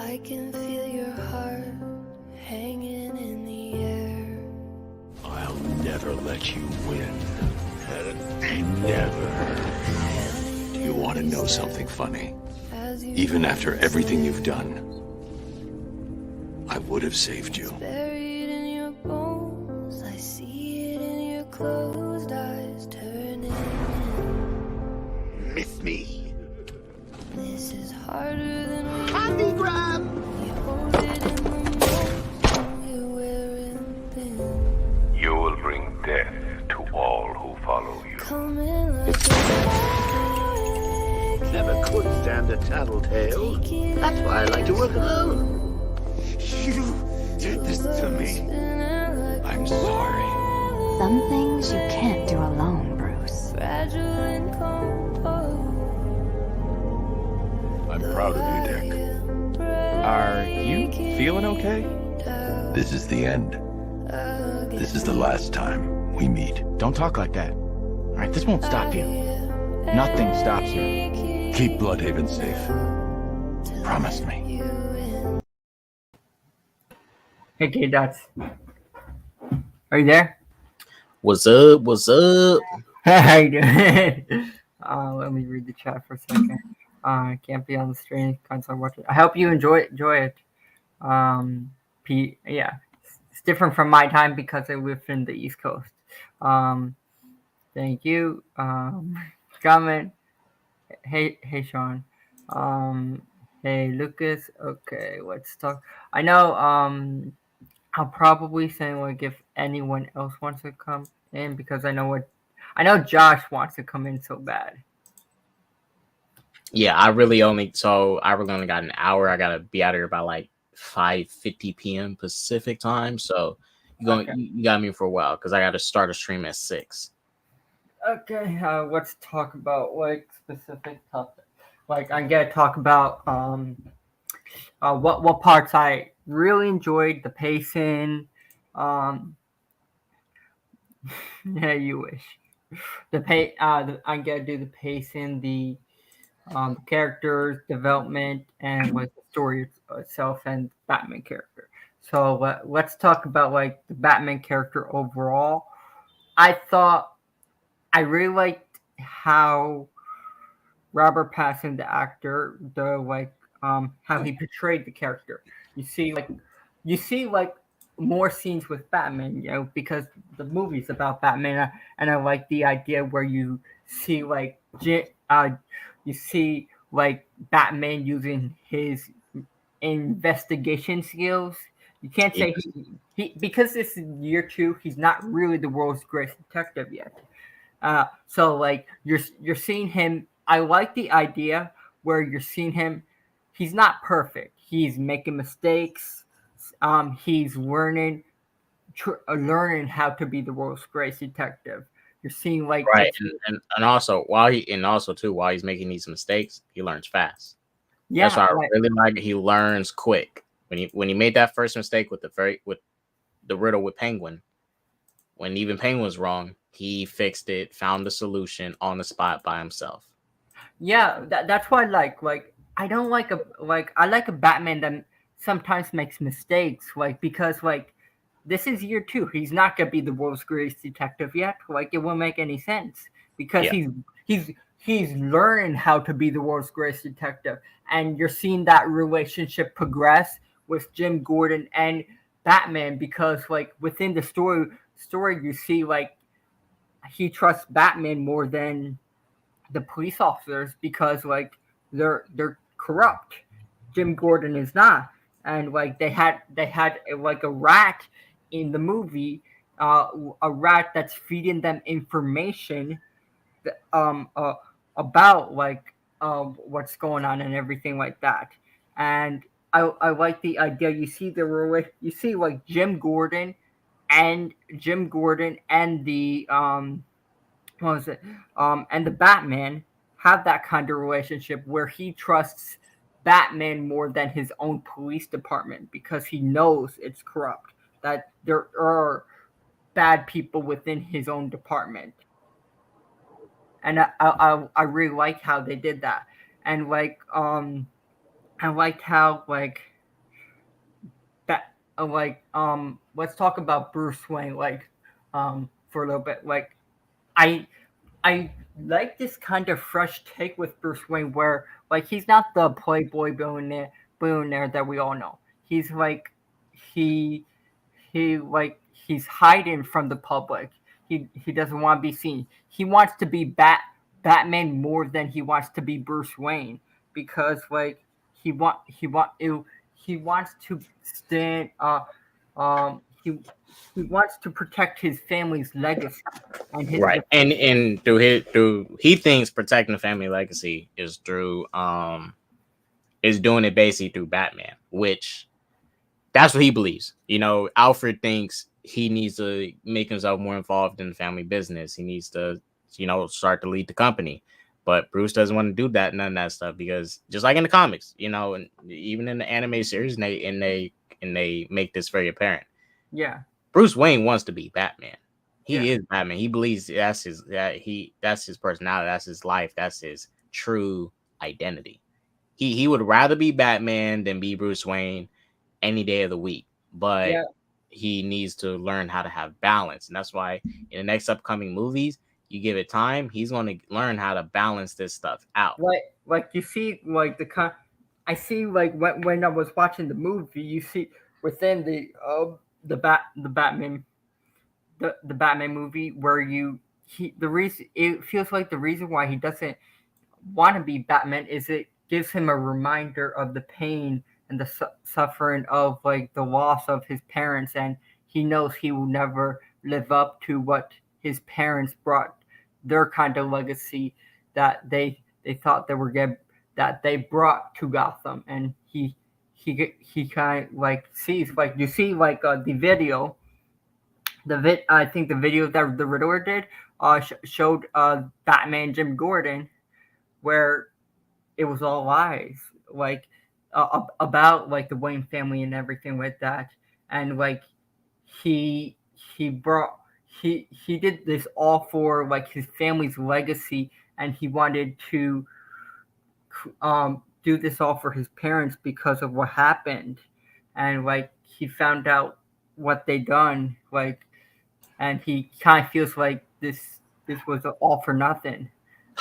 I can feel your heart hanging in the air. I'll never let you win. Never. Do you want to know something funny? Even after everything you've done, I would have saved you. Buried in your bones, I see it in your closed eyes turning. Miss me. This is harder than we Candy grab! You hold it in the most we're wearing thin. You will bring death to all who follow you. Coming like a hurricane. Never could stand a tattletale. That's why I like to work alone. You did this to me. I'm sorry. Some things you can't do alone, Bruce. Fragile and composed. I'm proud of you, Dick. Are you feeling okay? This is the end. This is the last time we meet. Don't talk like that. All right, this won't stop you. Nothing stops you. Keep Bloodhaven safe. Promise me. Hey, K-Dots. Are you there? What's up? What's up? How you doing? Let me read the chat for a second. Can't be on the stream console watching. I hope you enjoy it. Yeah, it's different from my time because I live in the East Coast. Thank you. Comment. Hey, Sean. Hey, Lucas. Okay, let's talk. I know. I'll probably say like if anyone else wants to come in because I know Josh wants to come in so bad. Yeah, I really only got an hour. I gotta be out of here by like 5:50 p.m. Pacific time. So you got me for a while because I got to start a stream at 6. Okay, let's talk about like specific topics. Like I'm gonna talk about what parts I really enjoyed, the pacing. Yeah, you wish. I'm gonna do the pacing, the characters development, and like the story itself and Batman character. So let's talk about like the Batman character overall. I really liked how Robert Pattinson, the actor, how he portrayed the character. You see like more scenes with Batman, you know, because the movie's about Batman, and I like the idea where you see like you see like Batman using his investigation skills. You can't say he because this is year 2. He's not really the world's greatest detective yet. So like you're seeing him. I like the idea where you're seeing him. He's not perfect. He's making mistakes. He's learning how to be the world's greatest detective. You're seeing like right, and also while he's making these mistakes, he learns fast. Yeah, that's why I really like it. He learns quick. When he made that first mistake with the riddle with Penguin, when even Penguin was wrong, he fixed it, found the solution on the spot by himself. Yeah, that's why I don't like I like a Batman that sometimes makes mistakes, like because like this is year 2. He's not gonna be the world's greatest detective yet. Like it won't make any sense because he's learning how to be the world's greatest detective, and you're seeing that relationship progress with Jim Gordon and Batman because like within the story you see like he trusts Batman more than the police officers because like they're corrupt. Jim Gordon is not, and like they had like a rat in the movie, a rat that's feeding them information, about like what's going on and everything like that. And I like the idea. You see like Jim Gordon and the what was it? And the Batman have that kind of relationship where he trusts Batman more than his own police department because he knows it's corrupt, that there are bad people within his own department. And I really like how they did that. And like I liked how like let's talk about Bruce Wayne for a little bit. I I like this kind of fresh take with Bruce Wayne, where he's not the playboy billionaire that we all know. He's he he's hiding from the public. He doesn't want to be seen. He wants to be Batman more than he wants to be Bruce Wayne, because he want he want he wants to stand he wants to protect his family's legacy and his Right. And through he thinks protecting the family legacy is through is doing it basically through Batman, which that's what he believes. Alfred thinks he needs to make himself more involved in the family business. He needs to, start to lead the company. But Bruce doesn't want to do that, none of that stuff, because just like in the comics, and even in the anime series, and they make this very apparent. Yeah. Bruce Wayne wants to be Batman. He Yeah. is Batman. He believes that's his personality, that's his life, that's his true identity. He would rather be Batman than be Bruce Wayne any day of the week. But Yeah. he needs to learn how to have balance. And that's why in the next upcoming movies, you give it time, he's going to learn how to balance this stuff out. You see, I see, when I was watching the movie, you see within the Batman the Batman movie, where the reason it feels like the reason why he doesn't want to be Batman is it gives him a reminder of the pain and the suffering of the loss of his parents, and he knows he will never live up to what his parents brought, their kind of legacy that they thought they were good, that they brought to Gotham. And he kind of sees, you see, the video, I think the video that the Riddler did showed Batman Jim Gordon, where it was all lies, about the Wayne family and everything like that. And he did this all for his family's legacy, and he wanted to do this all for his parents because of what happened. And he found out what they done, and he kind of feels like this was all for nothing.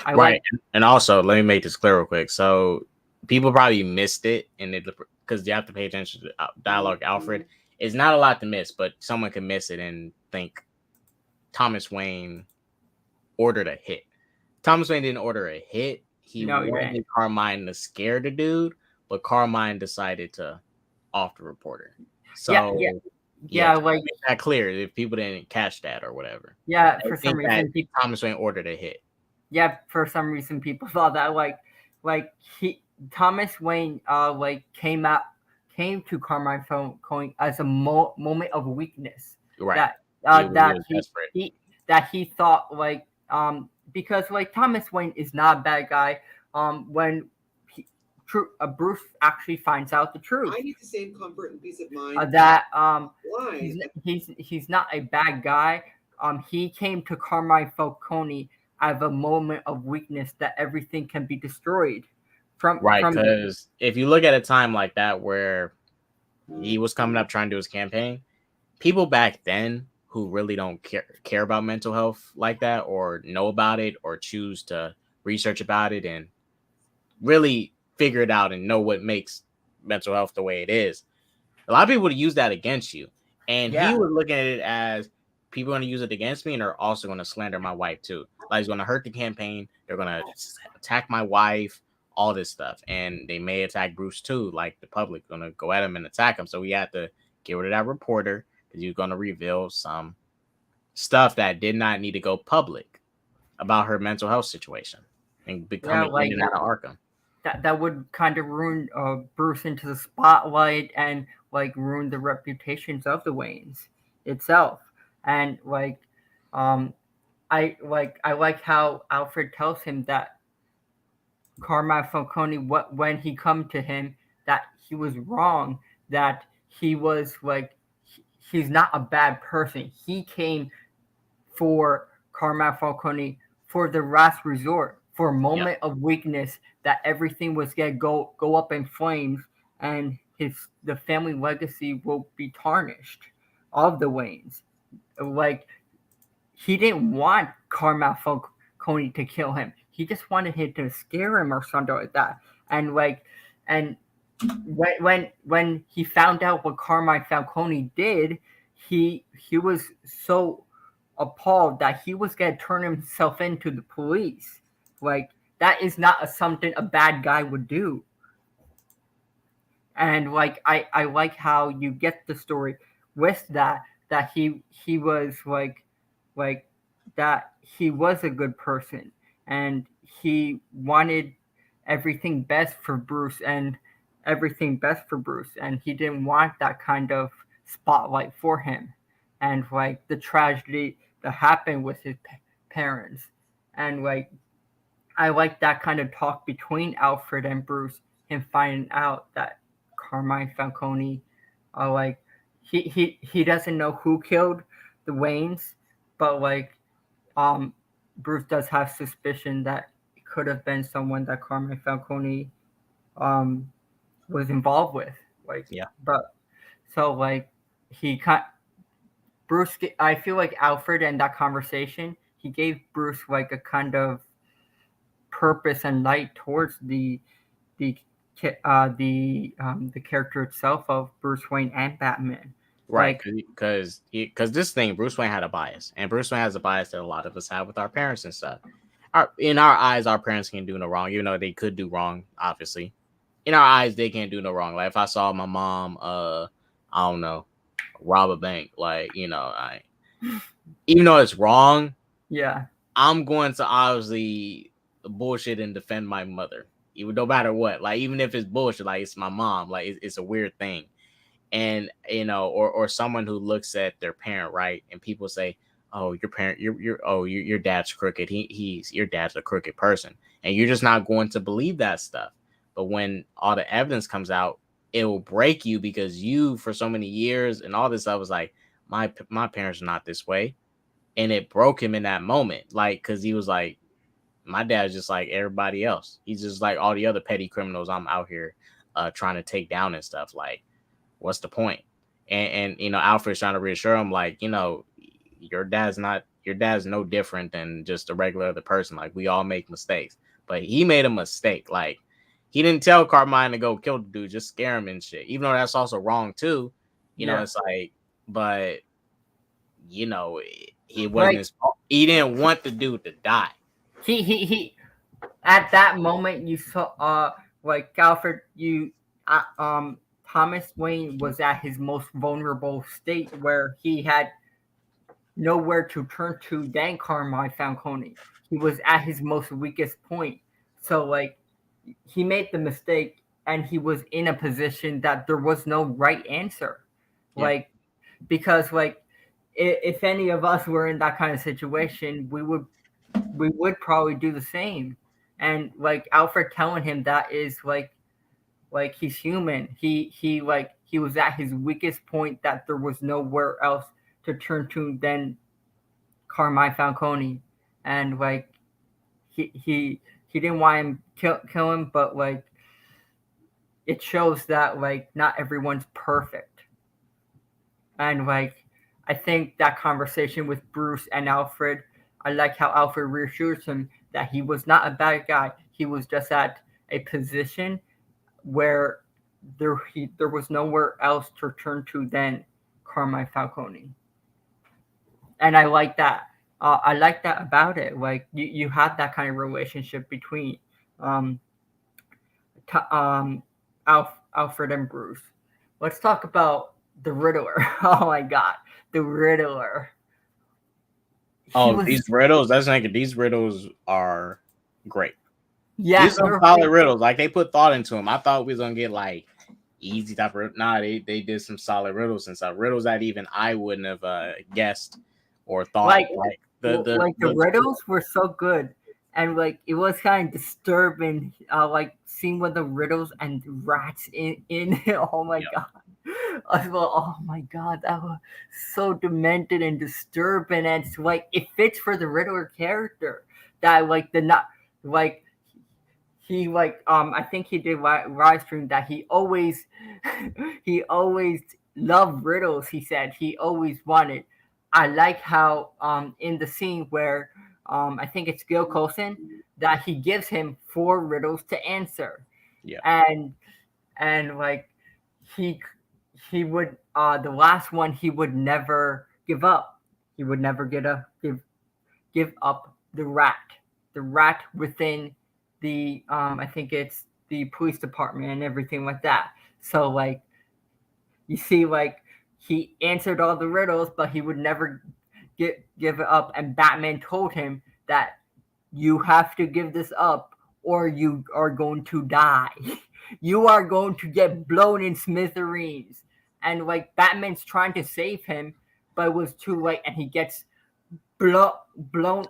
Right. And also, let me make this clear real quick. So people probably missed it, and because you have to pay attention to dialogue. Alfred, it's not a lot to miss, but someone can miss it and think Thomas Wayne ordered a hit. Thomas Wayne didn't order a hit. He wanted Carmine to scare the dude, but Carmine decided to off the reporter. So make that clear if people didn't catch that or whatever. Yeah, for some reason, Thomas Wayne ordered a hit. Yeah, for some reason, people thought that Thomas Wayne came to Carmine Falcone as a moment of weakness. Right. That he thought because Thomas Wayne is not a bad guy. When Bruce actually finds out the truth, I need the same comfort and peace of mind. That why he's not a bad guy. He came to Carmine Falcone as a moment of weakness, that everything can be destroyed. Because if you look at a time like that where he was coming up trying to do his campaign, people back then who really don't care about mental health like that, or know about it, or choose to research about it and really figure it out and know what makes mental health the way it is, a lot of people would use that against you. And he was looking at it as, people are going to use it against me, and they're also going to slander my wife too. He's going to hurt the campaign. They're going to attack my wife, all this stuff. And they may attack Bruce too. The public going to go at him and attack him. So we had to get rid of that reporter, because he was going to reveal some stuff that did not need to go public about her mental health situation and becoming in and out of Arkham. That would kind of ruin Bruce into the spotlight, and ruin the reputations of the Waynes itself. And I like how Alfred tells him that Carmine Falcone, when he come to him, that he was wrong, that he was he's not a bad person. He came for Carmine Falcone for the last resort, for a moment of weakness, that everything was gonna go up in flames, and the family legacy will be tarnished of the Waynes. Like, he didn't want Carmine Falcone to kill him. He just wanted him to scare him or something like that. And when he found out what Carmine Falcone did, he was so appalled that he was gonna turn himself into the police. Like, that is not something a bad guy would do. And like, I like how you get the story with that he was like that he was a good person, and he wanted everything best for Bruce, and he didn't want that kind of spotlight for him, and like the tragedy that happened with his parents. And like, I like that kind of talk between Alfred and Bruce, him finding out that Carmine Falcone, like, he doesn't know who killed the Waynes, but like, Bruce does have suspicion that it could have been someone that Carmine Falcone was involved with. Like, Yeah. But so like, Bruce, I feel like Alfred in that conversation, he gave Bruce like a kind of purpose and light towards the character itself of Bruce Wayne and Batman. Right, because this thing, Bruce Wayne had a bias, and Bruce Wayne has a bias that a lot of us have with our parents and stuff. In our eyes, our parents can't do no wrong, even though they could do wrong. Obviously, in our eyes, they can't do no wrong. Like, if I saw my mom, I don't know, rob a bank, like, even though it's wrong, yeah, I'm going to obviously bullshit and defend my mother, even no matter what. Like, even if it's bullshit, like, it's my mom, like, it's a weird thing. And or someone who looks at their parent, right, and people say, oh, your parent, your dad's crooked, your dad's a crooked person, and you're just not going to believe that stuff. But when all the evidence comes out, it will break you, because you, for so many years and all this stuff, was like, my parents are not this way, and it broke him in that moment, like, because he was like, my dad's just like everybody else, he's just like all the other petty criminals I'm out here trying to take down and stuff. Like, what's the point? And Alfred's trying to reassure him, like, your dad's no different than just a regular other person. Like, we all make mistakes, but he made a mistake. Like, he didn't tell Carmine to go kill the dude, just scare him and shit, even though that's also wrong too. It's like, but he wasn't his fault. He didn't want the dude to die. He at that moment, you saw like Alfred, Thomas Wayne was at his most vulnerable state, where he had nowhere to turn to than Carmine Falcone. He was at his most weakest point. So like, he made the mistake, and he was in a position that there was no right answer. Yeah. Like, because like, if any of us were in that kind of situation, we would probably do the same. And like, Alfred telling him that is like he's human. He was at his weakest point, that there was nowhere else to turn to than Carmine Falcone. And like, he didn't want him kill him, but like, it shows that like, not everyone's perfect. And like, I think that conversation with Bruce and Alfred, I like how Alfred reassures him that he was not a bad guy. He was just at a position where there was nowhere else to turn to than Carmine Falcone. And I like that. I like that about it. Like, you have that kind of relationship between Alfred and Bruce. Let's talk about the Riddler. Oh my God, the Riddler. These riddles, these riddles are great. Yeah, these are solid riddles. Like, they put thought into them. I thought we was gonna get like easy type of. Nah, they did some solid riddles and stuff. Riddles that even I wouldn't have guessed or thought. The riddles were so good, and like, it was kind of disturbing. Like, seeing with the riddles and rats in. Oh my God. Oh my God, that was so demented and disturbing, and it's like, it fits for the Riddler character. That like, he like I think he did live stream that he always he always loved riddles. He said he always wanted. I like how in the scene where I think it's Gil Colson that he gives him 4 riddles to answer. Yeah. And like he he would the last one he would never give up. He would never give up the rat within the I think it's the police department and everything like that. So like you see, like he answered all the riddles, but he would never give it up. And Batman told him that you have to give this up, or you are going to die. You are going to get blown in smithereens. And like Batman's trying to save him, but it was too late, and he gets blown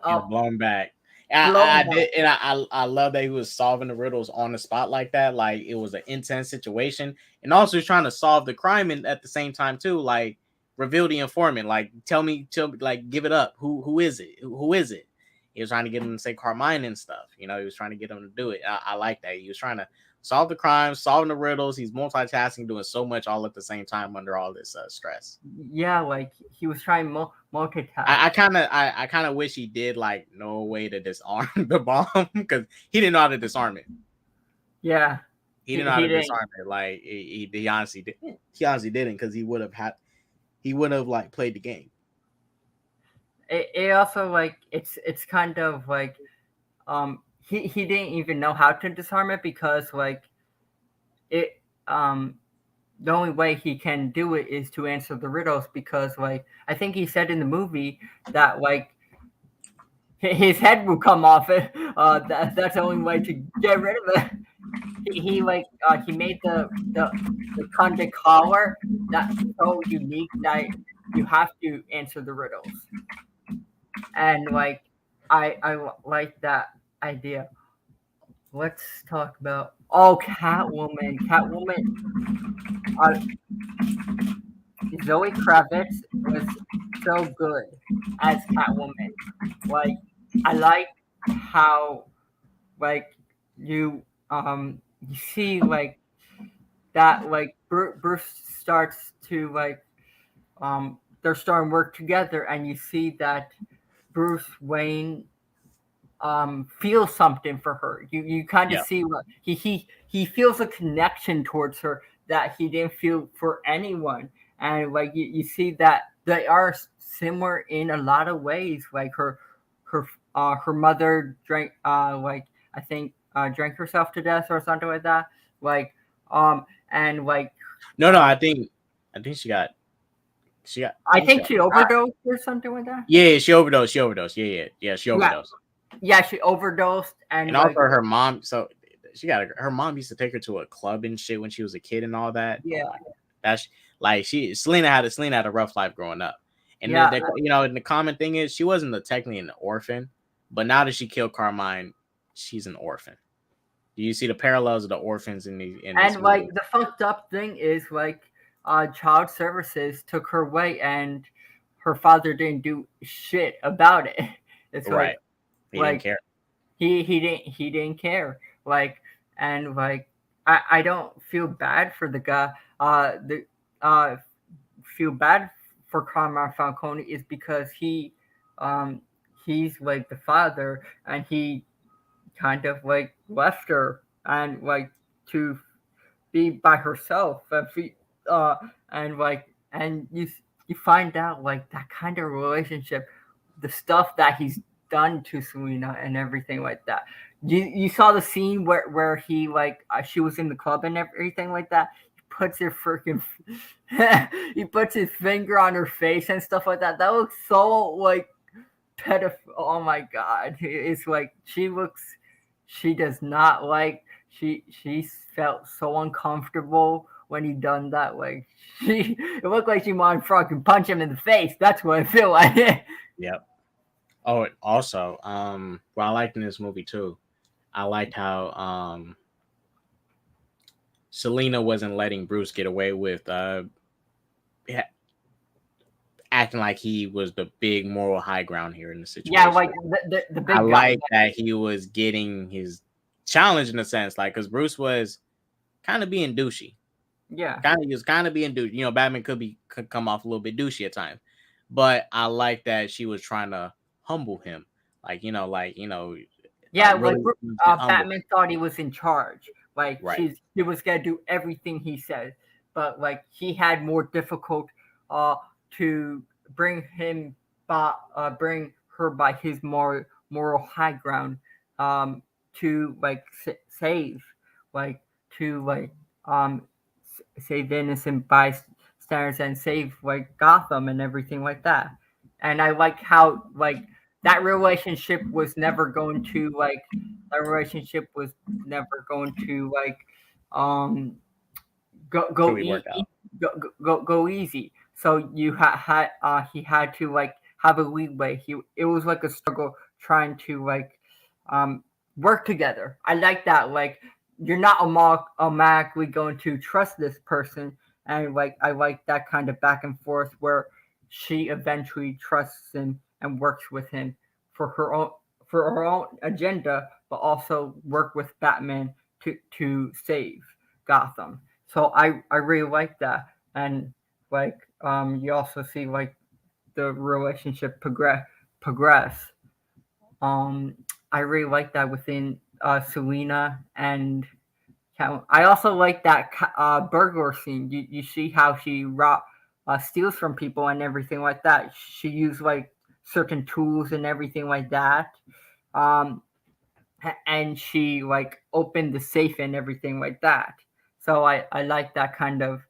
up. Blown back. Blown I back. did, and I love that he was solving the riddles on the spot like that. Like it was an intense situation, and also he's trying to solve the crime and at the same time too. Like reveal the informant. Like tell me, like give it up. Who is it? Who is it? He was trying to get him to say Carmine and stuff. You know, he was trying to get him to do it. I like that. He was trying to solve the crime, solving the riddles. He's multitasking, doing so much all at the same time under all this stress. Yeah, like he was trying multitask. I kind of wish he did like know a way to disarm the bomb because he didn't know how to disarm it. Yeah, he didn't know how to disarm it. Like he honestly did. He honestly didn't because he would have like played the game. It also like it's kind of like he didn't even know how to disarm it because like it the only way he can do it is to answer the riddles because like I think he said in the movie that like his head will come off it. That's the only way to get rid of it. He made the convict collar that's so unique that you have to answer the riddles. And like I like that idea. Let's talk about Catwoman. Zoe Kravitz was so good as Catwoman. Like I like how like you see like that like Bruce starts to like they're starting to work together and you see that Bruce Wayne feels something for her. You kind of see what he feels a connection towards her that he didn't feel for anyone. And like you see that they are similar in a lot of ways. Like her mother drank like I think drank herself to death or something like that. Like and like no, I think she got. I think she overdosed or something like that. Yeah, she overdosed. She overdosed. Yeah, she overdosed. Yeah, she overdosed, and also her mom. So she got her mom used to take her to a club and shit when she was a kid and all that. Yeah, that's like Selena had a rough life growing up, and you know, and the common thing is she wasn't technically an orphan, but now that she killed Carmine, she's an orphan. Do you see the parallels of the orphans in these? And like movie? The fucked up thing is like. Child services took her away and her father didn't do shit about it. It's right. He didn't care. He didn't care. Like and like I don't feel bad for the guy. Feel bad for Carmine Falcone is because he's like the father and he kind of like left her and like to be by herself and you find out like that kind of relationship, the stuff that he's done to Selena and everything like that. You saw the scene where he like she was in the club and everything like that. He puts his finger on her face and stuff like that. That looks so like pedophile. Oh my god, it's like she does not like. She felt so uncomfortable when he done that. Like it looked like she wanted to fucking punch him in the face. That's what I feel like. Yep. Oh, also, what I liked in this movie too, I liked how Selena wasn't letting Bruce get away with acting like he was the big moral high ground here in the situation. Yeah, like the big I like that he was getting his challenge in a sense, like because Bruce was kind of being douchey. Yeah. He was kind of being douchey. You know, Batman could come off a little bit douchey at times, but I like that she was trying to humble him. Yeah, really humble. Batman thought he was in charge. Like Right. he was gonna do everything he said, but like he had more difficult to bring bring her by his moral high ground to like save like to like save innocent bystanders and save like Gotham and everything like that. And I like how like that relationship was never going to um Truly work out. go easy. So you had he had to like have a leeway. It was like a struggle trying to like um work together. I like that. Like you're not automatically going to trust this person, and like I like that kind of back and forth where she eventually trusts him and works with him for her own agenda, but also work with Batman to save Gotham. So I really like that, and like you also see like the relationship progress. Um, I really like that within Selena and I also like that burglar scene. You see how she steals from people and everything like that. She used like certain tools and everything like that. Um, and she like opened the safe and everything like that. So I like that kind of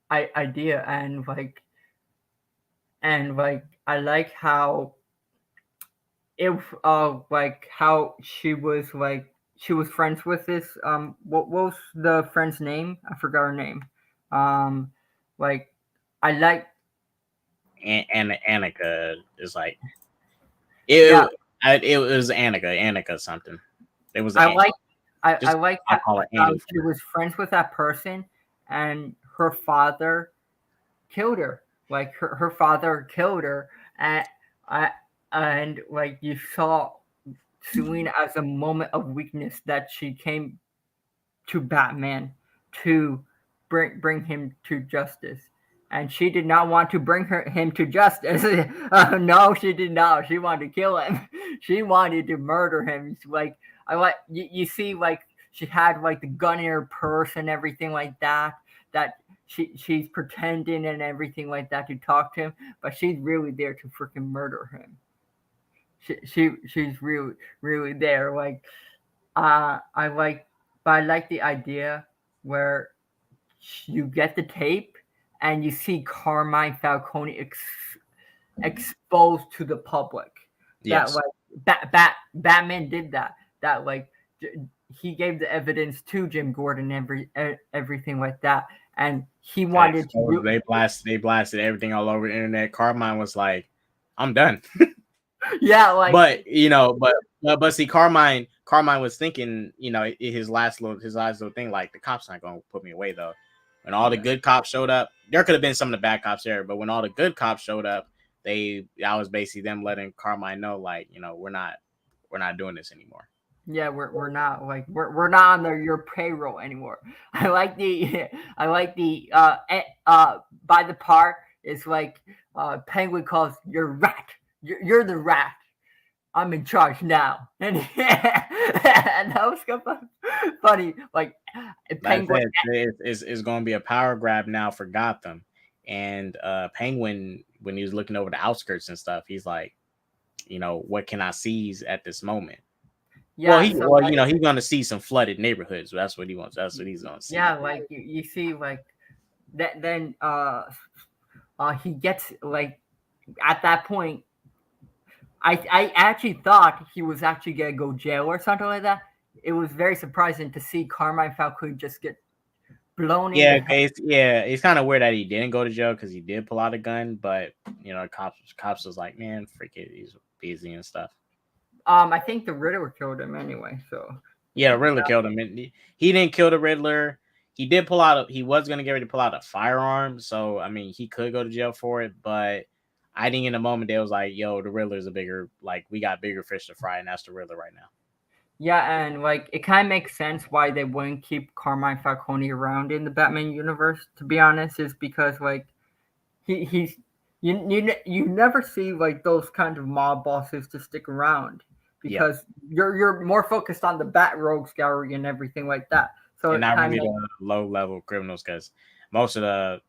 idea and like I like how it like how she was friends with this what was the friend's name? I forgot her name. Um like I like And Annika is like yeah it was Annika something. It was I like I just like I'll call it how Annie. she was friends with that person and her father killed her. Like her father killed her and I and like you saw Selena as a moment of weakness that she came to Batman to bring him to justice. And she did not want to bring him to justice. No, she did not. She wanted to kill him. She wanted to murder him. It's like I like you see like she had like the gun in her purse and everything like that. That she's pretending and everything like that to talk to him, but she's really there to freaking murder him. She's really there. Like I like, but I like the idea where you get the tape and you see Carmine Falcone exposed to the public. That Yes. like Batman did that. That like he gave the evidence to Jim Gordon, everything like that, and he wanted to. They blasted everything all over the internet. Carmine was like, "I'm done." Yeah, like But but see, Carmine was thinking, his last little thing, like the cops not gonna put me away though. When all the good cops showed up, there could have been some of the bad cops there, but when all the good cops showed up, that was basically them letting Carmine know, like, we're not doing this anymore. yeah, we're not like we're not on your payroll anymore. I like the by the part it's like Penguin calls you're rat. You're the rat. I'm in charge now. And, and that was kind of funny. Like Penguin. It's going to be a power grab now for Gotham. And Penguin, when he was looking over the outskirts and stuff, he's like, what can I seize at this moment? Yeah, he's going to see some flooded neighborhoods. That's what he wants. That's what he's going to see. Yeah, like you see, like that. Then he gets like at that point. I actually thought he was actually gonna go jail or something like that. It was very surprising to see Carmine Falcone just get blown in. It's kind of weird that he didn't go to jail because he did pull out a gun, but cops was like, man, freak it, he's busy and stuff. I think the Riddler killed him anyway. So yeah, the Riddler killed him. And he didn't kill the Riddler. He did pull out. He was gonna get ready to pull out a firearm. So I mean, he could go to jail for it, but I think in the moment they was like, "Yo, the Riddler's a bigger, like we got bigger fish to fry, and that's the Riddler right now." Yeah, and like it kind of makes sense why they wouldn't keep Carmine Falcone around in the Batman universe. To be honest, is because like he's you never see like those kind of mob bosses to stick around Yeah, because you're more focused on the Bat Rogues gallery and everything like that. So and it not kind really of the low level criminals, because most of the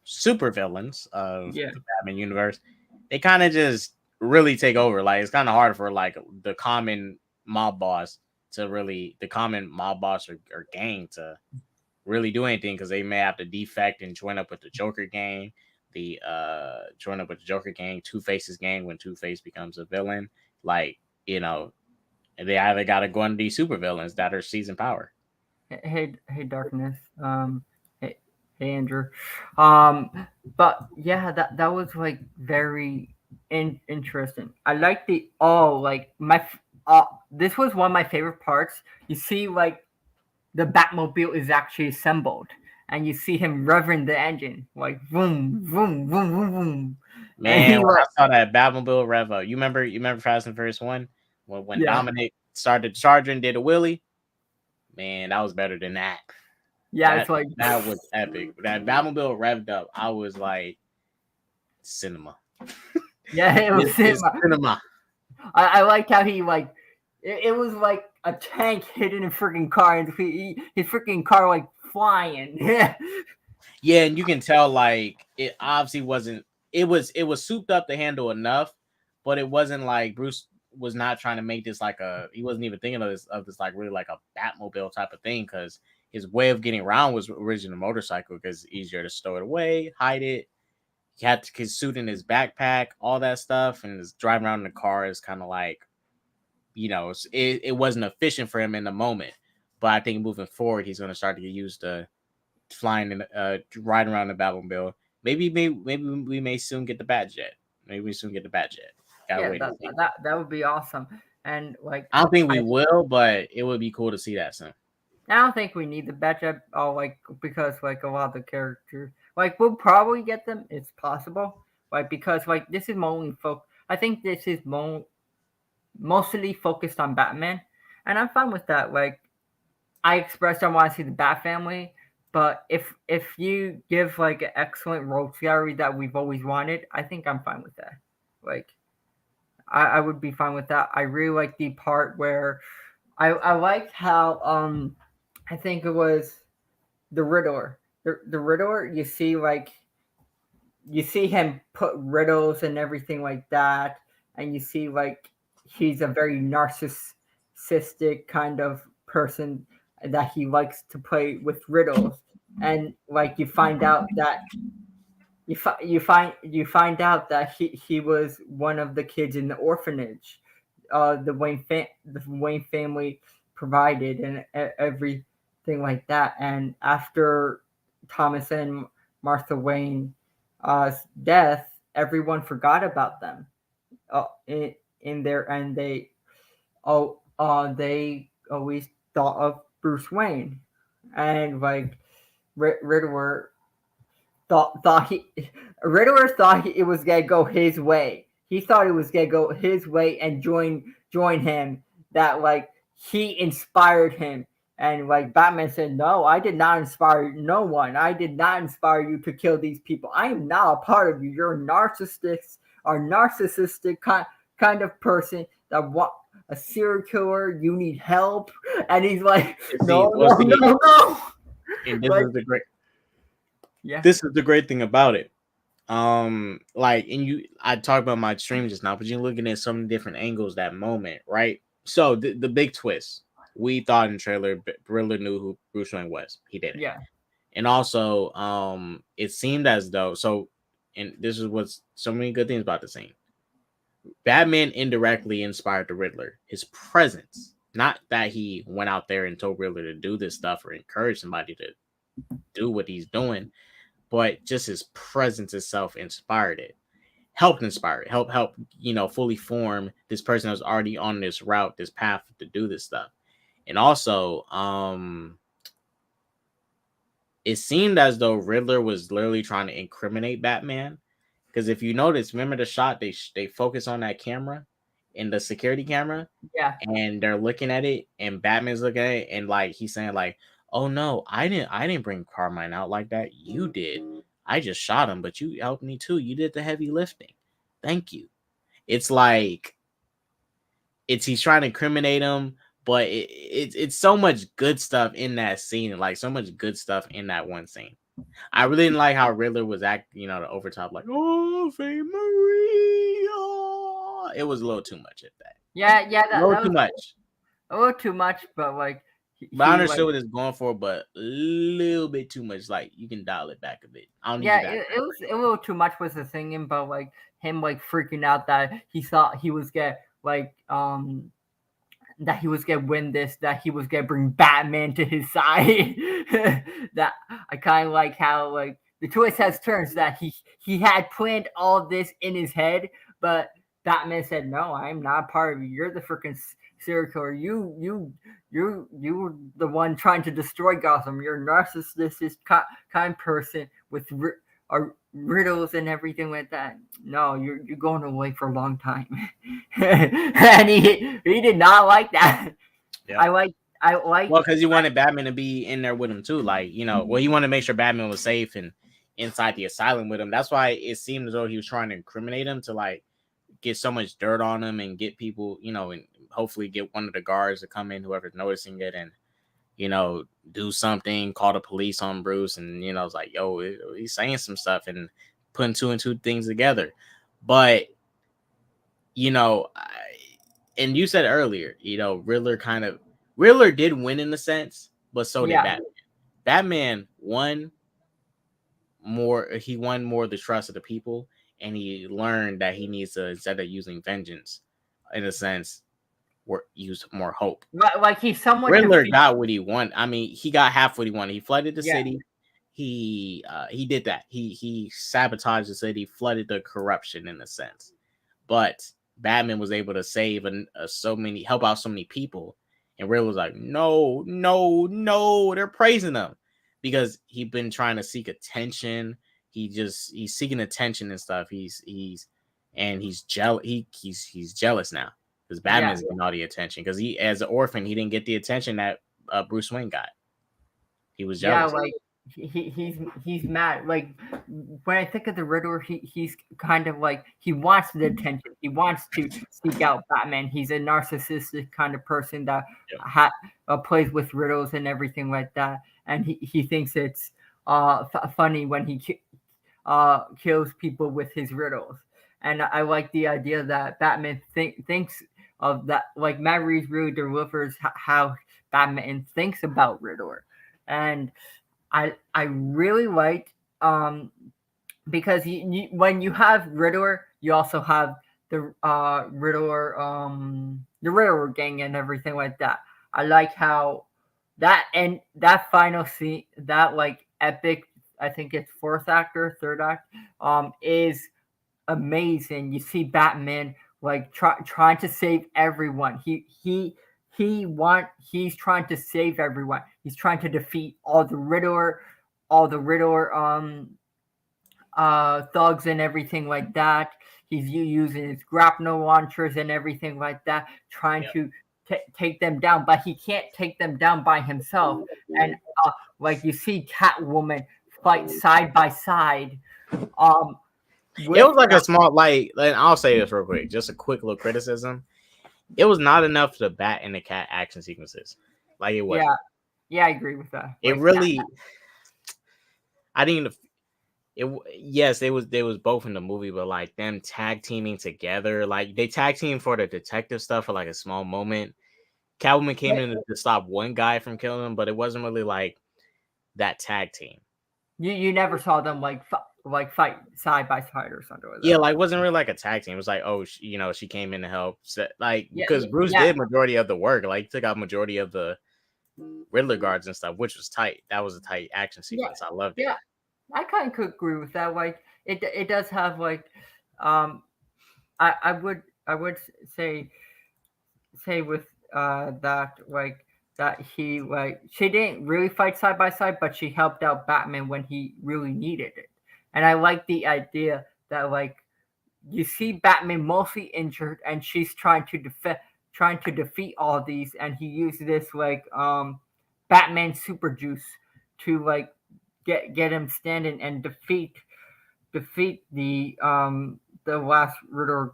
super villains of yeah the Batman universe, they kind of just really take over. Like it's kind of hard for like the common mob boss the common mob boss or gang to really do anything, because they may have to defect and join up with the Joker gang. Join up with the Joker gang, Two Face's gang when Two Face becomes a villain. Like, you know, they either got to go under these super villains that are seizing power. hey darkness hey hey Andrew um but yeah that was like very interesting. I like the like this was one of my favorite parts. You see like the Batmobile is actually assembled and you see him revving the engine like boom boom boom boom boom and Man, he when like I saw that Batmobile Revo, you remember Fast and Furious 1? When yeah Dominic started charging, did a wheelie? Man, that was better than that. yeah it's That like that was epic. That Batmobile revved up. I was like, cinema. yeah it was This is cinema. I liked how he like it was like a tank hidden in a freaking car and his freaking car like flying. Yeah, Yeah, and you can tell like it obviously wasn't. It was souped up to handle enough, but it wasn't like Bruce was not trying to make this like a. He wasn't even thinking of this like really like a Batmobile type of thing, because his way of getting around was original motorcycle, because it's easier to stow it away, hide it. He had his suit in his backpack, all that stuff, and his driving around in the car is kind of like, it wasn't efficient for him in the moment. But I think moving forward, he's going to start to get used to flying and riding around the Batmobile. Maybe we may soon get the Batjet. Maybe we soon get the Batjet. Gotta yeah, wait and see. that would be awesome. And like I don't think we I will, but it would be cool to see that soon. I don't think we need the matchup. Oh, like because like a lot of the characters, like we'll probably get them. It's possible, like because like this is mainly I think this is mostly focused on Batman, and I'm fine with that. Like I expressed I want to see the Bat Family, but if you give like an excellent rogue gallery that we've always wanted, I think I'm fine with that. Like I would be fine with that. I really like the part where I liked how I think it was the Riddler. The Riddler, you see him put riddles and everything like that, and you see like he's a very narcissistic kind of person that he likes to play with riddles, and like you find out that he was one of the kids in the orphanage, the Wayne family provided and everything like that, and after Thomas and Martha Wayne death, everyone forgot about them. In there, and they always thought of Bruce Wayne, and like Riddler thought he Riddler thought it was gonna go his way. He thought it was gonna go his way and join him. That like he inspired him. And like Batman said, no, I did not inspire no one. I did not inspire you to kill these people. I am not a part of you. You're a narcissistic kind of person that want a serial killer. You need help. And he's like, no. And this Like, is the great. yeah. This is the great thing about it. Like, I talked about my stream just now, but you're looking at so many different angles that moment, right? So the big twist, we thought in the trailer, Riddler knew who Bruce Wayne was. He didn't. Yeah. And also, it seemed as though and this is what's so many good things about the scene. Batman indirectly inspired the Riddler. His presence, not that he went out there and told Riddler to do this stuff or encourage somebody to do what he's doing, but just his presence itself inspired it, helped inspire it, help fully form this person that was already on this route, this path to do this stuff. And also, it seemed as though Riddler was literally trying to incriminate Batman, because if you notice, remember the shot they focus on that camera, in the security camera, Yeah. and they're looking at it, and Batman's looking at it, and like he's saying like, "Oh no, I didn't bring Carmine out like that. You did. I just shot him, but you helped me too. You did the heavy lifting. Thank you." It's like he's trying to incriminate him, but it's so much good stuff in that scene, like so much good stuff in that one scene. I really didn't like how Riddler was acting, the overtop, like, "Oh, Faye Maria." It was a little too much at that. Yeah, A little that too was much. a little too much, but like But I understood like, what it's going for, but a little bit too much. Like, you can dial it back a bit. I don't need yeah, you that. it was a little too much was the thing, but like him like freaking out that he thought he was gonna like that he was gonna win this, that he was gonna bring Batman to his side. That I kind of like how like the twist has turns that he had planned all of this in his head, but Batman said, "No, I'm not part of you. You're the freaking serial killer. You're the one trying to destroy Gotham. You're a narcissistic kind person with riddles and everything like that. No, you're going away for a long time." And he did not like that. Yep. I like Well, because he wanted Batman to be in there with him too. Like, he wanted to make sure Batman was safe and inside the asylum with him. That's why it seemed as though he was trying to incriminate him, to like get so much dirt on him and get people, and hopefully get one of the guards to come in, whoever's noticing it, and do something, call the police on Bruce, and it's like, yo, he's saying some stuff and putting two and two things together. But and you said earlier, Riddler did win in a sense, but so did Batman. Batman won more. He won more the trust of the people, and he learned that he needs to, instead of using vengeance, in a sense, use more hope. Like he's somewhat Riddler got what he wanted. I mean, he got half what he wanted. He flooded the city. He did that. He sabotaged the city, flooded the corruption in a sense. But Batman was able to save help out so many people. And Riddler was like, no, they're praising him because he's been trying to seek attention. He's seeking attention and stuff. He's jealous. He's jealous now because Batman's getting all the attention. Because he, as an orphan, he didn't get the attention that Bruce Wayne got. He was jealous. Yeah, like he's mad. Like when I think of the Riddler, he's kind of like he wants the attention. He wants to seek out Batman. He's a narcissistic kind of person that plays with riddles and everything like that. And he thinks it's funny when he kills people with his riddles. And I like the idea that Batman thinks of that. Like Matt Reeves really delivers how Batman thinks about Riddler. And I really liked because when you have Riddler, you also have the Riddler gang and everything like that. I like how that final scene, that like epic, I think it's third act, is amazing. You see Batman like trying to save everyone. He's trying to save everyone. He's trying to defeat all the Riddler thugs and everything like that. He's using his grapnel launchers and everything like that, trying to take them down, but he can't take them down by himself. And like you see Catwoman fight side by side. It was like a small, like, I'll say this real quick, just a quick little criticism. It was not enough for the Bat and the Cat action sequences. Like, it was. Yeah, I agree with that. It like, really, I didn't. Yes, they was both in the movie, but like them tag teaming together, like they tag team for the detective stuff for like a small moment. Catwoman came in to stop one guy from killing him, but it wasn't really like that tag team. You never saw them like fight side by side or something like that. Yeah, like it wasn't really like a tag team. It was like, oh, she came in to help, like because Bruce did majority of the work, like took out majority of the Riddler guards and stuff, which was tight. That was a tight action sequence. I loved it. Yeah, I kind of could agree with that. Like it does have like I would say with that like that he like she didn't really fight side by side, but she helped out Batman when he really needed it. And I like the idea that like you see Batman mostly injured, and she's trying to defeat all these, and he uses this like Batman super juice to like get him standing and defeat the last Riddler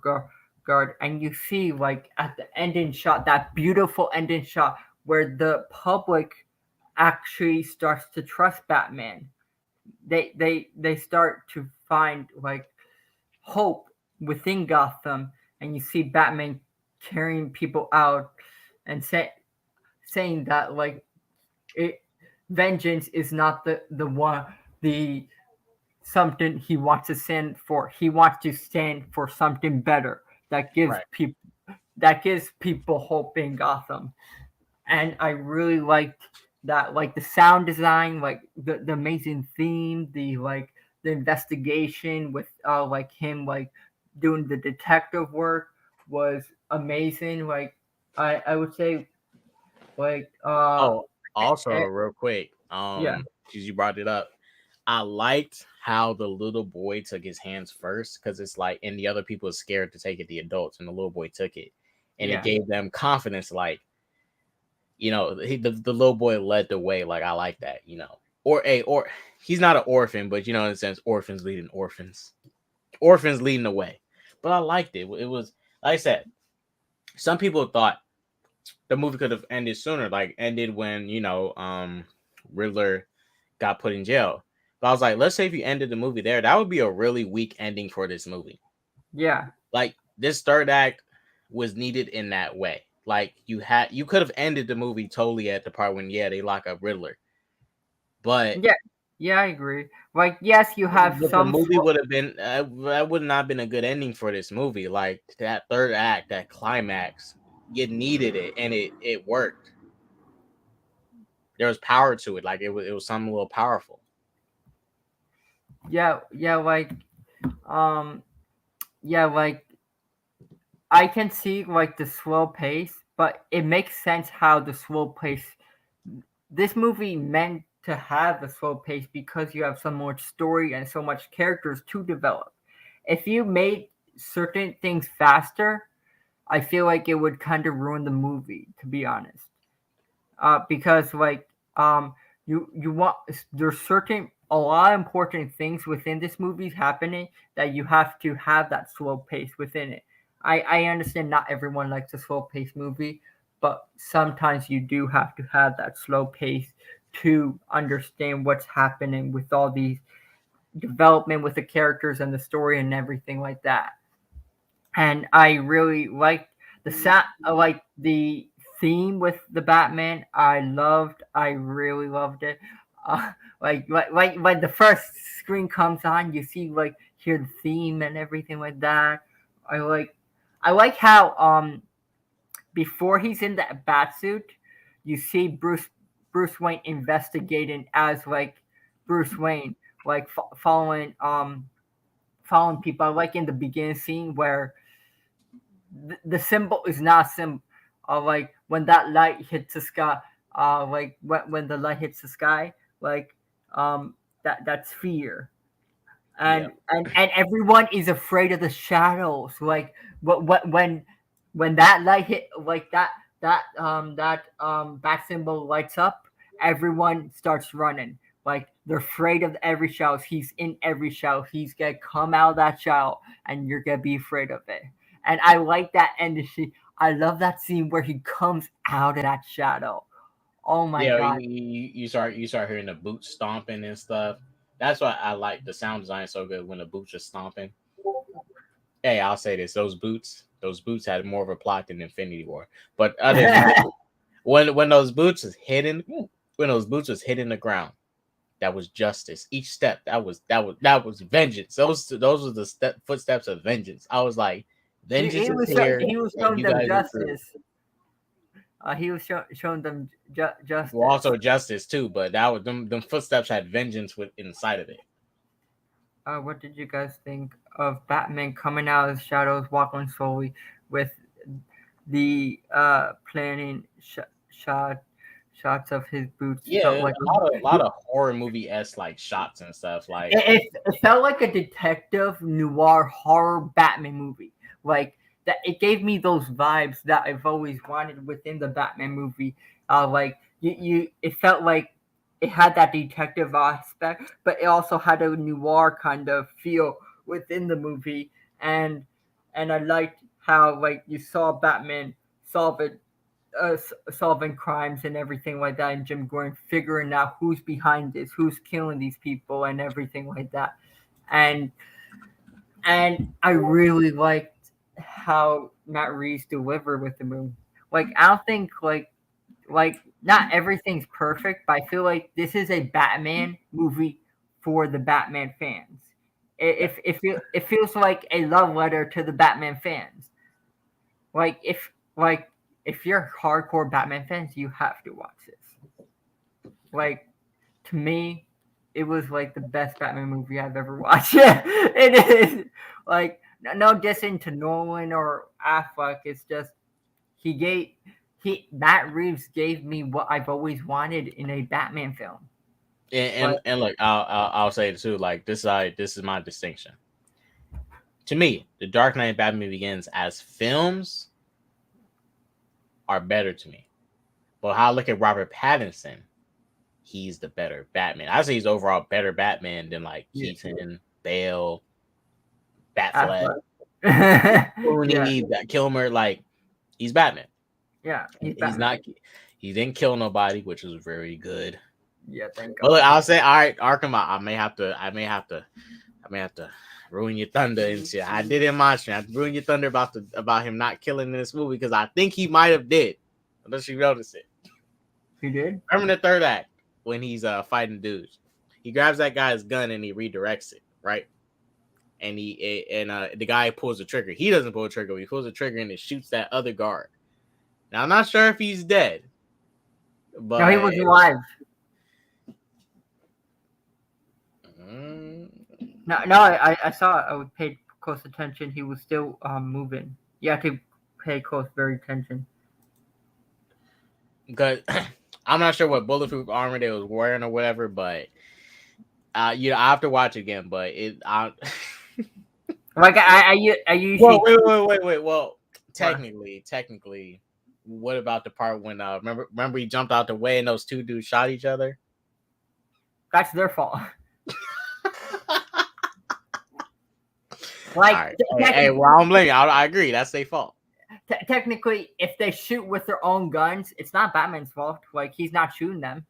guard. And you see like at the ending shot, that beautiful ending shot where the public actually starts to trust Batman. They start to find like hope within Gotham, and you see Batman carrying people out and saying that like it, vengeance is not the something he wants to stand for. He wants to stand for something better that Right. gives people hope in Gotham. And I really liked that, like the sound design, like the amazing theme, the investigation with like him like doing the detective work was amazing. Like I would say like Oh, also eh, real quick, yeah, because you brought it up, I liked how the little boy took his hands first, because it's like, and the other people are scared to take it, the adults, and the little boy took it, and it yeah, gave them confidence. Like, the little boy led the way. Like, I like that. Or he's not an orphan, but in a sense, orphans leading the way. But I liked it. It was, like I said, some people thought the movie could have ended sooner, like ended when Riddler got put in jail. But I was like, let's say if you ended the movie there, that would be a really weak ending for this movie. yeah, Like, this third act was needed in that way. Like, you could have ended the movie totally at the part when they lock up Riddler, but yeah, yeah. I agree. Like yes, you have the some. movie would have been that would not have been a good ending for this movie. Like, that third act, that climax, you needed it, and it worked. There was power to it. Like, it was something a little powerful. Yeah, yeah, um, yeah, like I can see like the slow pace, but it makes sense how the slow pace. This movie meant to have the slow pace because you have so much story and so much characters to develop. If you made certain things faster, I feel like it would kind of ruin the movie, to be honest. Because like you want there's certain a lot of important things within this movie happening that you have to have that slow pace within it. I understand not everyone likes a slow pace movie, but sometimes you do have to have that slow pace to understand what's happening with all these development with the characters and the story and everything like that. And I really liked the like the theme with the Batman. I really loved it. Uh, like when the first screen comes on, you see like hear the theme and everything like that. I like I like how before he's in that bat suit, you see Bruce Wayne investigating as like Bruce Wayne, like following people. I like in the beginning scene where the symbol is not symbol. Like when that light hits the sky, like when the light hits the sky, like that's fear, Yeah. and everyone is afraid of the shadows. Like when that light hit, like that bat symbol lights up, everyone starts running. Like they're afraid of every shadow. He's in every shadow. He's gonna come out of that shadow, and you're gonna be afraid of it. And I like that energy. I love that scene where he comes out of that shadow. Oh my Yeah, god. you start hearing the boots stomping and stuff. That's why I like the sound design so good when the boots are stomping. Hey, I'll say this: those boots had more of a plot than Infinity War. But other than that, when those boots was hidden, when those boots was hitting the ground, that was justice. Each step, that was vengeance. Those were the footsteps of vengeance. I was like, vengeance is here, He was and showing you them guys are true. justice. He was showing them Well, justice. also justice too, but that was them footsteps had vengeance with inside of it. What did you guys think of Batman coming out of the shadows, walking slowly with the planning shot shots of his boots. Yeah, felt like a lot of horror movie esque like shots and stuff. Like it felt like a detective noir horror Batman movie. Like that, it gave me those vibes that I've always wanted within the Batman movie. Like it felt like it had that detective aspect, but it also had a noir kind of feel within the movie, and I liked how like you saw Batman solve it, solving crimes and everything like that, and Jim Gordon figuring out who's behind this, who's killing these people, and everything like that, and I really liked how Matt Reeves delivered with the movie. Like I don't think like not everything's perfect, but I feel like this is a Batman movie for the Batman fans. It feels like a love letter to the Batman fans. Like if you're hardcore Batman fans, you have to watch this. Like to me, it was like the best Batman movie I've ever watched. It is like no dissing to Nolan or Affleck. It's just Matt Reeves gave me what I've always wanted in a Batman film. and look, I'll say it too. Like this is my distinction. To me, The Dark Knight and Batman Begins as films are better to me. But how I look at Robert Pattinson, he's the better Batman. I say he's overall better Batman than like Keaton, Bale, Batfleck, Clooney, Kilmer. Like he's Batman. Yeah, he's not. He didn't kill nobody, which was very good. Yeah, thank God. But look, I'll say, all right, Arkham. I may have to ruin your thunder and shit. I did in my stream. I ruin your thunder about him not killing in this movie because I think he might have did. Unless you notice it. He did? Remember the third act when he's fighting dudes. He grabs that guy's gun and he redirects it, right? And the guy pulls the trigger. He doesn't pull the trigger. He pulls the trigger and it shoots that other guard. Now I'm not sure if he's dead. But no, he was alive. No, I saw it. I would pay close attention. He was still moving. You have to pay very attention. Because I'm not sure what bulletproof armor they was wearing or whatever, but I have to watch it again. But like I usually. Wait. Well, technically, what about the part when remember he jumped out the way and those two dudes shot each other? That's their fault. Like, right. Hey, well, I'm blaming. I agree. That's their fault. Technically, if they shoot with their own guns, it's not Batman's fault. Like, he's not shooting them.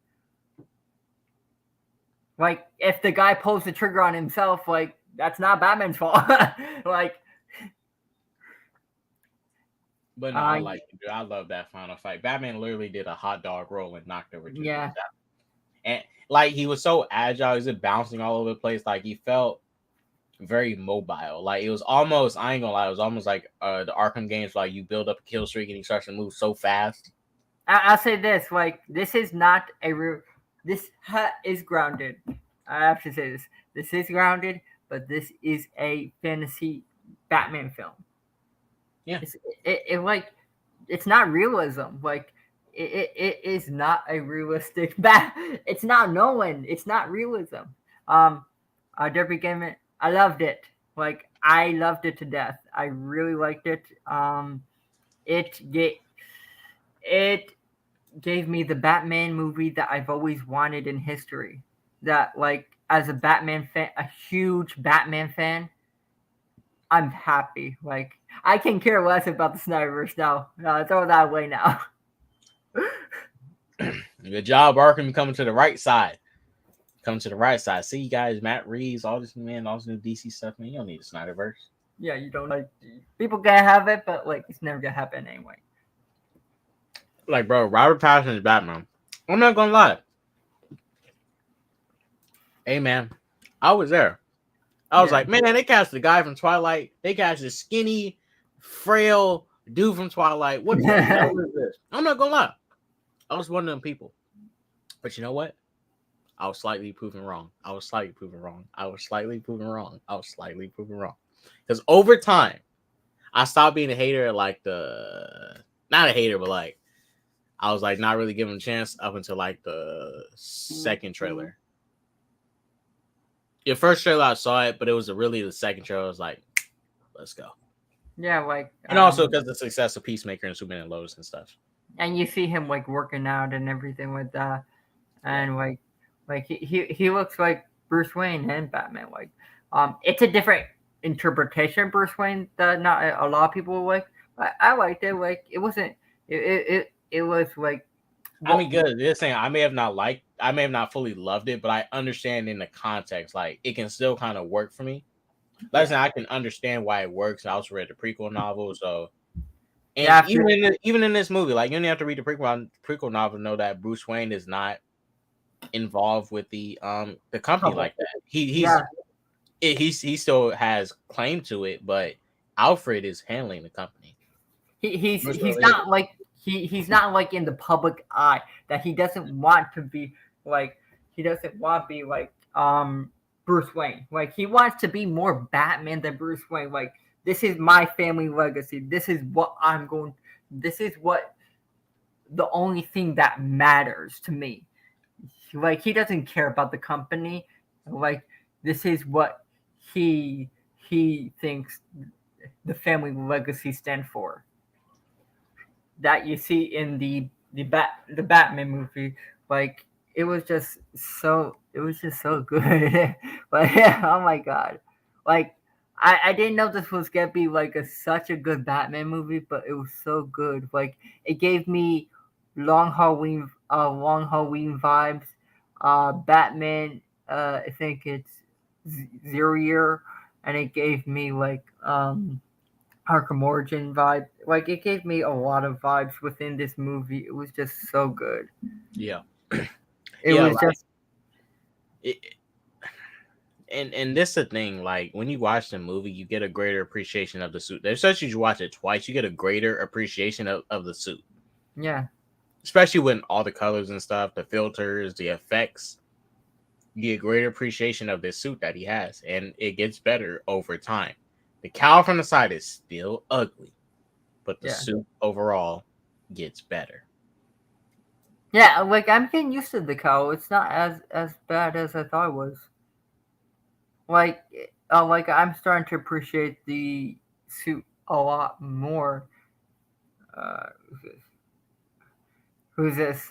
Like, if the guy pulls the trigger on himself, like, that's not Batman's fault. Like, but no, I love that final fight. Batman literally did a hot dog roll and knocked over two. Yeah. And like he was so agile, he was bouncing all over the place. Like he felt very mobile. Like it was almost, I ain't gonna lie, it was almost like the Arkham games, like you build up a kill streak and he starts to move so fast. I'll say this, like this is not this is grounded. I have to say this. This is grounded, but this is a fantasy Batman film. Yeah. It's not realism. Like it is not a realistic it's not Nolan. It's not realism. Derby Game it. I loved it. Like I loved it to death. I really liked it. It gave me the Batman movie that I've always wanted in history. That like as a Batman fan, a huge Batman fan, I'm happy. Like I can care less about the Snyderverse now. No, throw that away now. Good job, Arkham, coming to the right side. Coming to the right side. See you guys, Matt Reeves, all this new DC stuff, man. You don't need a Snyderverse. Yeah, you don't. Like people gonna have it, but like it's never gonna happen anyway. Like, bro, Robert Pattinson is Batman. I'm not gonna lie. Hey, man, I was there. I was like, man, they cast the guy from Twilight. They cast the skinny, frail dude from Twilight. What the hell is this? I'm not gonna lie. I was one of them people. But you know what? I was slightly proven wrong. Because over time, I stopped being a hater, like not a hater, but like I was like not really giving him a chance up until like the second trailer. The first trailer I saw it, but it was really the second trailer. I was like, let's go. Yeah, like, And also because the success of Peacemaker and Superman and Lois and stuff. and you see him like working out and everything with that, and like he looks like Bruce Wayne and Batman. Like, it's a different interpretation of Bruce Wayne that not a lot of people like. I liked it. Like, it wasn't. It was like. I mean, good. This thing I may have not fully loved it, but I understand in the context. Like, it can still kind of work for me. Like, I can understand why it works. I also read the prequel novel, so. And Yeah, even in this movie, like, you don't have to read the prequel novel to know that Bruce Wayne is not involved with the company like that. He still has claim to it, but Alfred is handling the company. He's not like he's not like in the public eye, that he doesn't want to be like, he doesn't want to be like Bruce Wayne. Like, he wants to be more Batman than Bruce Wayne. Like, this is my family legacy. This is what this is what the only thing that matters to me. Like, he doesn't care about the company. Like, this is what he thinks the family legacy stand for. That you see in the Batman movie. Like, it was just so good. Like, oh my god. Like, I didn't know this was gonna be like such a good Batman movie, but it was so good. Like, it gave me long Halloween vibes. Batman, I think it's Zero Year, and it gave me like Arkham Origin vibe. Like, it gave me a lot of vibes within this movie. It was just so good. Yeah. It was like, just. And this is the thing, like, when you watch the movie, you get a greater appreciation of the suit. Especially if you watch it twice, you get a greater appreciation of the suit. Yeah. Especially when all the colors and stuff, the filters, the effects, you get a greater appreciation of this suit that he has. And it gets better over time. The cowl from the side is still ugly, but the suit overall gets better. Yeah, like, I'm getting used to the cowl. It's not as bad as I thought it was. Like, I'm starting to appreciate the suit a lot more. Who's this?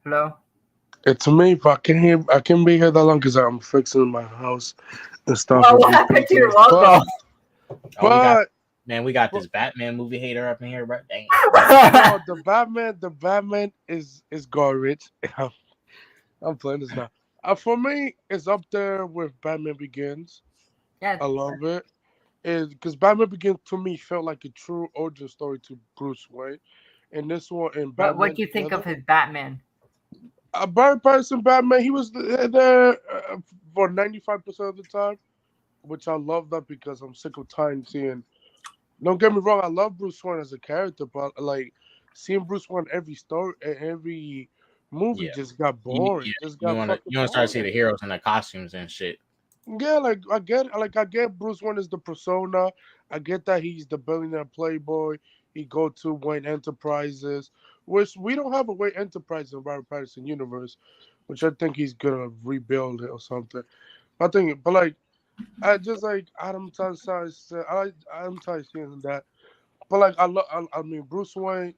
Hello? It's me, but I can't be here that long because I'm fixing my house and stuff. Well, what happened to your logo? We got this Batman movie hater up in here, bro. Dang. No, the Batman is garbage. I'm playing this now. For me, it's up there with Batman Begins. Yeah, I love it. Because Batman Begins to me felt like a true origin story to Bruce Wayne, and this one in Batman. What do you think of his Batman? Barry Pattinson Batman, he was there for 95% of the time, which I love that because I'm sick of time seeing. Don't get me wrong, I love Bruce Wayne as a character, but like seeing Bruce Wayne every movie just got boring. You want to start seeing the heroes in the costumes and shit. Yeah, like I get Bruce Wayne is the persona. I get that he's the billionaire playboy. He go to Wayne Enterprises, which we don't have a Wayne Enterprise in Robert Pattinson universe, which I think he's gonna rebuild it or something. I just like Adam Tyson. I like Adam Tyson that, but like I mean Bruce Wayne.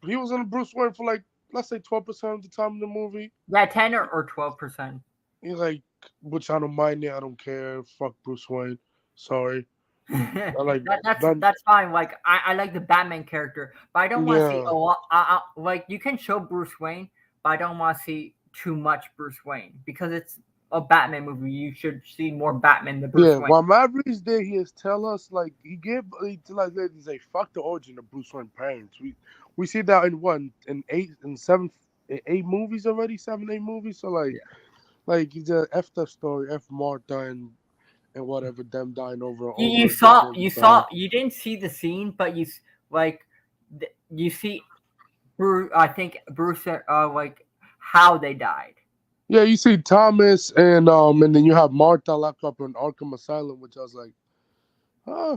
He was in Bruce Wayne for like let's say 12% of the time in the movie. Yeah, 10 or 12%. He's like, which I don't mind it. I don't care. Fuck Bruce Wayne. Sorry. That's fine. Like, I like the Batman character, but I don't want to see a lot. Like, you can show Bruce Wayne, but I don't want to see too much Bruce Wayne because it's a Batman movie. You should see more Batman than Bruce Wayne. While Maverick's there, he is tell us like he's like fuck the origin of Bruce Wayne parents. We see that in 8 movies already, 7-8 movies. So like he's a F the story, F Martha and whatever them dying over. You didn't see the scene, but you see Bruce. I think Bruce like how they died. Yeah, you see Thomas and then you have Martha locked up in Arkham Asylum, which I was like, huh.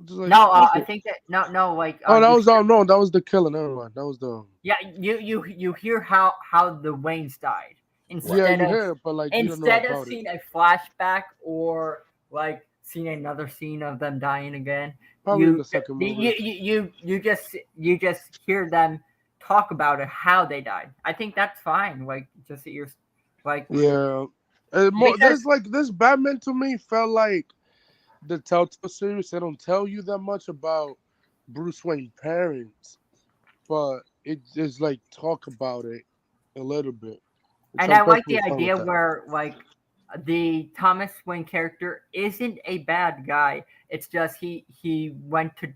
Just like, No, fuck I it. think that no, like Oh, that you was no, that was the killer. Never mind. That was the yeah, you hear how the Waynes died yeah. instead You of hear it, but like you don't know about it. seeing a flashback or like seeing another scene of them dying again. Probably in the second movie. You just hear them talk about it how they died. I think that's fine. Like just that you're like Yeah. because There's like this Batman to me felt like the Telltale series. They don't tell you that much about Bruce Wayne parents, but it is like talk about it a little bit, which and I'm I like perfectly the fine with idea that. where like the Thomas Wayne character isn't a bad guy. It's just he went to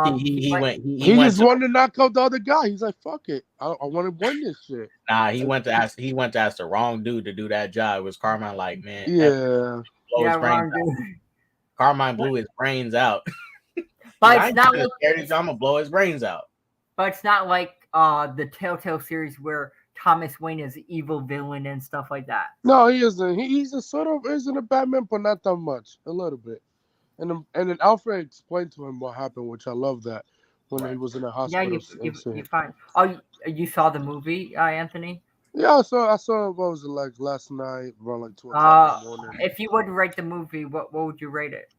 He went he He went just to wanted to knock out the other guy. He's like, "Fuck it, I want to win this shit." he went to ask the wrong dude to do that job. It was Carmine like, man, Yeah, blow yeah his brains wrong out. dude. Carmine blew his brains out. But I it's ain't not gonna like scare this, I'm gonna blow his brains out. But it's not like the Telltale series where Thomas Wayne is the evil villain and stuff like that. no, he isn't. He's a sort of isn't a Batman, but not that much, a little bit. And then Alfred explained to him what happened, which I love that when he was in the Yeah, hospital you scene. find. Oh, you saw the movie, Anthony? Yeah, I saw what was it like last night around like 2 o'clock in the morning. If you would rate the movie, what would you rate it?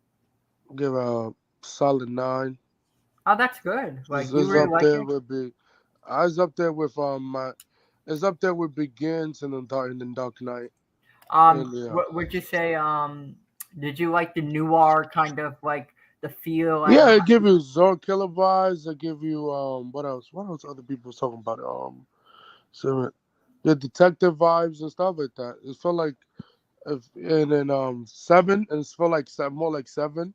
Give a solid 9. Oh, that's good. Like you It's really up like there it. with it's up there with my it's up there with Begins and then Dark Knight. And yeah. What would you say? Did you like the noir kind of like the feel and Yeah, it give you Zone Killer vibes. It give you what else? What else other people was talking about? So the detective vibes and stuff like that. It felt like and then 7 and it felt like 7, more like 7,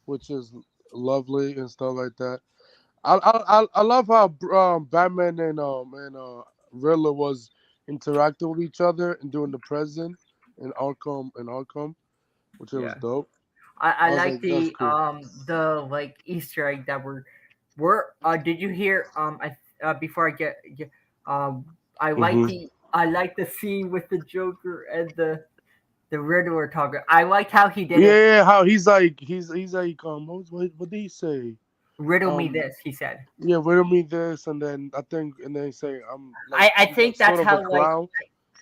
which is lovely and stuff like that. I love how Batman and Riddler was interacting with each other and doing the present in Arkham, which it was yeah. dope. I I was like like, that's cool. the like Easter egg that were did you hear I before I get Hmm. I like the scene with the Joker and the Riddler talking. I liked how he did it. Yeah, how he's like what did he say? Riddle me Um this, he said. yeah, riddle me this, and then they say I'm like I he's like think sort that's of a how like clown.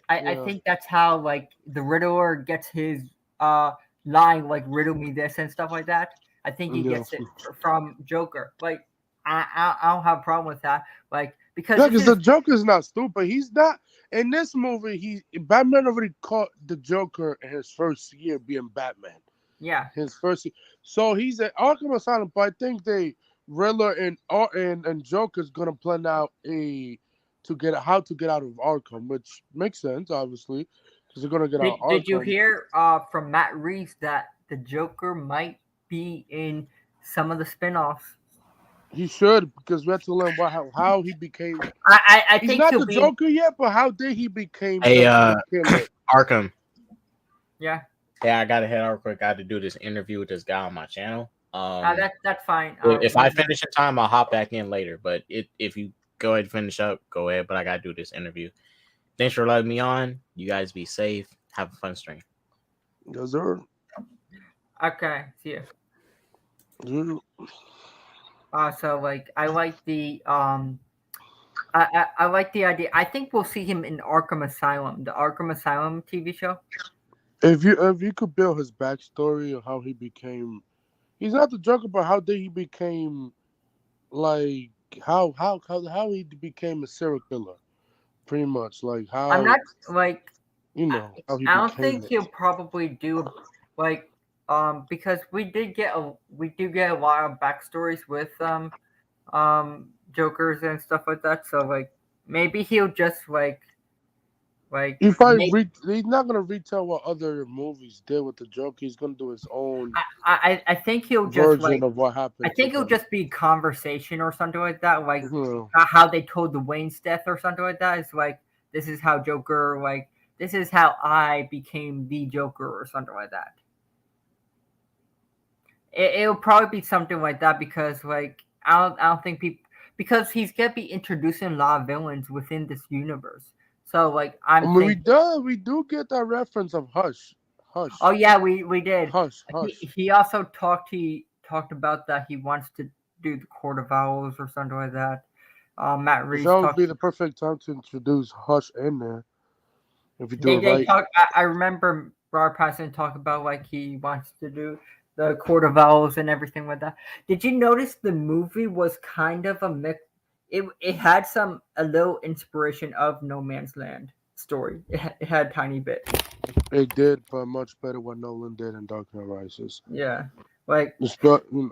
I Yeah, think that's how like the Riddler gets his uh line like riddle me this and stuff like that. I think he yeah. gets it from Joker. Like I don't have a problem with that. Like because Yeah, this because the is Joker's not stupid. He's not in this movie. Batman already caught the Joker in his first year being Batman. yeah. His first year. So he's at Arkham Asylum, but I think Riddler and Joker's gonna plan out how to get out of Arkham, which makes sense, obviously, because they're gonna get out of Did you Arkham. hear from Matt Reeves that the Joker might be in some of the spin-offs? He should, because we have to learn how he became. I He's think not he'll the be Joker yet, but how did he become Hey, the killer? Arkham. yeah. Yeah, I gotta head out real quick. I got to do this interview with this guy on my channel. That's fine. If I finish in time, I'll hop back in later. But if you go ahead and finish up, go ahead. But I gotta do this interview. Thanks for letting me on. You guys be safe. Have a fun stream. Yes, sir. Okay, see you. Yeah. So like I like the I like the idea. I think we'll see him in Arkham Asylum, the Arkham Asylum TV show. If you could build his backstory of how he became, he's not the Joker, but how did he became like how he became a serial killer, pretty much like I'm how not like how he I don't became think it. he'll probably do like because we do get a lot of backstories with Jokers and stuff like that. So like maybe he'll just like make He's not gonna retell what other movies did with the Joker. He's gonna do his own I think he'll just version of what I happened to think it'll him. just be conversation or something like that, like Yeah. how they told the Wayne's death or something like that. It's like this is how Joker like this is how I became the Joker or something like that. It'll probably be something like that because like I don't think people because he's gonna be introducing a lot of villains within this universe. So like I I'm mean, thinking, we do get that reference of oh Hush, yeah, we did. Hush, Hush. He also talked to talked about that he wants to do the Court of Owls or something like that. Matt Which Reeves that would talked. be the perfect time to introduce Hush in there if you do it They right. talk. I remember Robert Pattinson talk about like he wants to do the Court of Owls and everything like that. Did you notice the movie was kind of a mix? It had a little inspiration of No Man's Land story. It had a tiny bit. It did, but much better what Nolan did in Dark Knight Rises. Yeah, like It's not, you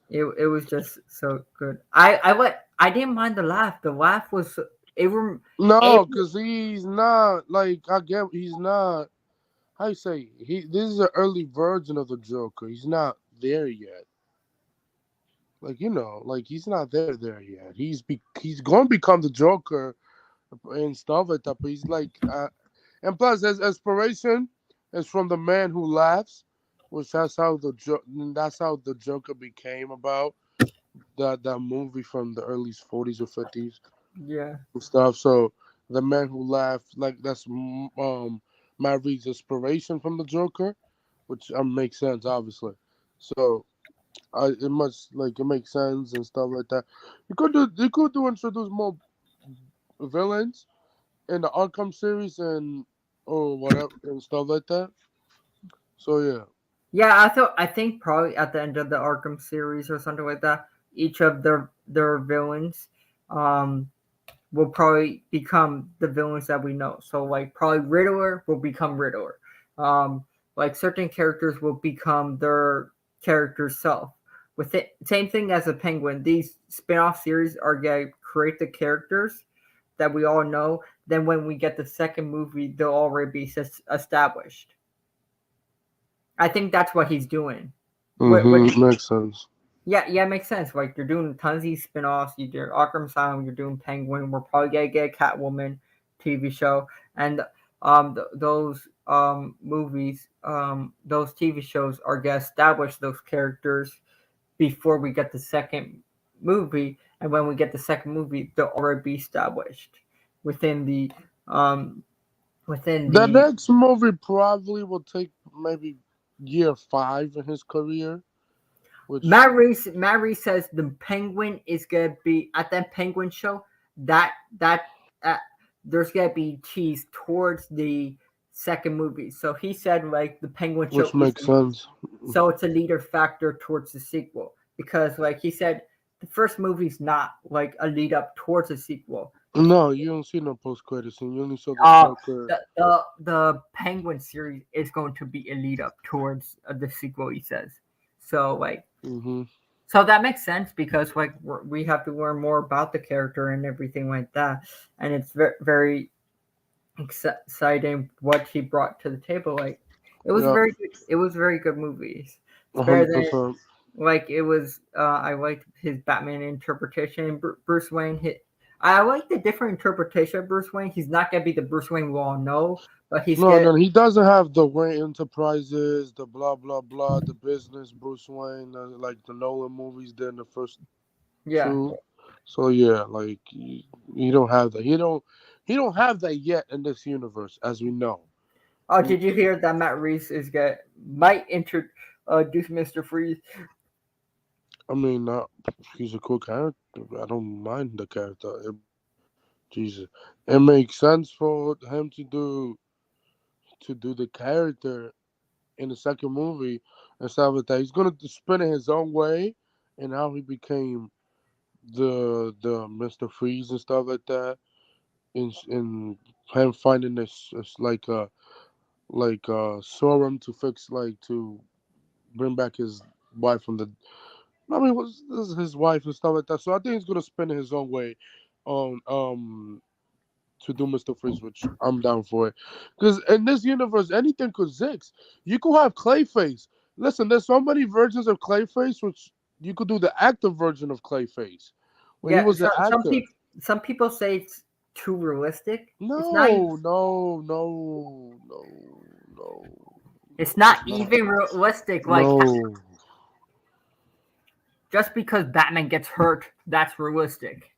know, it was just so good. I didn't mind the laugh. The laugh was it. It no, because he's not like I get. He's not. How you say? This is an early version of the Joker. He's not there yet. Like like he's not there yet. He's going to become the Joker and stuff like that. But he's like, and plus, his inspiration is from the man who laughs, which that's how the Joker became about that movie from the early 40s or 50s yeah. and stuff. So the man who laughed, like that's Matt Reeves' inspiration from the Joker, which makes sense, obviously. So it must like it makes sense and stuff like that. You could introduce more villains in the Arkham series and or whatever and stuff like that. So yeah. Yeah, I think probably at the end of the Arkham series or something like that, each of their villains um will probably become the villains that we know. So like probably Riddler will become Riddler. Um like certain characters will become their character self. With it, same thing as a Penguin. These spin-off series are gonna create the characters that we all know. Then when we get the second movie, they'll already be established. I think that's what he's doing. Makes sense. Yeah, it makes sense. Like you're doing tons of these spin-offs. You do Arkham Asylum. You're doing Penguin. We're probably gonna get a Catwoman TV show, and those movies, those TV shows are gonna establish those characters before we get the second movie. And when we get the second movie, they'll already be established within the um within The the next movie probably will take maybe year 5 in his career, which Matt Reeves says the Penguin is gonna be at that Penguin show. That uh, there's gonna be teased towards the second movie. So he said like the Penguin show which makes sense. so it's a leader factor towards the sequel because like he said the first movie's not like a lead up towards a sequel. No, you don't see no post credit scene. You only saw the Joker. The Penguin series is going to be a lead up towards the sequel. He says so like. Mm-hmm. So that makes sense because like we have to learn more about the character and everything like that, and it's very exciting what he brought to the table. Like it was very good movies. It's better than 100%. like it was. I liked his Batman interpretation. Bruce Wayne I like the different interpretation of Bruce Wayne. He's not gonna be the Bruce Wayne we all know, but No, he doesn't have the Wayne Enterprises, the blah blah blah, the business Bruce Wayne, like the Nolan movies did in the first two. So yeah, like he don't have that. He don't have that yet in this universe, as we know. Oh, did you hear that Matt Reeves might introduce Mr. Freeze? I mean, he's a cool character. I don't mind the character. Jesus, it makes sense for him to do the character in the second movie and stuff like that. He's gonna spin it his own way, and how he became the Mr. Freeze and stuff like that. In him finding this like serum to fix to bring back his wife from the. I mean, this is his wife and stuff like that. So I think he's gonna spin it his own way, on to do Mr. Freeze, which I'm down for it. Because in this universe, anything could exist. You could have Clayface. Listen, there's so many versions of Clayface, which you could do the active version of Clayface, when he was an actor. Some people say it's too realistic. No. It's not even realistic. Like just because Batman gets hurt, that's realistic.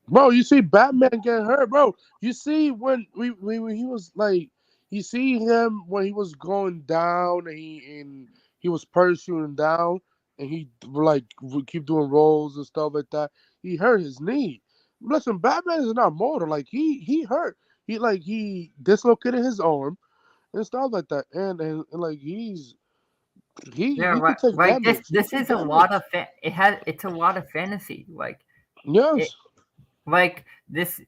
Bro, you see Batman get hurt, bro. You see when he was like, you see him when he was going down and he was parachuting down, and he like would keep doing rolls and stuff like that. He hurt his knee. Listen, Batman is not mortal. Like he hurt. He dislocated his arm and stuff like that, and like Yeah, he could take right. This damage. He could this take is a lot damage. of it's a lot of fantasy. It, Yes. like this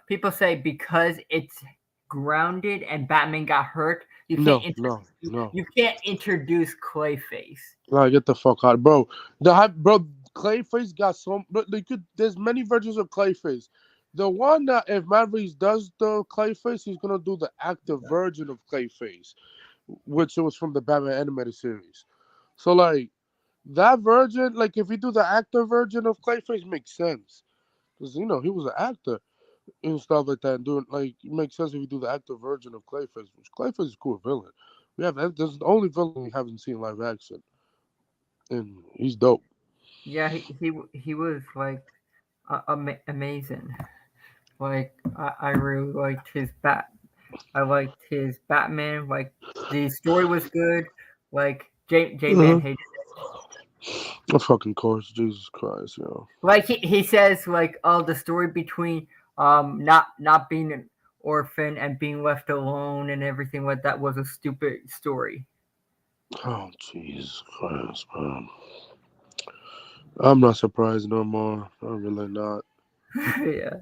people say because it's grounded and Batman got hurt, No, no, no. you can't introduce Clayface. Like, get the fuck out, bro. Bro, Clayface got some. But they could. There's many versions of Clayface. The one that if Matt Reeves does the Clayface, he's gonna do the active version of Clayface, which was from the Batman animated series. So like that version, like if you do the actor version of Clayface, makes sense because he was an actor and stuff like that. And doing like it makes sense if you do the actor version of Clayface. Which Clayface is a cool villain. This is the only villain we haven't seen live action, and he's dope. Yeah, he was like amazing. Like I really liked his I liked his Batman. Like the story was good. Like J Man Mm-hmm. hated. A fucking course, Jesus Christ, yo. Like he says like, oh, the story between not being an orphan and being left alone and everything like that was a stupid story. Oh, Jesus Christ, man. I'm not surprised no more. I'm really not. Yeah,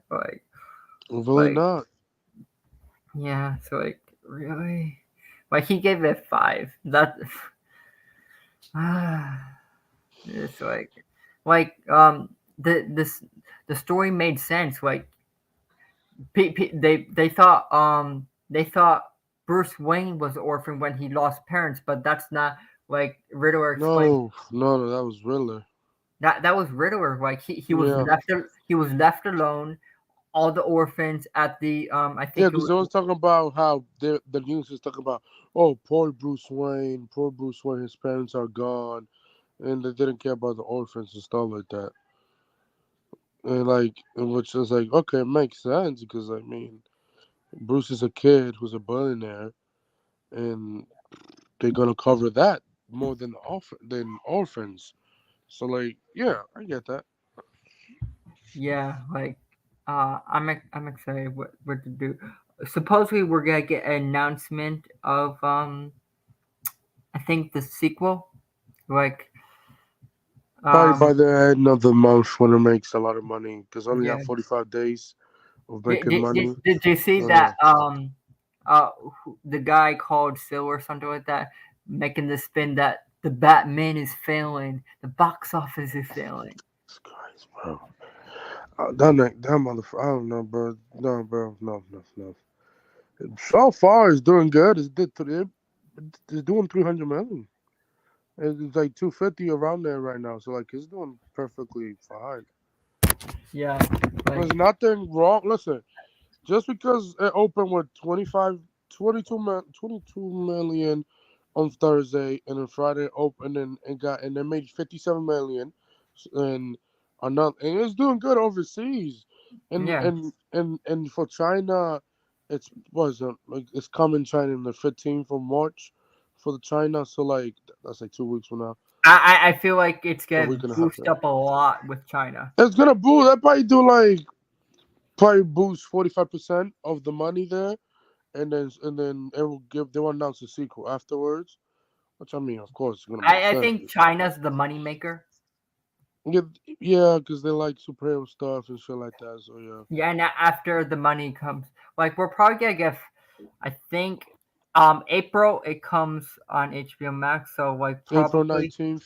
I'm really like not. yeah, so like really, like he gave it 5. That it's the story made sense. Like they thought Bruce Wayne was orphan when he lost parents, but that's not like Riddler explains. No, that was Riddler. That was Riddler. Like Yeah. he was left alone. All the orphans at the I Yeah, think it because was, they was talking about how the news is talking about, oh, poor Bruce Wayne, his parents are gone, and they didn't care about the orphans and stuff like that. And which is like, okay, it makes sense because I mean, Bruce is a kid who's a billionaire, and they're gonna cover that more than orphans. So like, yeah, I get that. yeah, like I'm excited what to do. Supposedly we're gonna get an announcement of I think the sequel. Like Probably um by the end of the month when it makes a lot of money, because only yeah. got 45 days of making money. Did you see So yeah. that the guy called Phil or something like that making the spin that the Batman is failing, the box office is failing. Jesus Christ, bro. That motherfucker. I don't know, bro. No, bro. No, no, no. So far, it's doing good. It's doing 300 million. It's like 250 around there right now. So like, it's doing perfectly fine. Yeah, There's like nothing wrong. Listen, just because it opened with 22 million on Thursday, and then Friday opened and they made 57 million, and and it's doing good overseas, and yeah. for China, it's coming China in the 15th of March for the China, so like that's like 2 weeks from now, I feel like it's a gonna week and a half. boost Yeah. up a lot with China. It's gonna boost. That probably boost 45% of the money there, and then they will announce a sequel afterwards. Which I mean, of course, it's gonna make I sense. think China's the money maker. Yeah, yeah, because they like superhero stuff and shit like that. So yeah, Yeah, and after the money comes, like we're probably gonna get, I think, April it comes on HBO Max, so like April probably 19th.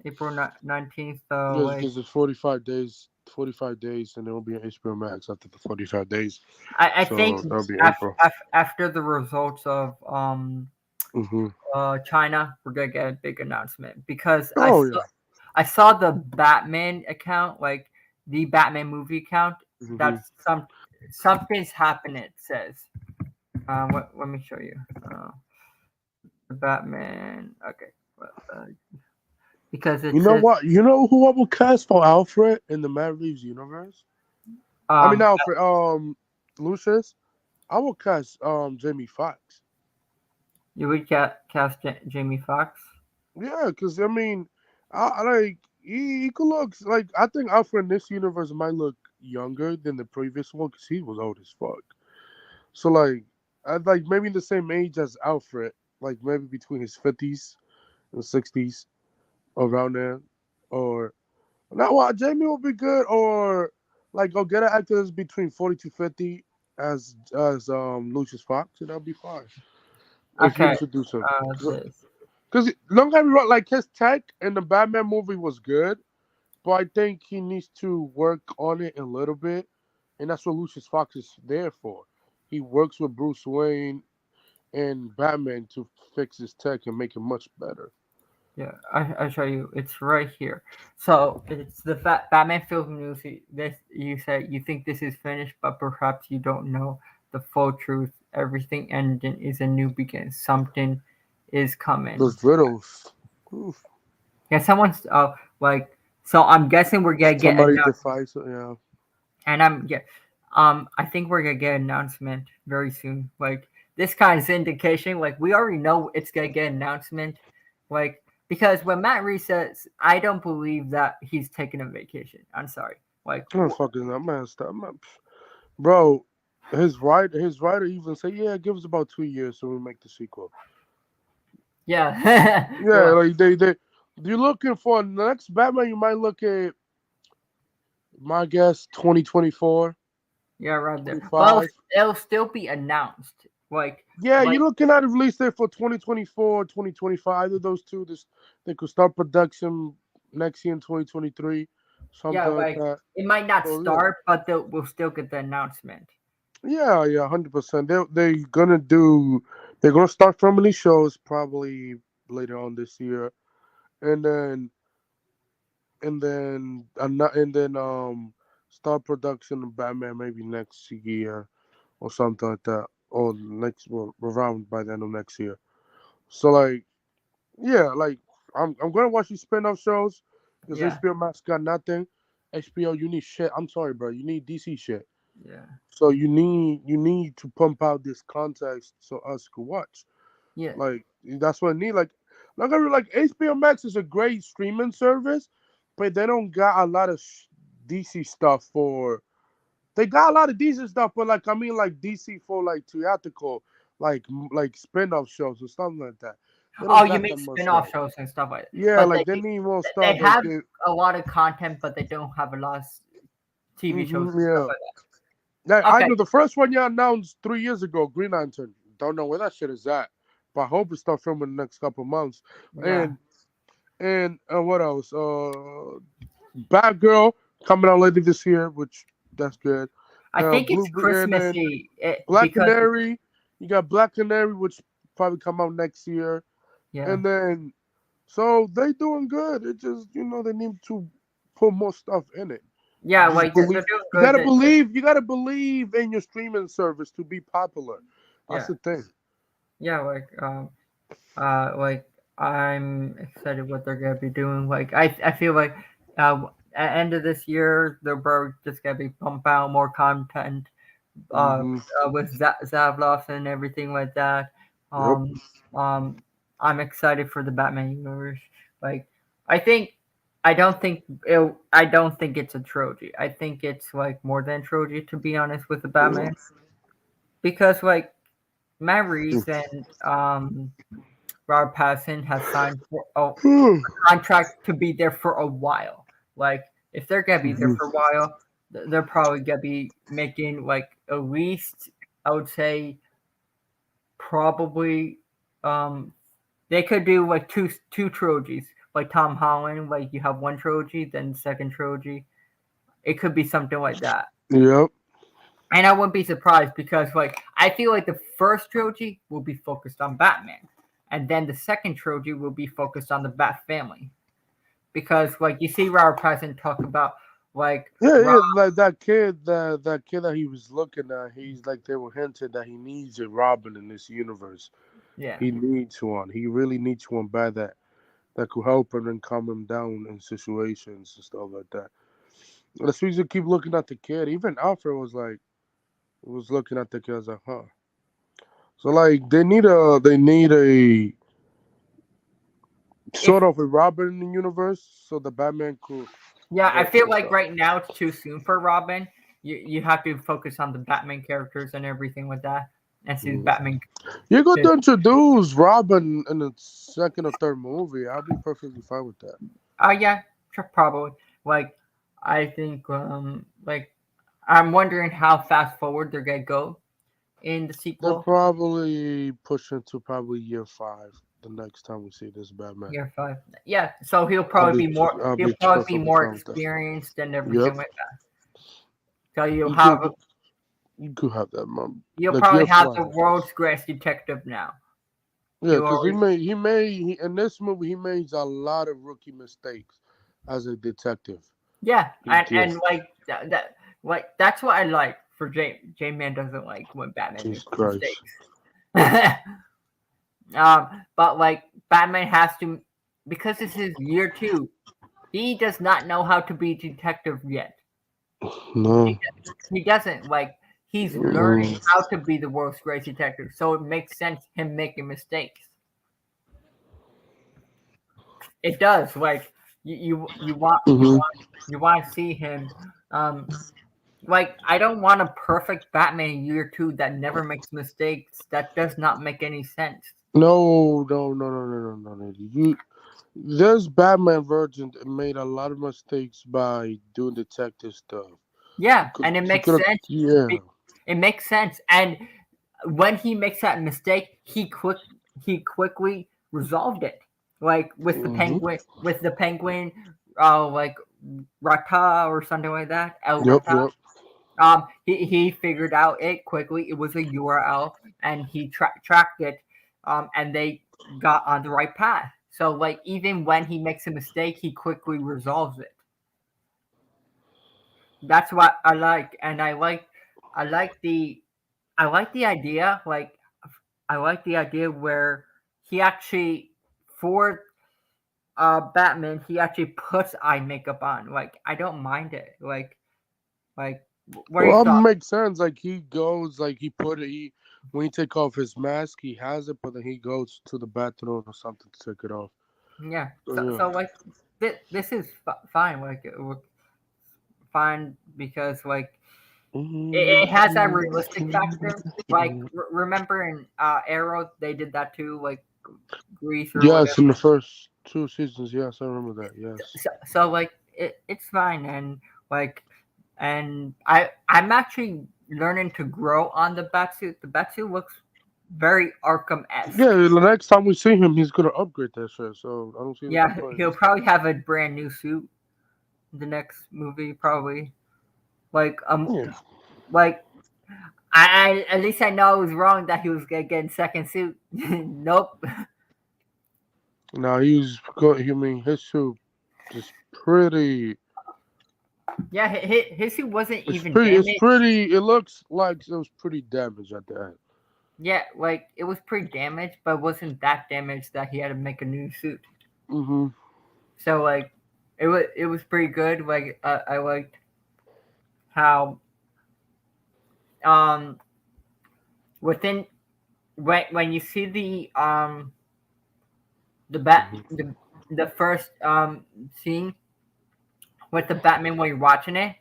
April 19th. So Yes, like because it's 45 days. 45 days, and it will be an HBO Max after the 45 days. I think So that'll be April. after the results of Hmm. China, we're gonna get a big announcement because Oh yeah. I saw the Batman account, like the Batman movie account. Hmm. That's something's happening. It says. Let me show you. The Batman. Okay. Uh, because it You know says what? You know who I will cast for Alfred in the Matt Reeves universe? I mean um Alfred. Lucius. I will cast Jamie Foxx. you would cast Jamie Foxx. Yeah, because I mean, I like he could look like I think Alfred in this universe might look younger than the previous one because he was old as fuck. So like, I'd like maybe the same age as Alfred, like maybe between his 50s and 60s, around there, or now what? Jamie will be good, or like go get an actor that's between 40 to 50 as Lucius Fox, and that'll be fine. If you Okay. introduce him. This. Because don't get me wrong, like his tech in the Batman movie was good, but I think he needs to work on it a little bit, and that's what Lucius Fox is there for. He works with Bruce Wayne and Batman to fix his tech and make it much better. Yeah, I show you. It's right here. So it's the Batman film news. This you said you think this is finished, but perhaps you don't know the full truth. Everything ending is a new beginning. Something is coming. Those riddles. Oof. Yeah, someone's like. So I'm guessing we're gonna get Somebody announced, defies it, yeah. and I think we're gonna get an announcement very soon. Like this kind of indication, like we already know it's gonna get an announcement. Like because when Matt Reeves says, I don't believe that he's taking a vacation. I'm sorry. Like I'm fucking that man stuff. Bro, his writer even said, yeah, give us about 2 years so we make the sequel. yeah. Yeah, Well, like they you're looking for the next Batman, you might look at my guess 2024, yeah, right there. But 25. it'll still be announced. Yeah, Like you're looking at a release date for 2024, 2025. Either those two, they could start production next year in 2023, yeah, something like like that. it might not So yeah, start, but we'll still get the announcement. yeah, 100%. They're gonna start filming these shows probably later on this year, and then start production of Batman maybe next year or something like that, or next well, around by the end of next year. So like, yeah, like I'm gonna watch these spin-off shows because Yeah, HBO Max got nothing. HBO, you need shit. I'm sorry, bro. You need DC shit. yeah, So you need to pump out this context so us could watch. yeah. Like that's what I need. Like HBO Max is a great streaming service, but they don't got a lot of DC stuff for. They got a lot of DC stuff, but like I mean, like DC for like theatrical, like spin-off shows or something like that. They Oh, don't you got mean that much spin-off stuff. shows and stuff like that. Yeah, But like they need more they stuff. Like have they, a lot of content, but they don't have a lot of TV shows and stuff yeah. like Like, that. I Okay, know the first one you announced 3 years ago, Green Lantern. Don't know where that shit is at, but I hope it start filming in the next couple months. yeah. And what else? Batgirl coming out later this year, which that's good. I think it's Blue and then Christmassy Black because Canary. You got Black Canary, which probably come out next year. yeah, And then so they doing good. It just they need to put more stuff in it. yeah. Just Like they're believe. doing You good. gotta believe. You gotta believe in your streaming service to be popular. That's Yeah, the thing. yeah. Like I'm excited what they're gonna be doing. Like I feel like at end of this year they're probably just gonna be pump out more content uh, Hmm. with Zavlos and everything like that. Yep. Um, I'm excited for the Batman universe. Like, I think, I don't think it's a trilogy. I think it's like more than a trilogy, to be honest, with the Batman, because like Matt Reeves and Robert Pattinson have signed for a contract to be there for a while. Like, if they're gonna be there for a while, they're probably gonna be making like at least I would say probably they could do like two trilogies like Tom Holland, like you have one trilogy, then second trilogy. It could be something like that. Yep. And I wouldn't be surprised because like I feel like the first trilogy will be focused on Batman. And then the second trilogy will be focused on the Bat family. Because like you see Robert Pattinson talk about like Yeah. Like that kid that he was looking at. He's like they were hinting that he needs a Robin in this universe. yeah. He needs one. He really needs one bad that could help him and calm him down in situations and stuff like that. That's reason keep looking at the kid. Even Alfred was looking at the kid. I was like, huh. So like they need a sort of with Robin in the universe, so the Batman could. Yeah, I work feel this like out. right now it's too soon for Robin. You have to focus on the Batman characters and everything with that, and see Batman. You're going to introduce Robin in the second or third movie. I'll be perfectly fine with that. Yeah, probably. Like, I think like I'm wondering how fast forward they're gonna go in the They're sequel. probably pushing to probably year 5 the next time we see this Batman. Year 5. Yeah, so he'll I'll probably be, be more. I'll He'll be probably be perfectly more fine with that. experienced and everything Yep. like that. So you'll You have. could, you could have that, Mom. You'll Like probably year have the 5. world's greatest detective now. Yeah, You because already, in this movie he made a lot of rookie mistakes as a detective. yeah, He did. and like that like that's what I like for J Man doesn't like when Batman Jesus makes Christ. mistakes. But like Batman has to, because this is year 2. He does not know how to be a detective yet. No. He doesn't like. He's learning how to be the world's greatest detective, so it makes sense him making mistakes. It does. Like you want Mhm. you want to see him. Like I don't want a perfect Batman in year 2 that never makes mistakes. That does not make any sense. No. There's Batman version that made a lot of mistakes by doing detective stuff. Yeah, and it makes sense. Yeah. It makes sense. And when he makes that mistake, he quickly resolved it. Like with the Mhm. penguin, like Rata or something like that. El Yep. Rata. He figured out it quickly. It was a URL, and he tracked it, and they got on the right path. So like even when he makes a mistake, he quickly resolves it. That's what I like, and I like the I like the idea. Like I like the idea where he actually for Batman he actually puts eye makeup on. Like I don't mind it. Like what are your Well, it thoughts? makes sense. Like he goes, like he put it. He when he take off his mask, he has it, but then he goes to the bathroom or something to take it off. Yeah. Yeah. So like this is fine. Like fine because like it has that realistic factor. Like remember in Arrow they did that too. Like Grease or Yes, whatever. in the first 2 seasons. Yes, I remember that. Yes. So like it's fine and like and I'm actually learning to grow on the Batsuit. The Batsuit looks very Arkham esque. Yeah, the next time we see him, he's gonna upgrade that shit. So I don't see the Yeah, complaint. he'll probably have a brand new suit in the next movie, probably. Like Yeah. like I at least I know I was wrong that he was gonna get second suit. Nope. Now he's. I mean, his suit is pretty. Yeah, his suit wasn't It's even pretty. It's damaged. pretty. It looks like it was pretty damaged at the end. Yeah, like it was pretty damaged, but it wasn't that damaged that he had to make a new suit. Mm-hmm. So like, it was pretty good. Like I liked how um within when you see the bat the first scene with the Batman when you're watching it,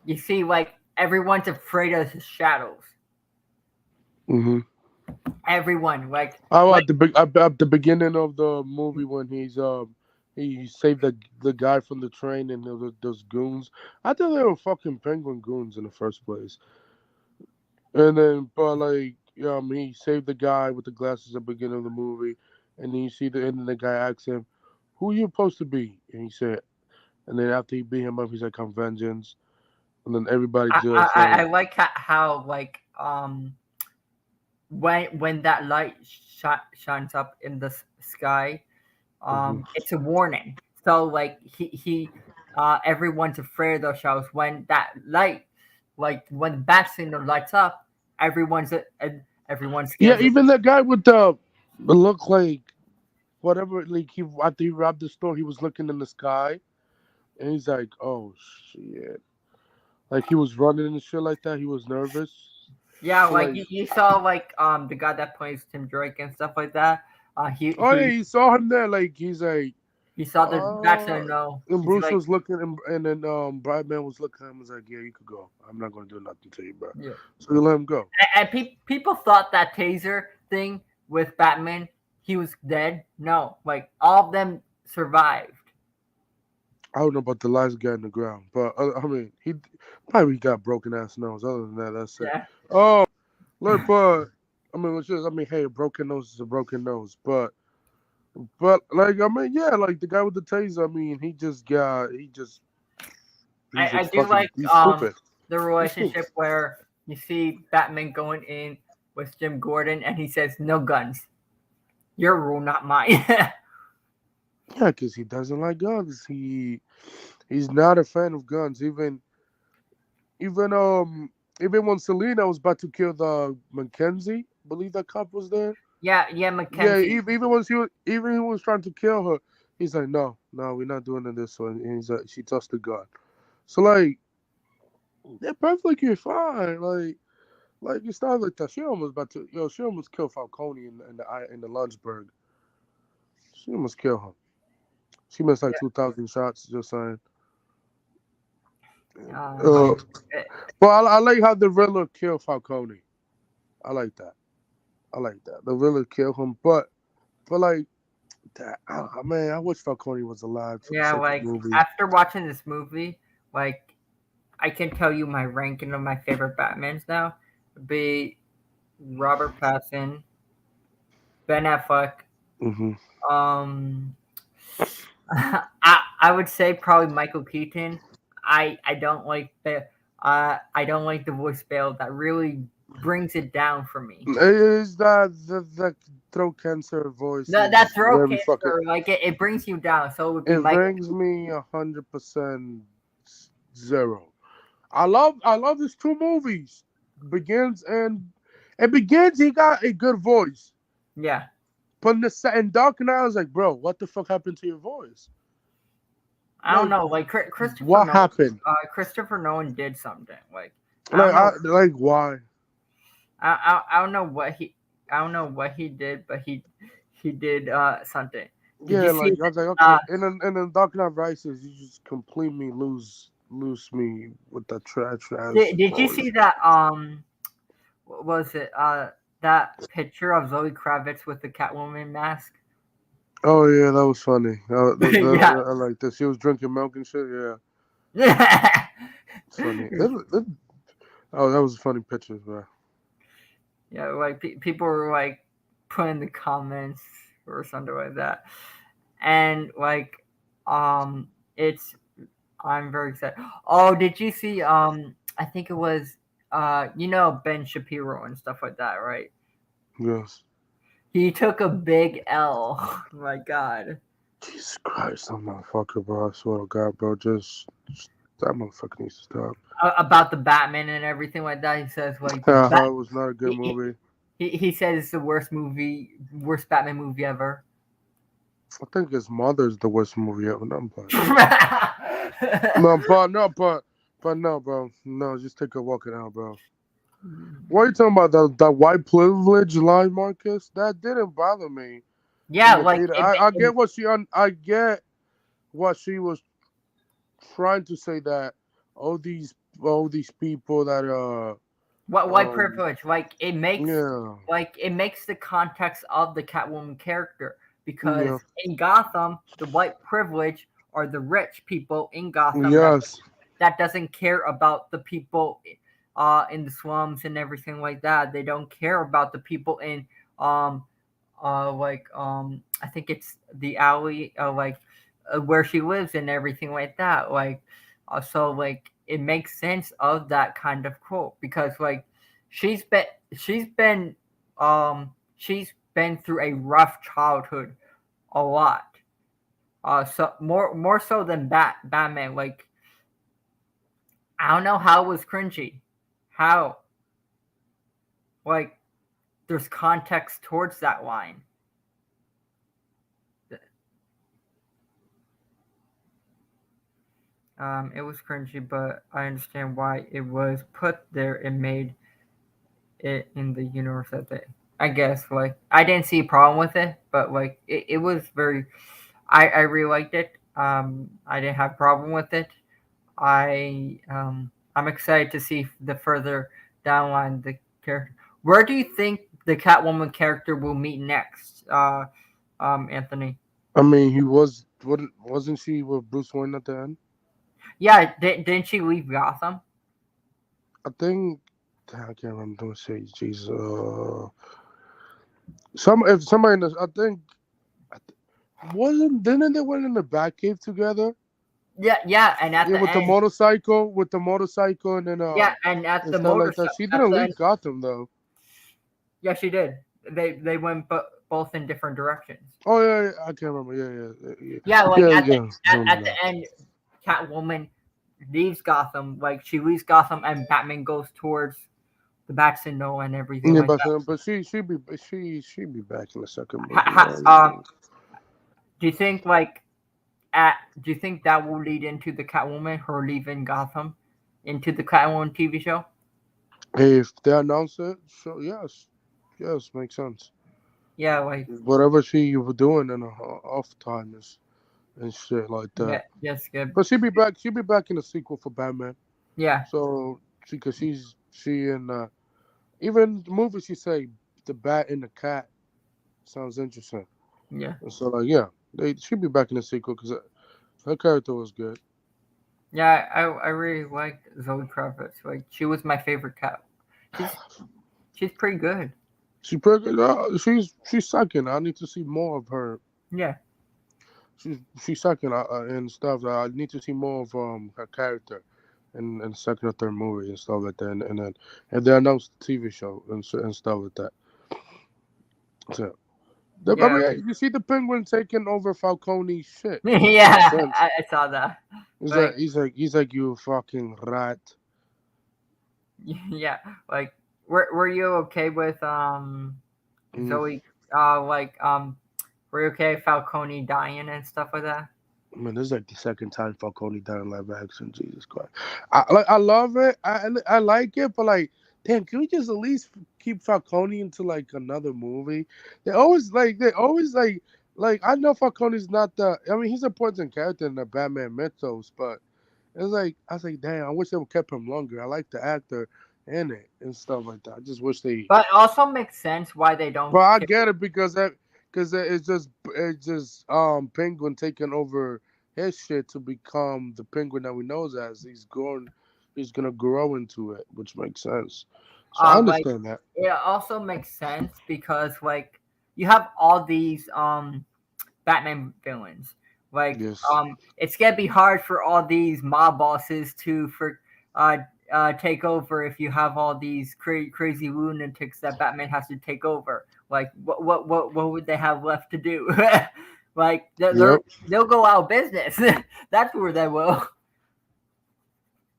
you see like everyone's afraid of the shadows. Mm-hmm. Everyone like Oh, like at the beginning of the movie when he saved the guy from the train and those goons. I thought they were fucking penguin goons in the first place. And then, but like, he saved the guy with the glasses at the beginning of the movie, and then you see and then the guy asks him, "Who you supposed to be?" And he said, and then after he beat him up, he's like, "I'm vengeance." And then everybody just I like, like how like when that light shines up in the sky, mhm. it's a warning. So like he everyone's afraid of those shadows. When that light, like when the bat signal lights up, everyone's everyone's Yeah, scared. even that guy with the look like whatever, like he after he robbed the store, he was looking in the sky, and he's like, "Oh shit!" Like he was running and shit like that. He was nervous. Yeah, So like like, you saw like the guy that plays Tim Drake and stuff like that. Oh yeah, you saw him there. Like he's like, he saw the backside. No, and he's Bruce like, was looking, and then Batman was looking at him. Was like, yeah, you could go. I'm not gonna do nothing to you, bro. yeah. So you let him go. And people thought that taser thing with Batman, he was dead. No, like all of them survived. I don't know about the last guy in the ground, but I mean, he probably got broken ass nose. Other than that, that's it. Yeah. Oh, look, but I mean, hey, a broken nose is a broken nose, but like, I mean, yeah, like the guy with the taser. I mean, he just I just do fucking, like he's stupid. the relationship where you see Batman going in with Jim Gordon and he says no guns. Your rule, not mine. Yeah, because he doesn't like guns. He's not a fan of guns. Even when Selena was about to kill the Mackenzie, believe that cop was there. yeah, Yeah, Mackenzie. even when he was trying to kill her, he's like, no, we're not doing it this way. And he's like, she tossed the gun. So like, they're perfectly fine. Like it's not like that. She almost killed Falcone in the Lunchburg. She almost killed him. She missed like 2,000 shots. Just saying. But I like how the Riddler killed Falcone. I like that. The Riddler killed him, but like that. Man, I wish Falcone was alive for the Yeah, second like movie. after watching this movie, like I can tell you my ranking of my favorite Batmans now would be Robert Pattinson, Ben Affleck. Mm-hmm. I would say probably Michael Keaton. I don't like the voice spell that really brings it down for me. Is that the throat cancer voice? No, Is that throat very cancer, fucking. like it brings you down. So it would be It Michael. brings me 100% zero. I love his two movies. Begins. He got a good voice. Yeah. But in Dark Knight, I was like, bro, what the fuck happened to your voice? I don't know. Like Christopher. What Nolan, happened? Christopher Nolan did something. Like why? I don't know what he did, but he did something. Did Yeah, you see I was like, okay. And then Dark Knight Rises, you just completely lose me with that trash. Did you see that? What was it? That picture of Zoe Kravitz with the Catwoman mask. Oh yeah, that was funny. Yeah. I like that. She was drinking milk and shit. Yeah, it's funny. Oh, that was a funny picture, bro. Yeah, like people were like putting the comments or something like that, and like it's I'm very excited. Oh, did you see I think it was Ben Shapiro and stuff like that, right? Yes. He took a big L. Oh my God. Jesus Christ, that motherfucker, bro. I swear to God, bro. Just that motherfucker needs to stop. About the Batman and everything like that. He says like it was not a good movie. He says it's the worst Batman movie ever. I think his Mother's the worst movie ever. No, no, bro. No, just take a walk it out, bro. What are you talking about? The white privilege line, Marcus? That didn't bother me. Yeah, like I get what she was trying to say, that all these people that what white privilege, like it makes the context of the Catwoman character, because in Gotham the white privilege are the rich people in Gotham that doesn't care about the people in the slums and everything like that. They don't care about the people in I think it's the alley where she lives and everything like that. Like so like it makes sense of that kind of quote, because like she's been through a rough childhood a lot. So more so than Batman. Like I don't know how it was cringy. How? Like there's context towards that line. It was cringy, but I understand why it was put there and made it in the universe that I guess like I didn't see a problem with it, but like it was very. I really liked it. I didn't have a problem with it. I'm excited to see the further downline the character. Where do you think the Catwoman character will meet next, Anthony? I mean, wasn't she with Bruce Wayne at the end? Yeah, didn't she leave Gotham? I think I can't remember. Don't say Jesus. If somebody in the, I wasn't didn't they went in the Batcave together? Yeah, and at Yeah, the with end, the motorcycle, and then yeah, and at and the stuff like that. motorcycle, She at didn't the leave end, Gotham though. yeah, she did. They went both in different directions. Oh yeah, I can't remember. Yeah. Yeah, like Yeah, at the yeah. I at remember the end, Catwoman leaves Gotham. Like she leaves Gotham, and Batman goes towards the Bat Signal and that. everything Yeah, like that. but she be back in the second Ha, movie. do you think like at do you think that will lead into the Catwoman her leaving Gotham into the Catwoman TV show? Hey, if they announce it, so yes, makes sense. Yeah, like Whatever she was doing in her off times and shit like that. yeah, yes, good. But she'll be back. She'll be back in the sequel for Batman. Yeah, So she and even the movie she say the bat and the cat sounds interesting. yeah, And so like she'll be back in the sequel because her character was good. yeah. I really liked Zoe Kravitz. Like she was my favorite cat. She's she's pretty good. She pretty good. She's second. I need to see more of her. Yeah. She's second and stuff. I need to see more of her character in the second or third movie and stuff like that. And then they announced the TV show and stuff like that. So I Yeah, mean, you see the Penguin taking over Falcone's shit. yeah, Sense. I saw that. He's like you fucking rat. Yeah, like were you okay with Zoe were you okay with Falcone dying and stuff like that? I mean, this is like the second time Falcone done in live action. Jesus Christ, I love it. I like it, but like, damn, can we just at least keep Falcone into like another movie? They always like I know Falcone's not the. I mean, he's an important character in the Batman mythos, but it's like I was like, damn, I wish they would kept him longer. I like the actor in it and stuff like that. I just wish they. But it also makes sense why they don't. But I get it because it's just Penguin taking over his shit to become the Penguin that we know as. He's gonna grow into it, which makes sense. So I Like understand that. it also makes sense because like you have all these Batman villains. Like Yes. it's gonna be hard for all these mob bosses to take over if you have all these crazy lunatics that Batman has to take over. Like what would they have left to do? Like they'll go out of business. That's where they will.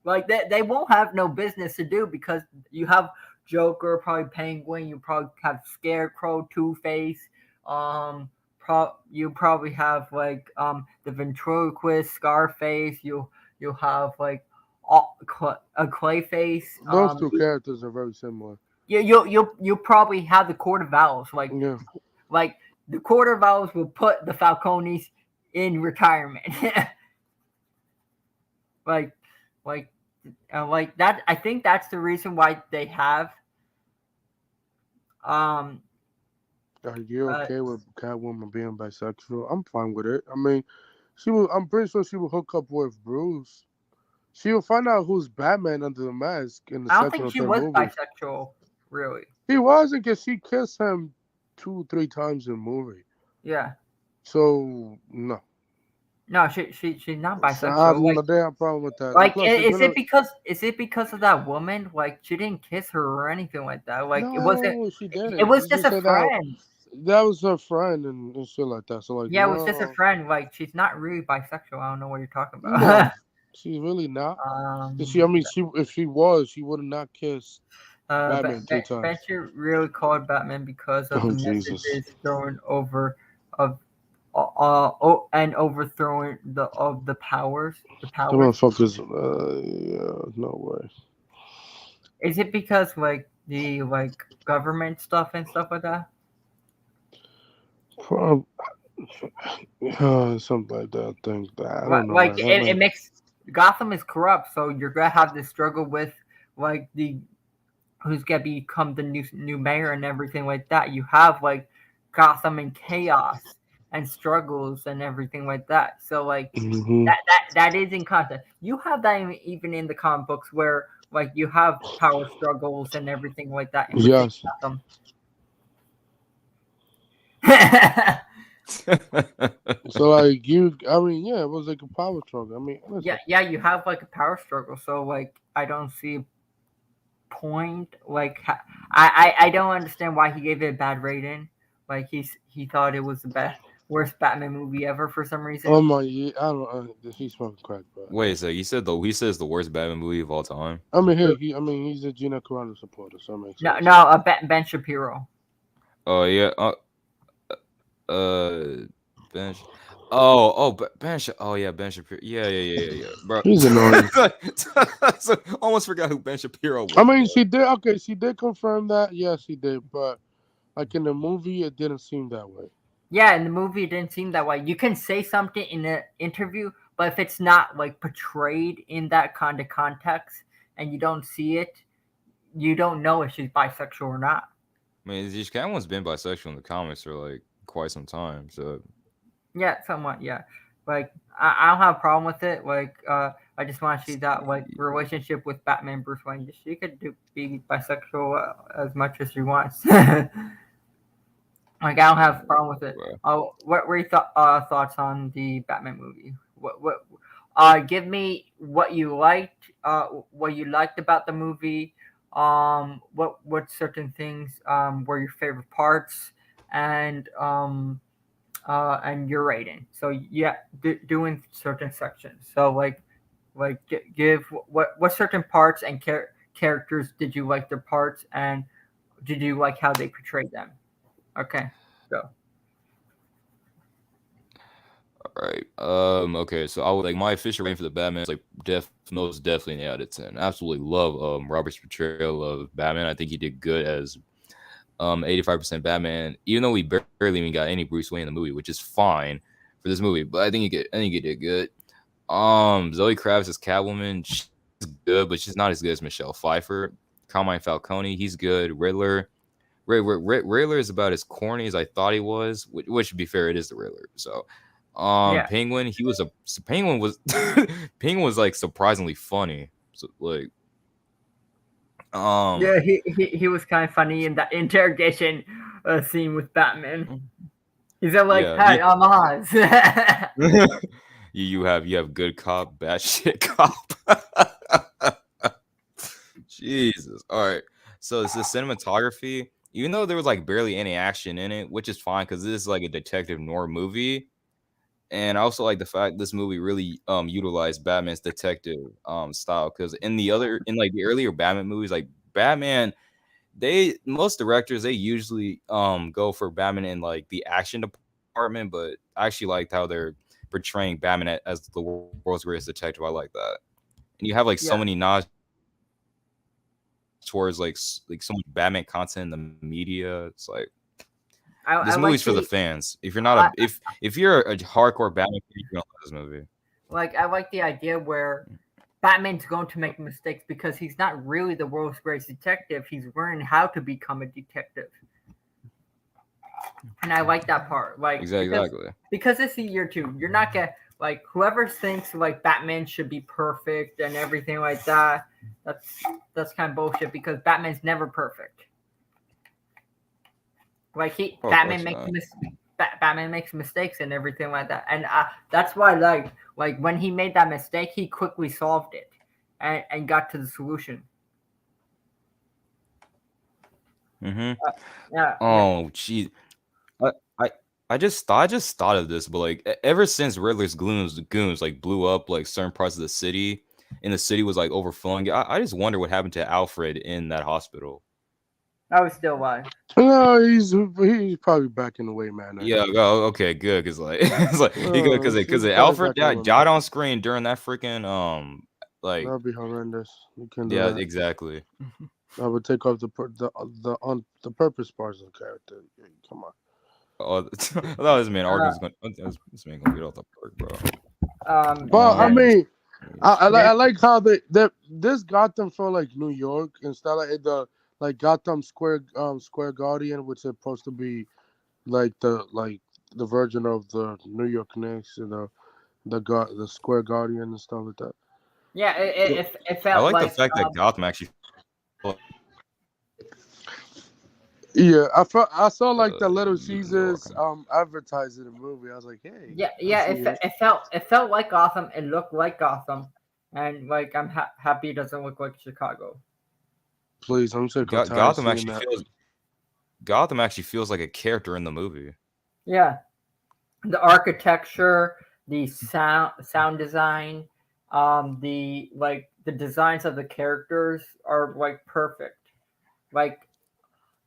Like they won't have no business to do because you have Joker, probably Penguin, you probably have Scarecrow, Two-Face, you probably have like the ventriloquist, Scarface, you'll have like a Clayface. Those two characters are very similar. You'll probably have the Court of Owls. Like the Court of Owls will put the Falcones in retirement. like that. I think that's the reason why they have. Are you okay with Catwoman being bisexual? I'm fine with it. I mean, I'm pretty sure she will hook up with Bruce. She will find out who's Batman under the mask in the second or third movie. I don't think she was bisexual, really. He wasn't because she kissed him 2-3 times in the movie. Yeah. So no. No, she's not bisexual. So I have no damn problem with that. Like, is it because of that woman? Like, she didn't kiss her or anything like that. Like, no, it wasn't. She didn't. It was just a friend. That was her friend and shit like that. So like, yeah, it was just a friend. Like, she's not really bisexual. I don't know what you're talking about. No, she's really not. If she was, she would have not kissed Batman 2 times. Spencer really called Batman because of the messages thrown over and overthrowing the powers. The powers. The motherfuckers. Yeah, no way. Is it because like the like government stuff and stuff like that. Something like that. Things that I don't know, Like man. it makes Gotham is corrupt, so you're gonna have this struggle with like the who's gonna become the new mayor and everything like that. You have like Gotham and chaos and struggles and everything like that. So like Mhm. that is in content. You have that even in the comic books where like you have power struggles and everything like that in within Yes. Gotham. So like I mean, yeah, it was like a power struggle. I mean, listen. Yeah, you have like a power struggle. So like I don't see a point. Like I don't understand why he gave it a bad rating. Like he thought it was the worst Batman movie ever for some reason. Oh my, yeah, I don't. He's smoking crack, bro. Wait, so he said it's the worst Batman movie of all time. I mean, he's a Gina Carano supporter, so it makes sense. No, Ben Shapiro. Oh yeah, Ben. Ben. Oh yeah, Ben Shapiro. Yeah, bro. He's annoying. So, almost forgot who Ben Shapiro was. I mean, she did confirm that. Yes, he did, but like in the movie, it didn't seem that way. Yeah, in the movie, it didn't seem that way. You can say something in an interview, but if it's not like portrayed in that kind of context and you don't see it, you don't know if she's bisexual or not. I mean, Catwoman's been bisexual in the comics for like quite some time, so yeah, somewhat, yeah. Like I don't have a problem with it. Like I just want to see that like relationship with Batman Bruce Wayne. She could be bisexual as much as she wants. Like I don't have a problem with it. What were your thoughts on the Batman movie? What? Give me what you liked. What you liked about the movie. What certain things were your favorite parts, and your rating. So yeah, doing certain sections. So give what certain parts and characters did you like their parts, and did you like how they portrayed them? Okay, go. all right. Okay, so I would like my official rating for the Batman is like most definitely an 8 out of 10. Absolutely love Robert's portrayal of Batman. I think he did good as 85% Batman, even though we barely even got any Bruce Wayne in the movie, which is fine for this movie. But I think he did good. Zoe Kravitz as Catwoman, she's good, but she's not as good as Michelle Pfeiffer. Carmine Falcone, he's good. Riddler is about as corny as I thought he was, which to be fair, it is the Riddler. So, Penguin, Penguin was Penguin was like surprisingly funny. So like, yeah, he was kind of funny in that interrogation scene with Batman. He's like, "Hey, I'm Oz." you have good cop, bad shit cop. Jesus. All right. So it's the cinematography. Even though there was like barely any action in it, which is fine because this is like a detective noir movie, and I also like the fact this movie really utilized Batman's detective style, because in the earlier Batman movies, like Batman, most directors they usually go for Batman in like the action department, but I actually liked how they're portraying Batman as the world's greatest detective. I like that, and you have like so many nods towards like so much Batman content in the media. It's like this movie's for the fans. If you're not if you're a hardcore Batman fan, you're gonna love this movie. Like I like the idea where Batman's going to make mistakes because he's not really the world's greatest detective. He's learning how to become a detective. And I like that part. Like exactly. Because it's the year 2. You're not gonna like whoever thinks like Batman should be perfect and everything like that. That's kind of bullshit because Batman's never perfect. Like Batman makes mistakes and everything like that, and that's why like when he made that mistake, he quickly solved it and got to the solution. Oh, geez. I just thought of this, but like ever since Riddler's goons like blew up like certain parts of the city, and the city was like overflowing, I just wonder what happened to Alfred in that hospital. I was still alive. No, he's probably back in the way, man. Yeah. Oh, okay, good. Cause like it's like because Alfred died on screen during that freaking like that'd be horrendous. Yeah, exactly. I would take off the purpose parts of the character. Come on. Oh, I thought this man argument's gonna this man gonna get off the park, bro. But I mean, I Yeah. like how this Gotham felt like New York instead of like Gotham Square Guardian, which is supposed to be like the version of the New York Knicks and the Square Guardian and stuff like that. Yeah, it I felt like the like fact that Gotham actually. Yeah, I saw like the Little Caesars advertising the movie. I was like, hey. yeah. It felt like Gotham. It looked like Gotham, and like I'm happy it doesn't look like Chicago. Please, I'm so tired Gotham seeing actually that. feels. Gotham actually feels like a character in the movie. Yeah, the architecture, the sound design, the designs of the characters are like perfect. Like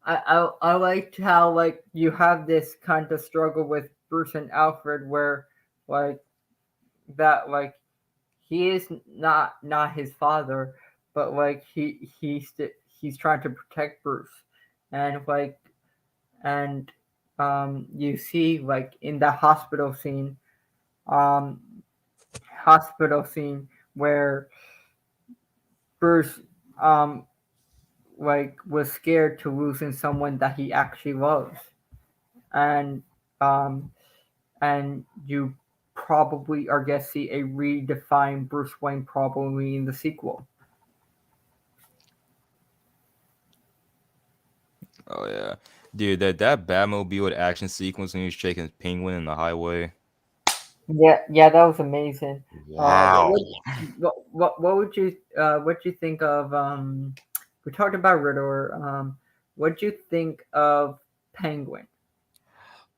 I liked how like you have this kind of struggle with Bruce and Alfred where like that like he is not his father, but like he's trying to protect Bruce, and like and you see like in the hospital scene where Bruce like was scared to losing someone that he actually loves, and um and you probably are gonna see a redefined Bruce Wayne probably in the sequel. Oh yeah, dude, that Batmobile action sequence when he was shaking his penguin in the highway. Yeah, that was amazing. Wow. What would you think of we talked about Riddler. What'd you think of Penguin?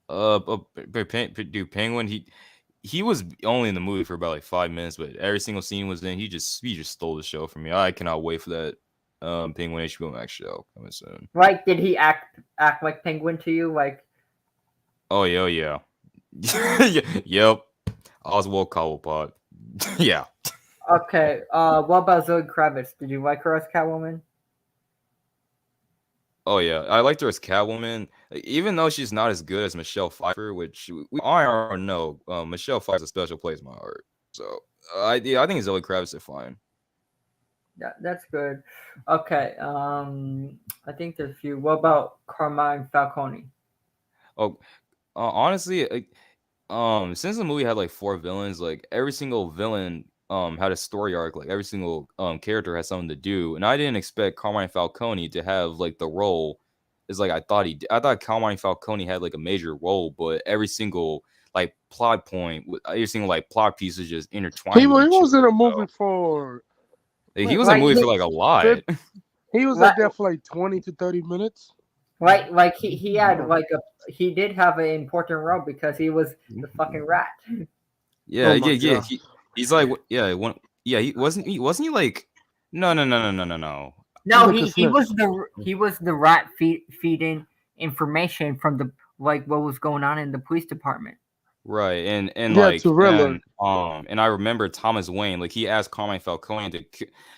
Dude, Penguin, he was only in the movie for about like 5 minutes, but every single scene was in. He just stole the show from me. I cannot wait for that Penguin HBO Max show coming soon. Like, did he act like Penguin to you? Like, Oh yeah. Yep. Oswald Cobblepot. Yeah. okay. What about Zoe Kravitz? Did you like her as Catwoman? Oh yeah, I liked her as Catwoman, even though she's not as good as Michelle Pfeiffer, which I already know. Michelle Pfeiffer's a special place in my heart. So I think Zoe Kravitz is fine. That's good. Okay. I think there's a few. What about Carmine Falcone? Oh, honestly, since the movie had like 4 villains, like every single villain had a story arc. Like every single character has something to do, and I didn't expect Carmine Falcone to have like the role. Is like I thought he did. I thought Carmine Falcone had like a major role, but every single like plot point, every single like plot piece is just intertwined. He was in a movie for. He was in a movie for like a lot. He was like there for like 20 to 30 minutes. Like he had like he did have an important role because he was the fucking rat. Yeah. He's like he wasn't he like no. No, he was the rat feeding information from the like what was going on in the police department. Right, and Yeah, like to Riddler. and I remember Thomas Wayne, like he asked Carmine Falcone to.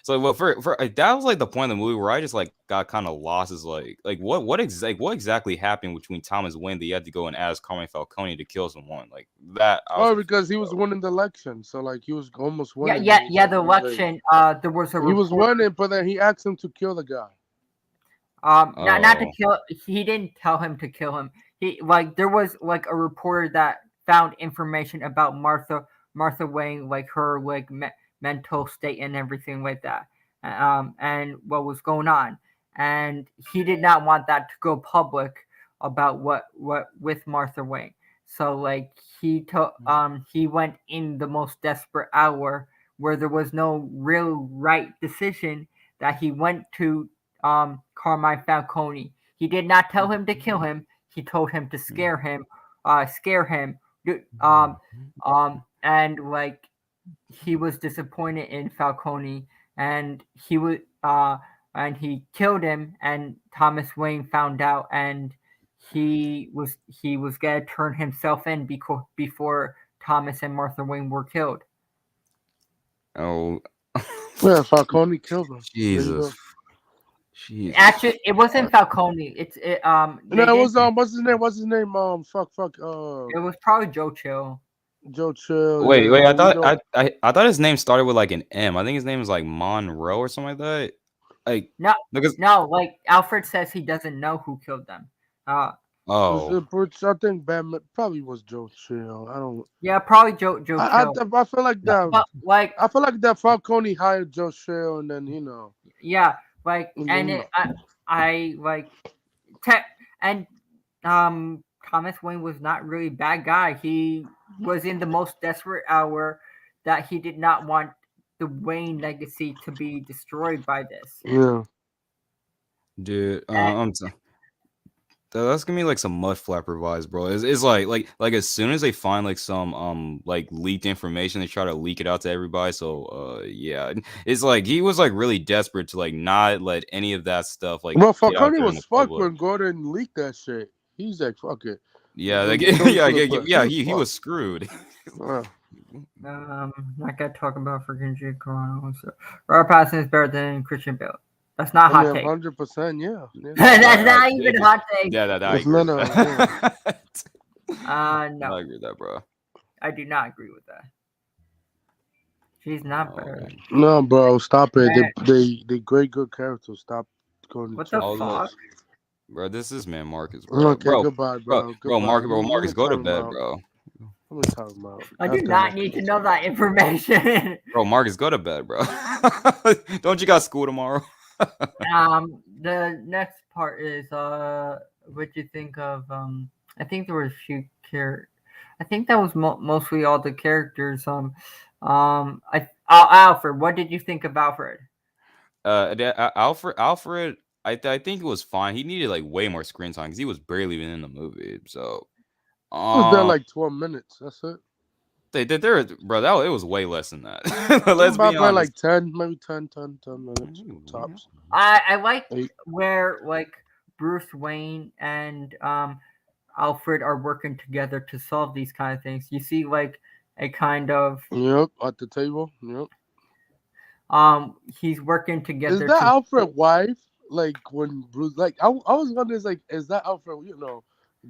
So well, for that was like the point of the movie where I just like got kind of lost. Is like what exactly happened between Thomas Wayne that you had to go and ask Carmine Falcone to kill someone like that? Because he was winning the election, so like he was almost winning. Yeah. The election. There was a. He was winning, but then he asked him to kill the guy. Not to kill. He didn't tell him to kill him. He like there was like a reporter that found information about Martha Wayne, like her like mental state and everything like that, and what was going on, and he did not want that to go public about what with Martha Wayne. So like he went in the most desperate hour where there was no real right decision that he went to Carmine Falcone. He did not tell him to kill him. He told him to scare him. And like he was disappointed in Falcone, and he killed him, and Thomas Wayne found out, and he was gonna turn himself in before Thomas and Martha Wayne were killed. Oh, yeah, Falcone killed him. Jesus. Jesus. Actually, it wasn't Falcone. No, they it was didn't. what's his name? What's his name? Fuck. It was probably Joe Chill. Joe Chill. Wait, Yeah, I we thought know. I thought his name started with like an M. I think his name was like Monroe or something like that. Like No, because no. Like Alfred says, he doesn't know who killed them. oh I think Batman probably was Joe Chill. I don't. Yeah, probably Joe I Chill. feel like that. But like, I feel like that Falcone hired Joe Chill, and then yeah, like, and and then, I like, and Thomas Wayne was not really a bad guy. He was in the most desperate hour that he did not want the Wayne legacy to be destroyed by this. yeah. dude, And, that's gonna be like some mud flapper vibes, bro. It's like as soon as they find like some like leaked information, they try to leak it out to everybody. So yeah, it's like he was like really desperate to like not let any of that stuff like Well, get out Falcone there in the was fucked public. when Gordon leaked that shit. He's like, fuck it. Yeah, We're like going yeah, to the press. yeah, was he was fucked. screwed. not gonna talk about freaking J. Corona. So, Robert Pattinson is better than Christian Bale. That's not a hot take. 100%, yeah. That's not even a hot take. Yeah, that I It's agree. not with a- that. No, I agree with that, bro. I do not agree with that. She's not better. No, bro, stop it. They great good characters. Stop going. What the Oh, look. fuck? Bro, this is man Marcus, bro. Okay, goodbye, bro. Bro, Goodbye. Marcus, go to bed, bro. What are we talking about? I do not need to know that information. Bro, Marcus, go to bed, bro. Don't you got school tomorrow? The next part is what you think of I think there were a few I think that was mostly all the characters. Alfred, what did you think of Alfred? Alfred, I think it was fine. He needed like way more screen time because he was barely even in the movie. So, It was there like 12 minutes. That's it. bro, it was way less than that. Let's be honest. Like 10, maybe 10 minutes tops. I like 8. where like Bruce Wayne and Alfred are working together to solve these kind of things. You see, like a kind of Yep, at the table. Yep. He's working together. Is that Alfred's wife? Like when Bruce, like I was wondering, is that Alfred?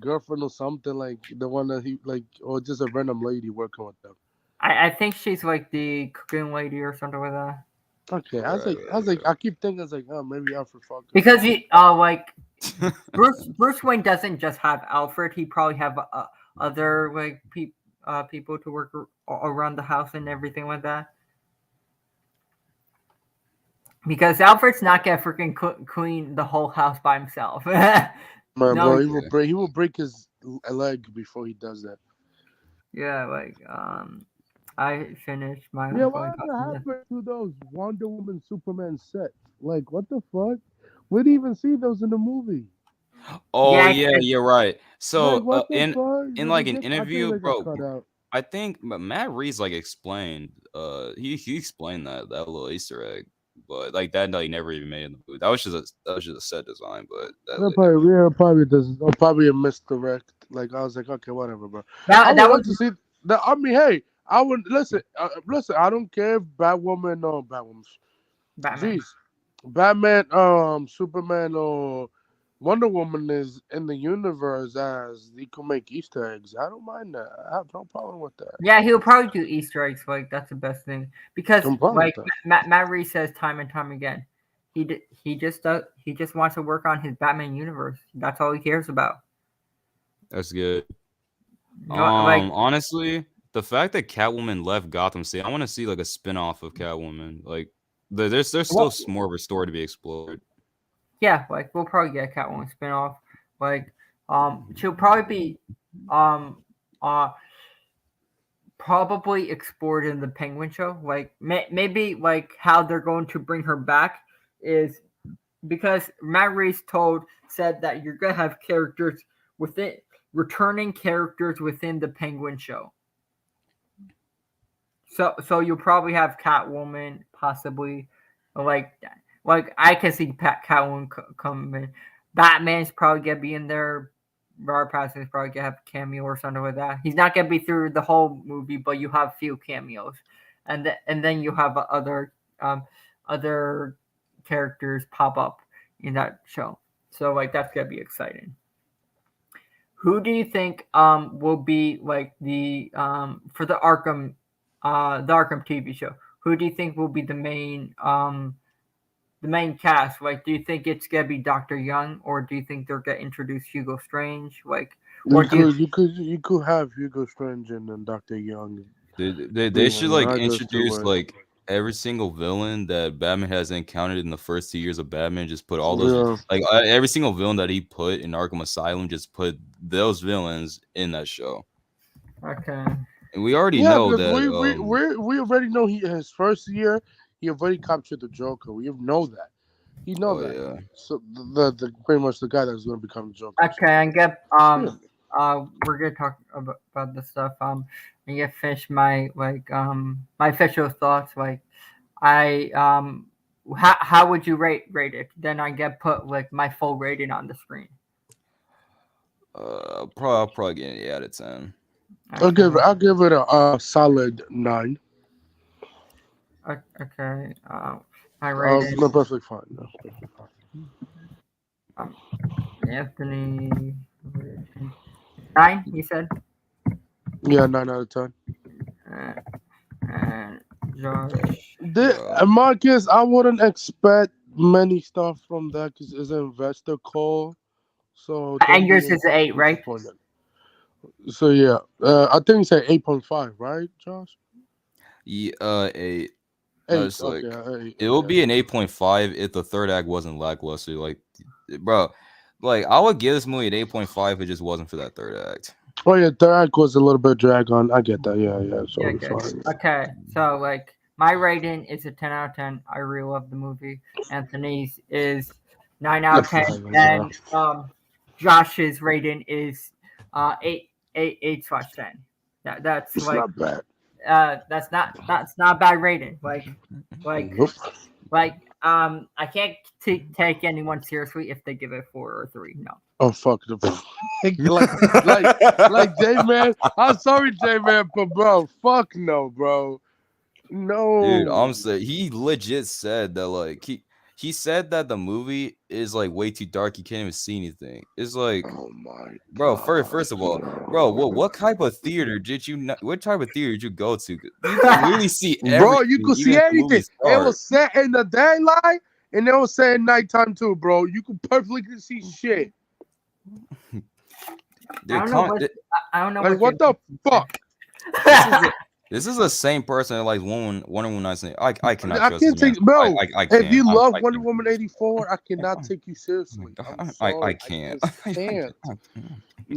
Girlfriend or something, like the one that he like, or just a random lady working with them? I think she's like the cooking lady or something like that. Okay, I was like, I keep thinking, oh, maybe Alfred fucked. Because he, like, Bruce Wayne doesn't just have Alfred. He probably have other like people to work around the house and everything like that. Because Alfred's not gonna freaking clean the whole house by himself. Bro, he will break his leg before he does that. Yeah, like I finished my. Yeah, what happened to those Wonder Woman Superman sets? Like, what the fuck? We didn't even see those in the movie. Oh yeah, you're right. So like, in like an interview, bro, I think Matt Reeves like explained. He explained that little Easter egg, but like that like never even made it in the movie. That was just a set design, but probably a misdirect. Like I was like, okay, whatever, bro. That I would was love to see. I mean, hey, I would listen. Listen, I don't care if Batwoman or Batwoman. Batman. Jeez, Batman, Superman, or Wonder Woman is in the universe as he can make Easter eggs. I don't mind that. I have no problem with that. Yeah, he'll probably do Easter eggs. Like that's the best thing because like Matt Reeves says time and time again, he just wants to work on his Batman universe. That's all he cares about. That's good. Like, honestly, the fact that Catwoman left Gotham City, I want to see like a spinoff of Catwoman. Like, there's still more of a story to be explored. Yeah, like we'll probably get a Catwoman spinoff. Like, she'll probably be probably explored in the Penguin show. Like, maybe like how they're going to bring her back is because Matt Reeves said that you're gonna have characters within. Returning characters within the Penguin show. So you'll probably have Catwoman, possibly, like I can see Catwoman coming. Batman's probably gonna be in there. Robert Pattinson's probably gonna have a cameo or something like that. He's not gonna be through the whole movie, but you have few cameos, and then you have other characters pop up. in that show. So like that's gonna be exciting. Who do you think will be like for the Arkham TV show? Who do you think will be the main cast? Like, do you think it's gonna be Dr. Young, or do you think they're gonna introduce Hugo Strange? Like, or You could have Hugo Strange and then Doctor Young. They should like I just do introduce it. like every single villain that Batman has encountered in the first 2 years of Batman. Just put all those like every single villain that he put in Arkham Asylum. Just put those villains in that show. Okay. And we already know because that. we already know his first year he already captured the Joker. We know that. He know that. Yeah. So the pretty much the guy that's going to become the Joker. Okay, and get we're gonna talk about this stuff. And get finish my my official thoughts. Like, how would you rate it? Then I get put like my full rating on the screen. I'll probably get an 8 out of 10. Okay. I'll give it a solid 9. Okay. My rating. No, perfectly fine. Anthony 9. You said. Yeah, 9 out of 10. And Josh. Marcus, I wouldn't expect many stuff from that because it's an investor call. So and yours is 8, right? So yeah, I think you said 8.5, right, Josh? Yeah, 8. 8. Like, Okay, 8. It will be an 8.5 if the third act wasn't lackluster. Like, bro, like I would give this movie an 8.5 if it just wasn't for that third act. Oh yeah, third act was a little bit drag on. I get that. Yeah. So fine. Okay, so like my rating is a 10 out of 10. I really love the movie. Anthony's is 9 out of 10, and Josh's rating is 8/10. That's it's like not bad. That's not a bad rating. I can't take anyone seriously if they give it 4 or 3. No. Oh fuck the like J-Man. I'm sorry, J-Man, but bro, fuck no, bro. No. Dude, I'm saying he legit said that like he said that the movie is like way too dark. You can't even see anything. It's like, oh my bro. First of all, bro, what type of theater did you? What type of theater did you go to? You can really see everything. Bro, you could see anything. It was set in the daylight, and it was set at nighttime too, bro. You could perfectly see shit. Dude, I don't know. Like what the fuck? This is the same person that likes Wonder Woman 19. I cannot. I can't take, bro. I if you love Wonder Woman 84, I cannot take you seriously. I can't. I can't.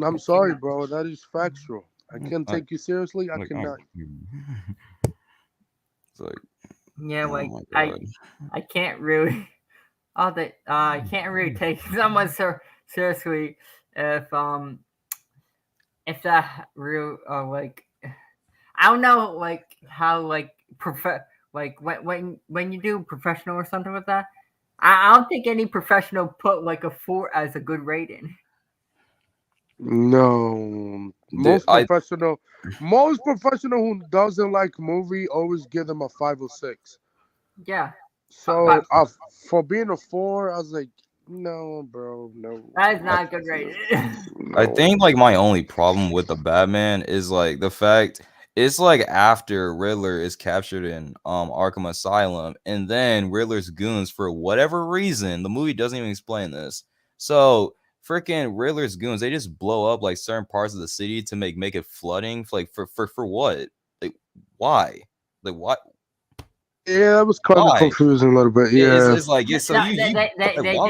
I'm sorry, bro. That is factual. I can't take you seriously. I cannot. It's like, yeah, like I can't really. I can't really take someone seriously if that real like. I don't know, like how, like when you do professional or something like that. I don't think any professional put like a 4 as a good rating. No, most professional who doesn't like movie always give them a 5 or 6. Yeah. So for being a 4, I was like, no, bro, no. That is not a good rating. I think like my only problem with the Batman is like the fact. It's like after Riddler is captured in Arkham Asylum, and then Riddler's goons, for whatever reason, the movie doesn't even explain this. So freaking Riddler's goons, they just blow up like certain parts of the city to make it flooding. Like for what? Like why? Like what? Yeah, that was kind of confusing a little bit. Yeah, it's like yeah. So why would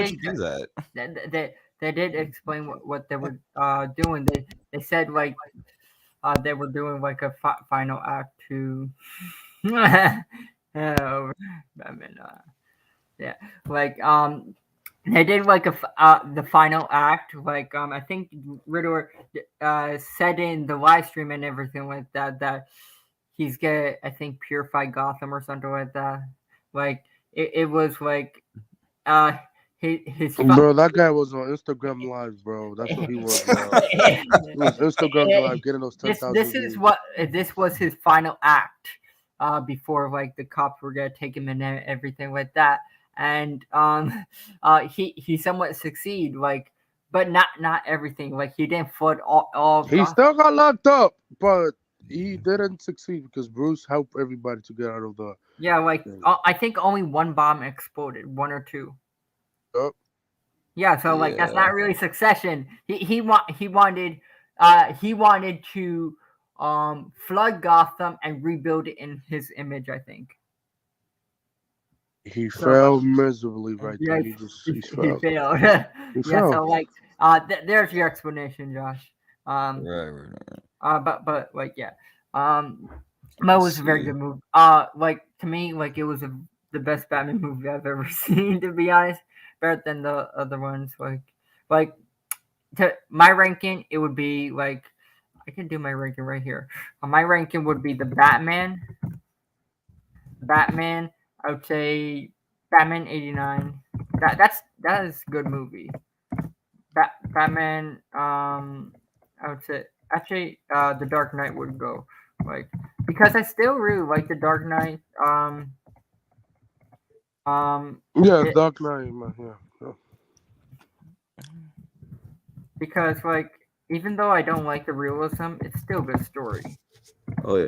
you do that? They did explain what they were doing. They said like. They were doing like a final act to Batman. Yeah, like they did like the final act. Like I think Riddler said in the live stream and everything like that he's gonna purify Gotham or something like that. Like it was like bro, that guy was on Instagram Live, bro. That's what he was. He was Instagram Live, getting those 10,000. This was his final act, before like the cops were gonna take him and everything like that. and he somewhat succeed, like, but not everything. Like he didn't flood all of He Gotham. still got locked up, but he didn't succeed because Bruce helped everybody to get out of the. Yeah, like I think only one bomb exploded, one or two. Yup. Yeah, so like that's Yeah. not really succession. He wanted to flood Gotham and rebuild it in his image, I think. He So failed miserably right yeah, there. He he failed. failed. He Yeah, failed. so like there's your explanation, Josh. Right. But like yeah. Mo was a very See. good movie. Like to me, like it was the best Batman movie I've ever seen. To be honest, better than the other ones. Like to my ranking, it would be like I can do my ranking right here. My ranking would be the Batman. I would say Batman '89. That is a good movie. Batman. I would say actually, The Dark Knight would go like because I still really like The Dark Knight. Yeah, It, Dark Knight, man. Yeah. because like even though I don't like the realism, it's still a good story. Oh yeah,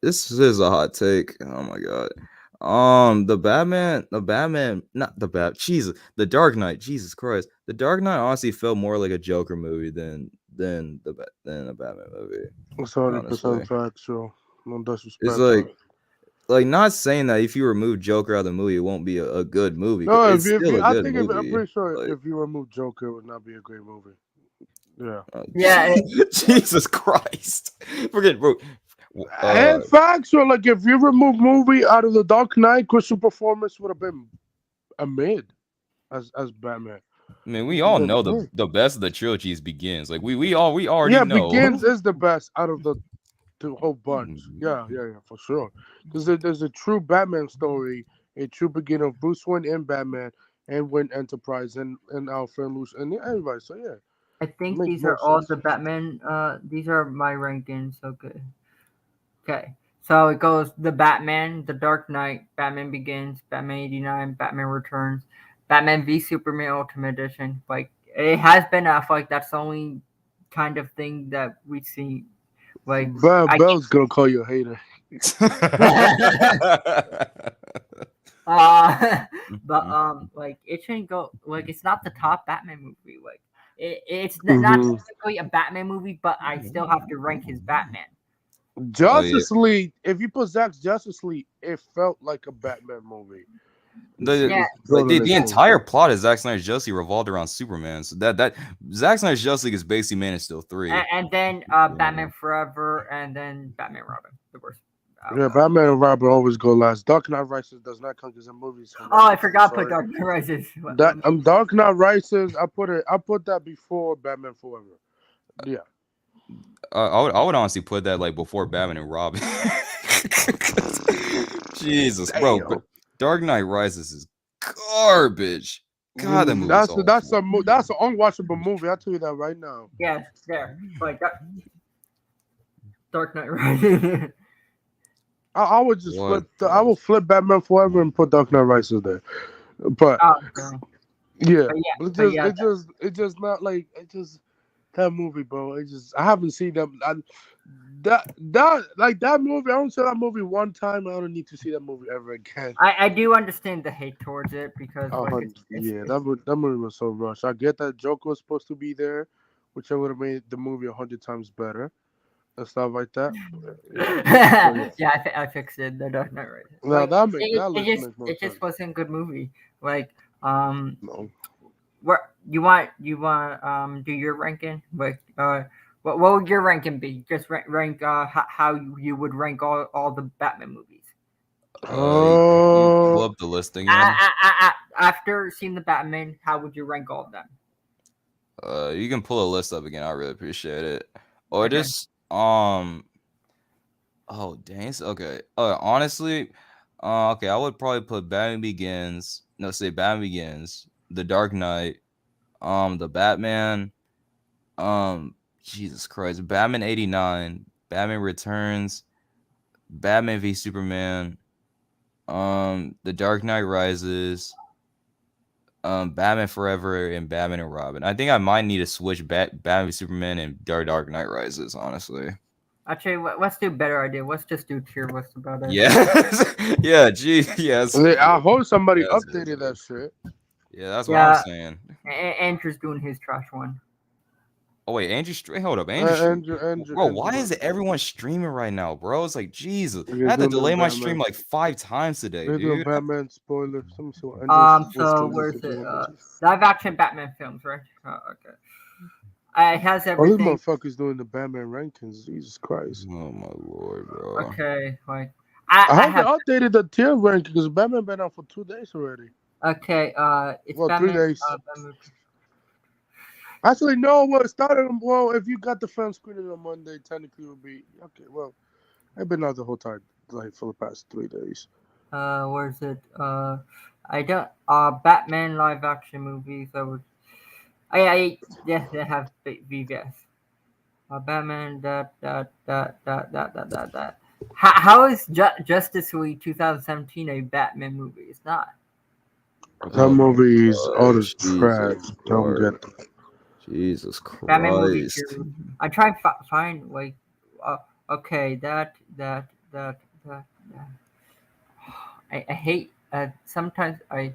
this is a hot take. Oh my god. The Batman, not the Jesus, the Dark Knight. Jesus Christ, the Dark Knight honestly felt more like a Joker movie than a Batman movie. It's Honestly, 100% factual. No disrespect. it's but- like not saying that if you remove Joker out of the movie, it won't be a good movie. No, It's still a I good think movie. I'm pretty sure Like, if you remove Joker, it would not be a great movie. Yeah. Yeah, Jesus Christ, forget, bro. And factual, like if you remove movie out of the Dark Knight, Christian performance would have been a mid as Batman. I mean, we all know the best of the trilogies Begins. Like we already know. Begins is the best out of the whole bunch. Yeah, for sure. Because there's a true Batman story, a true beginning of Bruce Wayne and Batman, and Wayne Enterprise, and Alfred Luce, and everybody. So yeah, I think makes these more are all sense. the Batman. These are my rankings. Okay. So it goes the Batman, the Dark Knight, Batman Begins, Batman '89, Batman Returns, Batman v Superman Ultimate Edition. Like it has been. I feel like that's the only kind of thing that we see. Like Bell's gonna call you a hater. But like it shouldn't go. Like it's not the top Batman movie. Like it's not technically a Batman movie, but I still have to rank his Batman. Justice League. If you put Zack's Justice League, it felt like a Batman movie. The entire plot of Zack Snyder's Justice League revolved around Superman. So that Zack Snyder's Justice League is basically Man of Steel 3. And then Batman Forever, and then Batman Robin. The worst. Batman and Robin always go last. Dark Knight Rises does not come because the movies. Oh, I forgot to put Dark Knight Rises. Dark Knight Rises. I put that before Batman Forever. Yeah. I would honestly put that like before Batman and Robin. Jesus, bro. Dark Knight Rises is garbage. God, that movie. That's an unwatchable movie. I'll tell you that right now. Yeah, there. Like that. Dark Knight Rises. I would just I will flip Batman Forever and put Dark Knight Rises there. But it's just not like that movie, bro. I haven't seen that movie. I don't see that movie one time. I don't need to see that movie ever again. I do understand the hate towards it because that movie was so rushed. I get that Joker was supposed to be there, which I would have made the movie 100 times better and stuff like that. I fixed it. The Dark Knight Rises. No, Like, it just wasn't a good movie. Like no. What you want do your ranking? Like what would your ranking be? Just rank how you would rank all the Batman movies. You pull up the list again. After seeing the Batman, how would you rank all of them? You can pull a list up again. I really appreciate it. Or just oh dang. Okay. Honestly, okay. I would probably put Batman Begins. No, say Batman Begins, The Dark Knight, the Batman, Jesus Christ, Batman '89, Batman Returns, Batman v Superman, The Dark Knight Rises, Batman Forever, and Batman and Robin. I think I might need to switch Batman v Superman and Dark Knight Rises. Honestly. Actually, let's do a better idea. Let's just do tier list about it. Yeah, yeah, gee, yes. I hope somebody Yes, updated that shit. Yeah, that's what I'm saying. Andrew's doing his trash one. Oh wait, hold up, Andrew. Bro, why Andrew. is everyone streaming right now, bro? It's like Jesus. You're I had to doing delay my Batman. stream like 5 times today, They're doing dude. Batman spoilers. So where's it? Live action Batman films, right? Okay. It has everything. All these motherfuckers doing the Batman rankings. Jesus Christ. Oh my lord, bro. Okay, like I haven't updated the tier ranking because Batman been out for 2 days already. Okay, it's well, Batman, 3 days. Actually, no. Well, it started. Well, if you got the film screening on Monday, technically it would be okay. Well, I've been out the whole time, like for the past 3 days. Where's it? I don't. Batman live action movies. I would. Yes, they have VVS. Batman. That. How is Justice League 2017 a Batman movie? It's not. That movie is all this trash. Don't get it. Jesus Christ. Batman movie. I try and find like. Okay, that. I hate. Sometimes I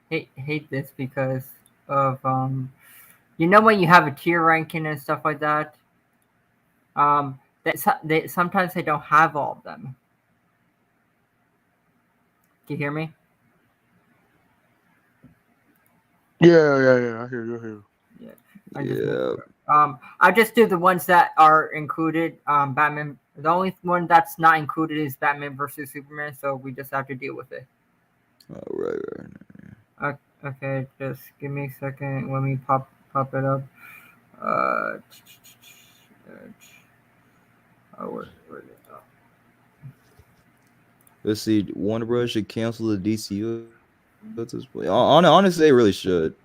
hate this because of when you have a tier ranking and stuff like that. They sometimes they don't have all of them. Do you hear me? Yeah. I hear you. I just do the ones that are included. Batman. The only one that's not included is Batman versus Superman, so we just have to deal with it. Right. Okay, just give me a second. Let me pop it up. Where is it? Let's see. Warner Bros. Should cancel the DCU at this point. Honestly, they really should.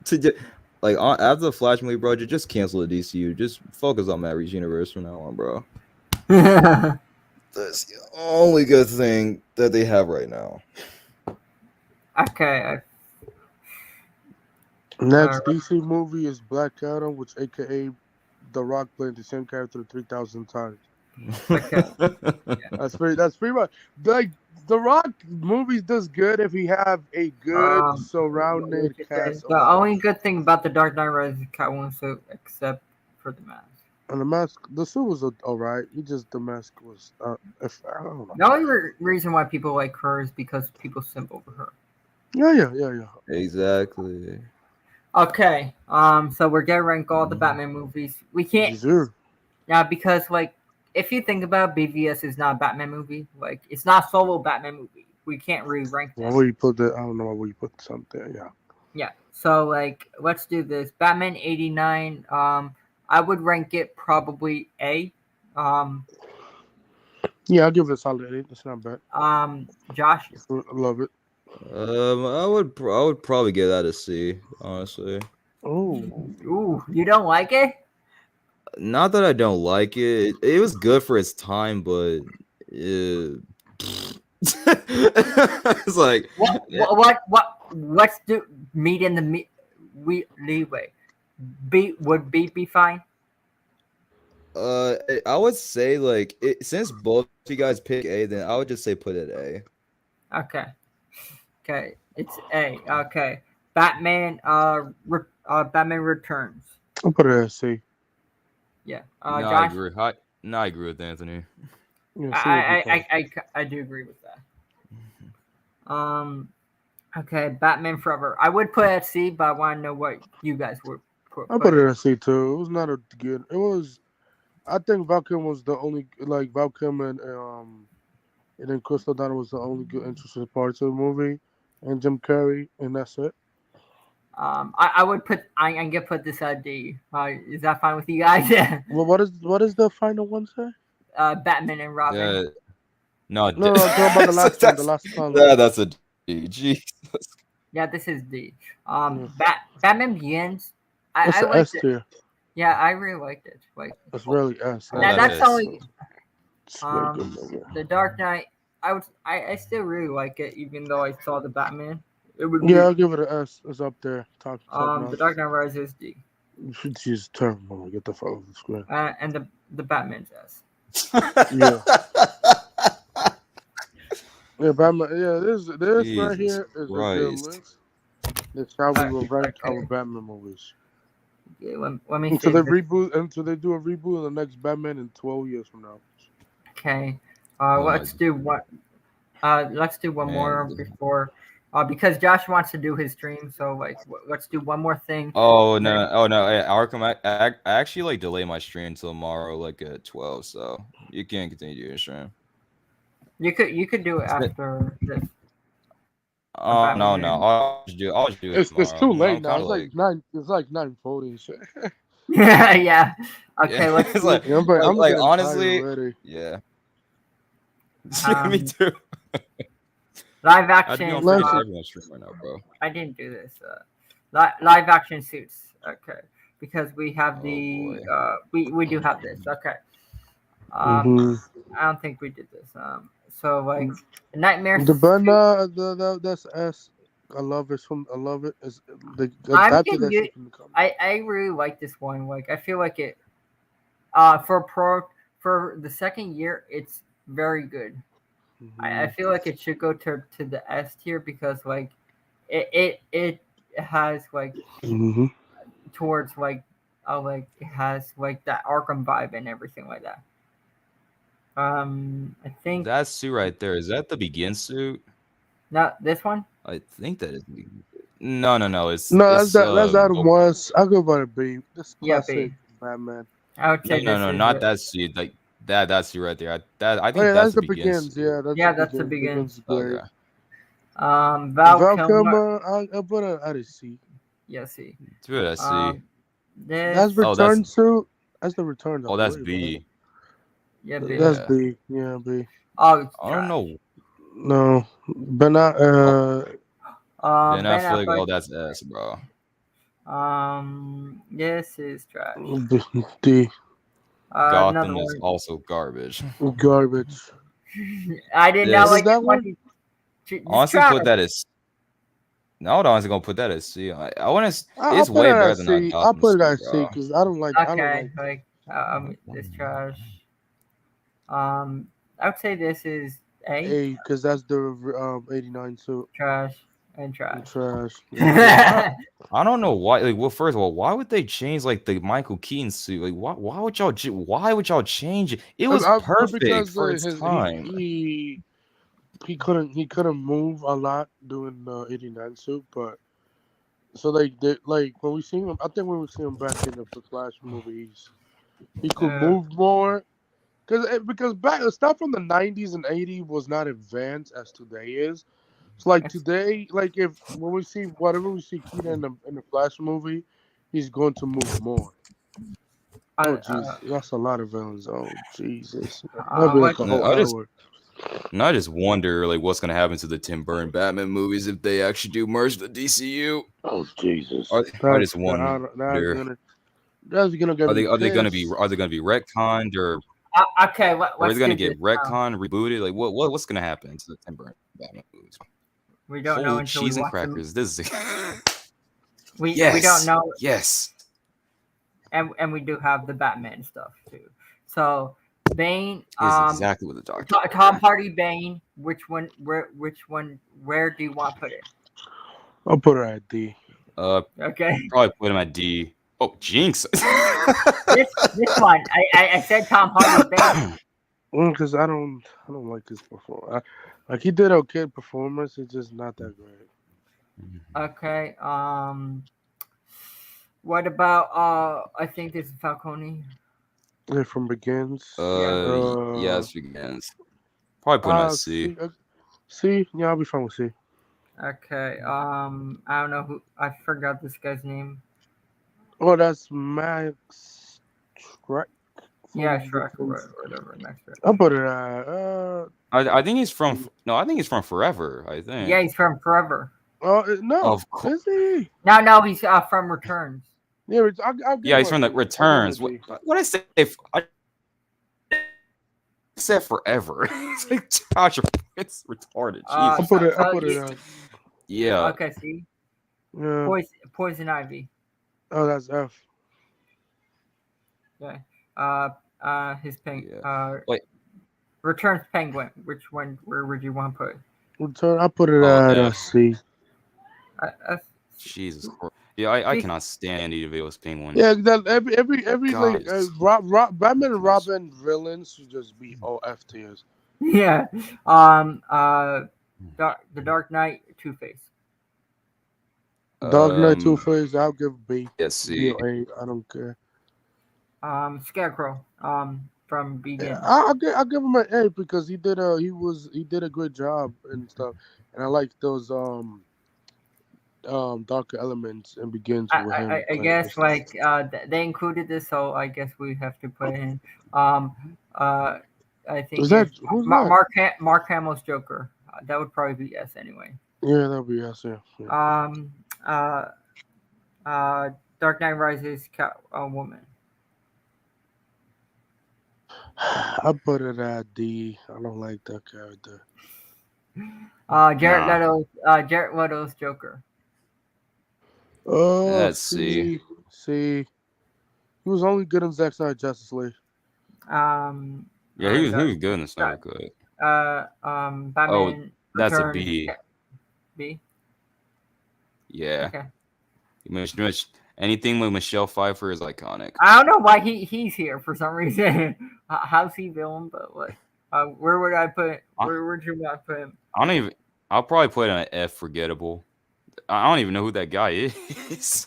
After the Flash movie, bro, just cancel the DCU. Just focus on Matt Reeves' universe from now on, bro. That's the only good thing that they have right now. Okay. Next DC movie is Black Adam, which AKA The Rock playing the same character 3,000 times. Okay. That's pretty much like The Rock movies does good if he have a good surrounded cast. The only good thing about the Dark Knight Rises is Catwoman suit, except for the mask. And the mask, the suit was alright. The mask was. I don't know. The only reason why people like her is because people simp over her. Yeah. Exactly. Okay. So we're gonna rank all the Batman movies. We can't. Sure. Yeah, because if you think about it, BVS is not a Batman movie. Like, it's not a solo Batman movie. We can't really rank this. Why would you put that? I don't know why would you put something. Yeah. Yeah. So let's do this. Batman 89. I would rank it probably A. Yeah, I'll give it a solid 8. That's not bad. Josh. I love it. I would probably give that a C, honestly. Ooh, you don't like it? Not that I don't like it. It was good for its time, but it's like what's the meat in the leeway? Would B be fine? I would say since both you guys pick A, then I would just say put it A. Okay, it's A. Okay, Batman. Batman Returns. I'll put it at C. Yeah. No, Josh? I agree. I agree with Anthony. Yeah, I do agree with that. Okay, Batman Forever. I would put it at C, but I want to know what you guys would put. I put it at C too. It was not a good. It was. I think Val Kilmer was the only Val Kilmer and then Crystal Donner was the only good interesting parts of the movie, and Jim Carrey, and that's it. I would put. I'm gonna put this at D. Is that fine with you guys? Well, what is the final one say? Batman and Robin. Yeah. No, I'm talking about the last one. The last one. Yeah, that's a D. Jesus. Yeah, this is D. Batman Begins. It's I an S liked tier. it. Yeah, I really liked it. It's really S. That's only. It's really good movie. The Dark Knight. I still really like it, even though I saw the Batman. It would be Yeah, I'll give it an S. It's up there. Top the notch. Dark Knight Rises D. She's terrible. Get the fuck off the screen. And the Batman's S. Yeah. Yeah, Batman. Yeah, this right Jesus here is a good Christ. list. That's how we will rank Okay. our Batman movies. Okay, let me Until see they this. reboot, until they do a reboot of the next Batman in 12 years from now. Okay. Oh Let's my do one. Let's do one more man. before. Because Josh wants to do his stream, so like let's do one more thing. Oh Then- no! Oh no! Hey, Arkham, I actually like delay my stream until tomorrow, like at 12. So you can continue your stream. You could do it after this. Oh no! Batman. I'll just do it It's tomorrow. too You know, late I'm now. kinda It's like 9. It's like 9:40 and shit. Yeah. Okay. Yeah, Let's it's do, like, Yeah, I'm like getting honestly, tired already. yeah. Um, Me too. live I'd be action. on Let's- freaking everyone's stream right now, bro. I didn't do this. Live action suits. Okay, because we have Oh, the boy. we do have this. Okay. Mhm. I don't think we did this. So like Nightmare. The Batman, that's S. I love it. I love it. It's the I'm after getting that you- shit from the comic. I really like this one. Like I feel like it. For the second year, it's very good. I feel like it should go to the S tier because like it has like Mhm. towards like it has like that Arkham vibe and everything like that. I think That suit right there, is that the Begin suit? not this one. I think that is. No. It's No, it's, that's Adam oh, West. I'll go by the B. This Yeah, classic B. Batman. I would say no, this is not it. that suit. Like that suit right there. I Oh, think yeah, that's the begins. suit. Yeah, That's the Begins. Begins great. Okay. Val Val Kilmer. Kilmer, I'll put it at a C. Yeah, see. Dude, I see. This. That's Oh, return suit. That's the return. I Oh, that's believe, B. Yeah, B. That's Yeah. B. Yeah, B. Oh, it's I don't trash. know. No, but not. Ben Ben Affleck. Affleck. Oh, that's S, bro. This is trash. D. Another Gotham is one. also garbage. Garbage. I did Yes. not Is like that this one. one? Honestly, put that as. No, I'm honestly gonna put that as C. I want to. I'll It's put way it better at than C. that I'll Gotham put it suit, at C bro. because I don't like. I don't Okay, like. this trash. I would say this is A. A because that's the 89 suit. Trash and trash. Trash. I don't know why. Like, well, first of all, why would they change like the Michael Keaton suit? Like, why would y'all? Why would y'all change it? It was perfect because for its time. He couldn't move a lot doing the 89 suit, but so like when we see him, I think when we see him back in the Flash movies, he could move more. Because back stuff from the 90s and 80s was not advanced as today is. So like today, like when we see whatever we see Keaton in the Flash movie, he's going to move more. Oh Jesus, that's a lot of villains. Oh Jesus, that'd be like a whole hour. I just wonder like what's gonna happen to the Tim Burton Batman movies if they actually do merge the DCU. Oh Jesus, I just wonder. That's gonna get. Are they gonna be retconned or? Okay, are they gonna get retconned, rebooted? Like what's gonna happen to the Tim Burton Batman movies? We don't know until cheese we and watch crackers. This is we don't know. Yes. And we do have the Batman stuff too. So Bane is exactly what the doctor. Tom Hardy Bane. Which one? Where do you want to put it? I'll put it at D. Okay. Probably put him at D. Oh, Jinx. this one. I said Tom Hardy Bane. Because I don't like his performance. Like he did okay performance, it's just not that great. Okay. What about I think this is Falcone. Yeah, from Begins. Yes, Begins. Probably put him at C. C. Yeah, I'll be fine with C. Okay. I don't know who. I forgot this guy's name. Oh, that's Max Shrek. Yeah, Shrek or whatever. Next Shrek. I'll put it at. I think he's from. No, I think he's from Forever. I think. Yeah, he's from Forever. Oh no, of course. Is he? No, he's from Returns. Yeah, he's from the Returns. What I say? If I said forever. It's like Josh, it's retarded. Uh, Jesus. I put it at. Yeah. Okay, see, Yeah. Poison Ivy. Oh, that's F. Yeah. His Yeah. Wait. Returns Penguin. Which one? Where would you want to put? Return. I put it Oh, at F. C. Jesus Christ. Yeah, I cannot stand Andy DeVille's Penguin. Yeah, that every God, like Batman and Robin villains should just be all F tiers. Yeah. The Dark Knight, Two-Face. Dark Knight, Two-Face, I'll give B. Yeah, C. B or A. I don't care. Scarecrow. From Begin. Yeah, I'll give him an A because he did a great job and stuff, and I like those darker elements and Begins with him. I guess like they included this, so I guess we have to put in. I think Is that who's that? Mark Hamill's Joker. That would probably be S anyway. Yeah, that'll be S. Yeah. Dark Knight Rises, Catwoman. I put it at D. I don't like that character. Jared Leto's Joker. Let's see. See, he was only good in Zack Snyder Justice League. Yeah, he was good in the Snyder Cut. Batman. Oh, that's Returns, a B. B. Yeah. Okay. Anything with Michelle Pfeiffer is iconic. I don't know why he's here for some reason. How's he villain? But what? Where would I put? Where would you want to put him? I'll probably put it on F. Forgettable. I don't even know who that guy is.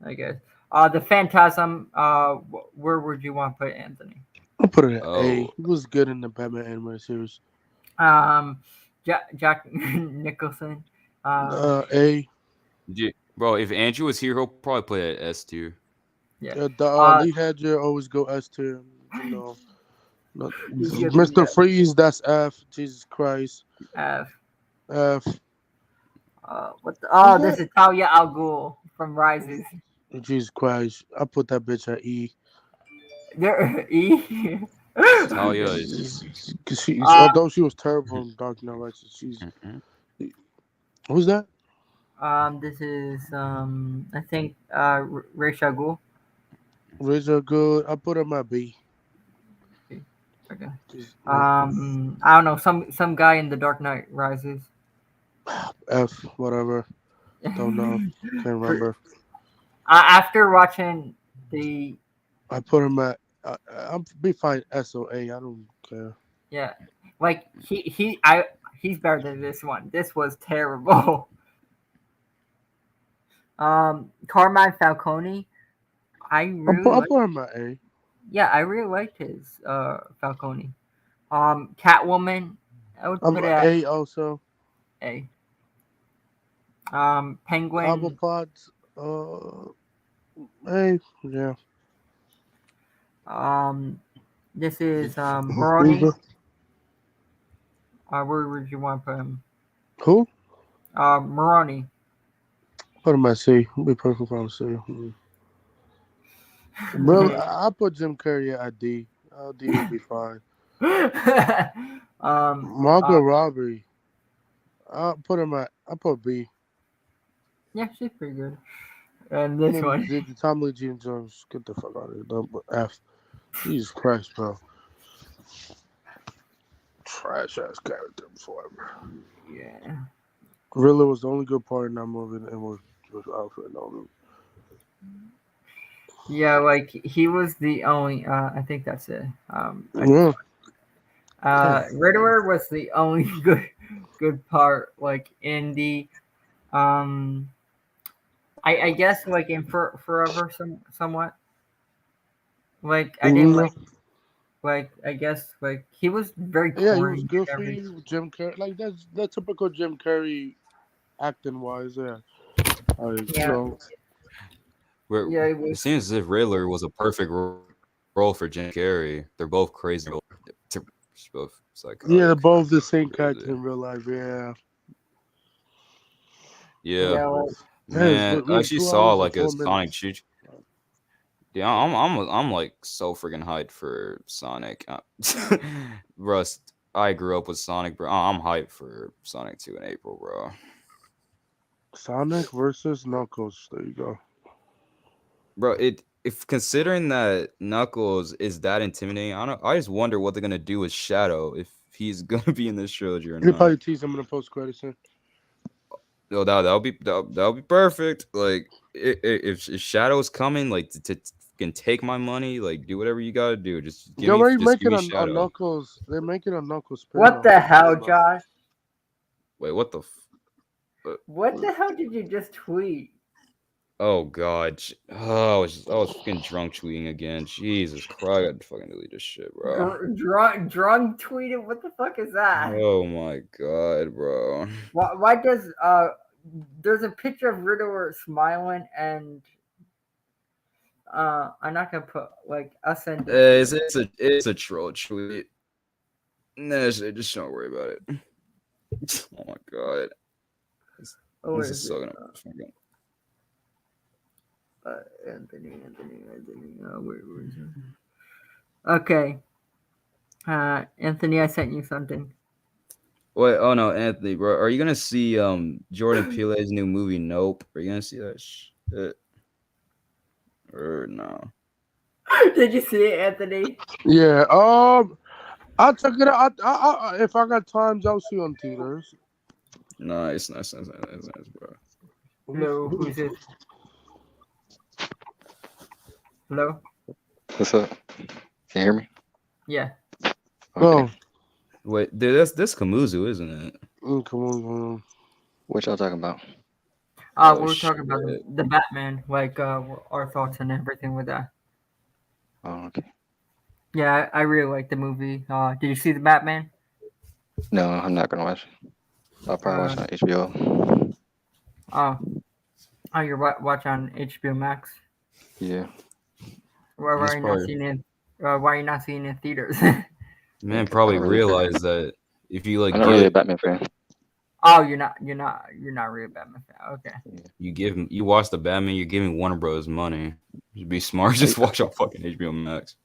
I guess. The Phantasm. Where would you want to put Anthony? I'll put it at A. He was good in the Batman animated series. Jack Nicholson. A. Bro, if Andrew was here, he'll probably put it at S tier. Yeah. The lead hedger always go S tier. You know. Mr. Freeze, that's F. Jesus Christ. F. F. What? This is Talia al Ghul from Rises. Jesus Christ! I put that bitch at E. There, E. Talia is. Although she was terrible in Dark Knight Rises, she's. Who's that? This is I think Ra's al Ghul. Ra's al Ghul. I put him at B. Okay. I don't know, some guy in the Dark Knight Rises. F, whatever. Don't know. Can't remember. After watching I put him at. I'll be fine. SOA. I don't care. Yeah, like he's better than this one. This was terrible. Carmine Falcone. I'll put him at A. Yeah, I really liked his Falcone. Catwoman. I would put it at A also. A. Penguin. Cobblepots. A. Yeah. This is Maroni. Where would you want to put him? Who? Maroni. Put him at C. Be perfect for C. Bro, I'll put Jim Carrey at D. D would be fine. Margot Robbie. I'll put B. Yeah, she's pretty good. And this one. Tommy Lee Jones. Get the fuck out of here. F. Jesus Christ, bro. Trash ass character forever. Yeah. Riddler was the only good part in that movie, and was Alfred Nolan. Yeah, like he was the only. I think that's it. Yeah. Riddler was the only good part, like in the. I guess like in Forever somewhat. Like I didn't like I guess like he was very corny. Yeah, he was goofy. Jim Carrey, like that's typical Jim Carrey acting wise. Yeah. It seems as if Riddler was a perfect role for Jim Carrey. They're both crazy. Both psychotic. Yeah, they're both the same character in real life. Yeah. Yeah. Man, I actually saw like a Sonic Choo. Yeah, I'm like so freaking hyped for Sonic. Russ, I grew up with Sonic, bro. I'm hyped for Sonic 2 in April, bro. Sonic versus Knuckles. There you go. Bro, if considering that Knuckles is that intimidating, I just wonder what they're gonna do with Shadow if he's gonna be in this trilogy or They not. probably tease him in the post credit scene. No, that'll be perfect. Like if Shadow's coming, like to can take my money, like do whatever you gotta do. They're already Just give making me a Shadow. Knuckles. They're making a Knuckles What spin-off. the hell, Josh? Wait, what the? What the hell did you just tweet? Oh god. Oh, I was fucking drunk tweeting again. Jesus Christ, I gotta fucking delete this shit, bro. Drunk tweeted? What the fuck is that? Oh my god, bro. Why does there's a picture of Riddler smiling and I'm not gonna put like us and It's a troll tweet. Nah, just don't worry about it. Oh my god. This is so gonna fucking. Anthony. Where is it? Okay. Anthony, I sent you something. Wait, oh no, Anthony, bro, are you gonna see Jordan Peele's new movie Nope? Are you gonna see that shit? Or no? Did you see it, Anthony? Yeah. I'll check it out. If I got times, I'll see on theaters. Nice, bro. Hello, who's it? Hello? What's up? Can you hear me? Yeah. Okay. No. Wait, dude, that's Kamuzu, isn't it? Come on. What y'all talking about? We're talking about the Batman, like our thoughts and everything with that. Oh, okay. Yeah, I really like the movie. Did you see the Batman? No, I'm not gonna watch it. I'll probably watch it on HBO. Oh, you're watch on HBO Max. Yeah. Why are you not seeing it? Why are you not seeing it in theaters? Man, probably realize that if you like, I'm not really a Batman fan. Oh, you're not really a Batman fan. Okay. You watch the Batman, you're giving Warner Bros. Money. You'd be smart, just watch on fucking HBO Max.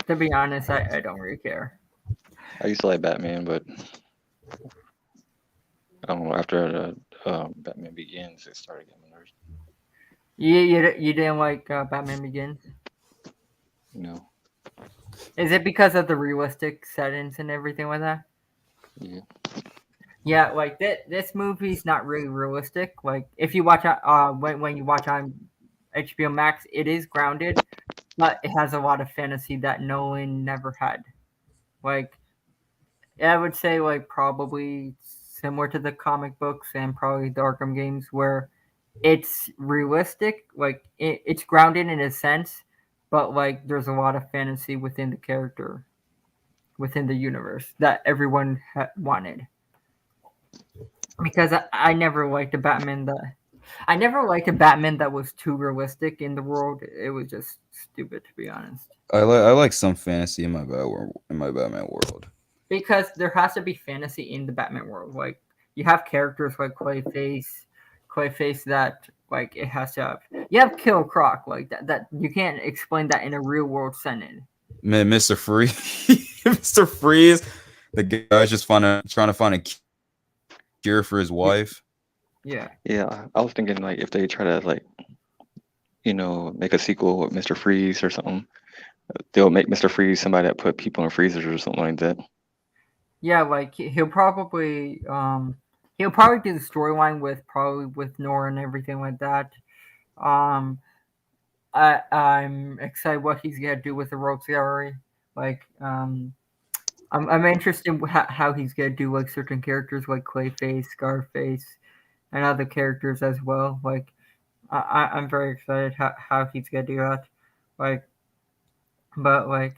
To be honest, I don't really care. I used to like Batman, but I don't know. After Batman Begins, it started getting nervous. You didn't like Batman Begins? No. Is it because of the realistic settings and everything like that? Yeah. Yeah, like this movie's not really realistic. Like if you watch when you watch on HBO Max, it is grounded, but it has a lot of fantasy that Nolan never had. Like I would say like probably similar to the comic books and probably the Arkham games where it's realistic, like it's grounded in a sense, but like there's a lot of fantasy within the character, within the universe that everyone wanted. Because I never liked a Batman that was too realistic in the world. It was just stupid, to be honest. I like some fantasy in my Batman world. Because there has to be fantasy in the Batman world. Like you have characters like Clayface that like it has to have. You have Kill Croc like that you can't explain that in a real world setting. Man, Mr. Freeze, Mr. Freeze, the guy's just trying to find a cure for his wife. Yeah. Yeah, I was thinking like if they try to like, make a sequel with Mr. Freeze or something, they'll make Mr. Freeze somebody that put people in freezers or something like that. Yeah, like he'll probably do the storyline with Nora and everything like that. I'm excited what he's gonna do with the Rogues Gallery. Like, I'm interested in how he's gonna do like certain characters like Clayface, Scarface, and other characters as well. Like, I'm very excited how he's gonna do that. Like, but like,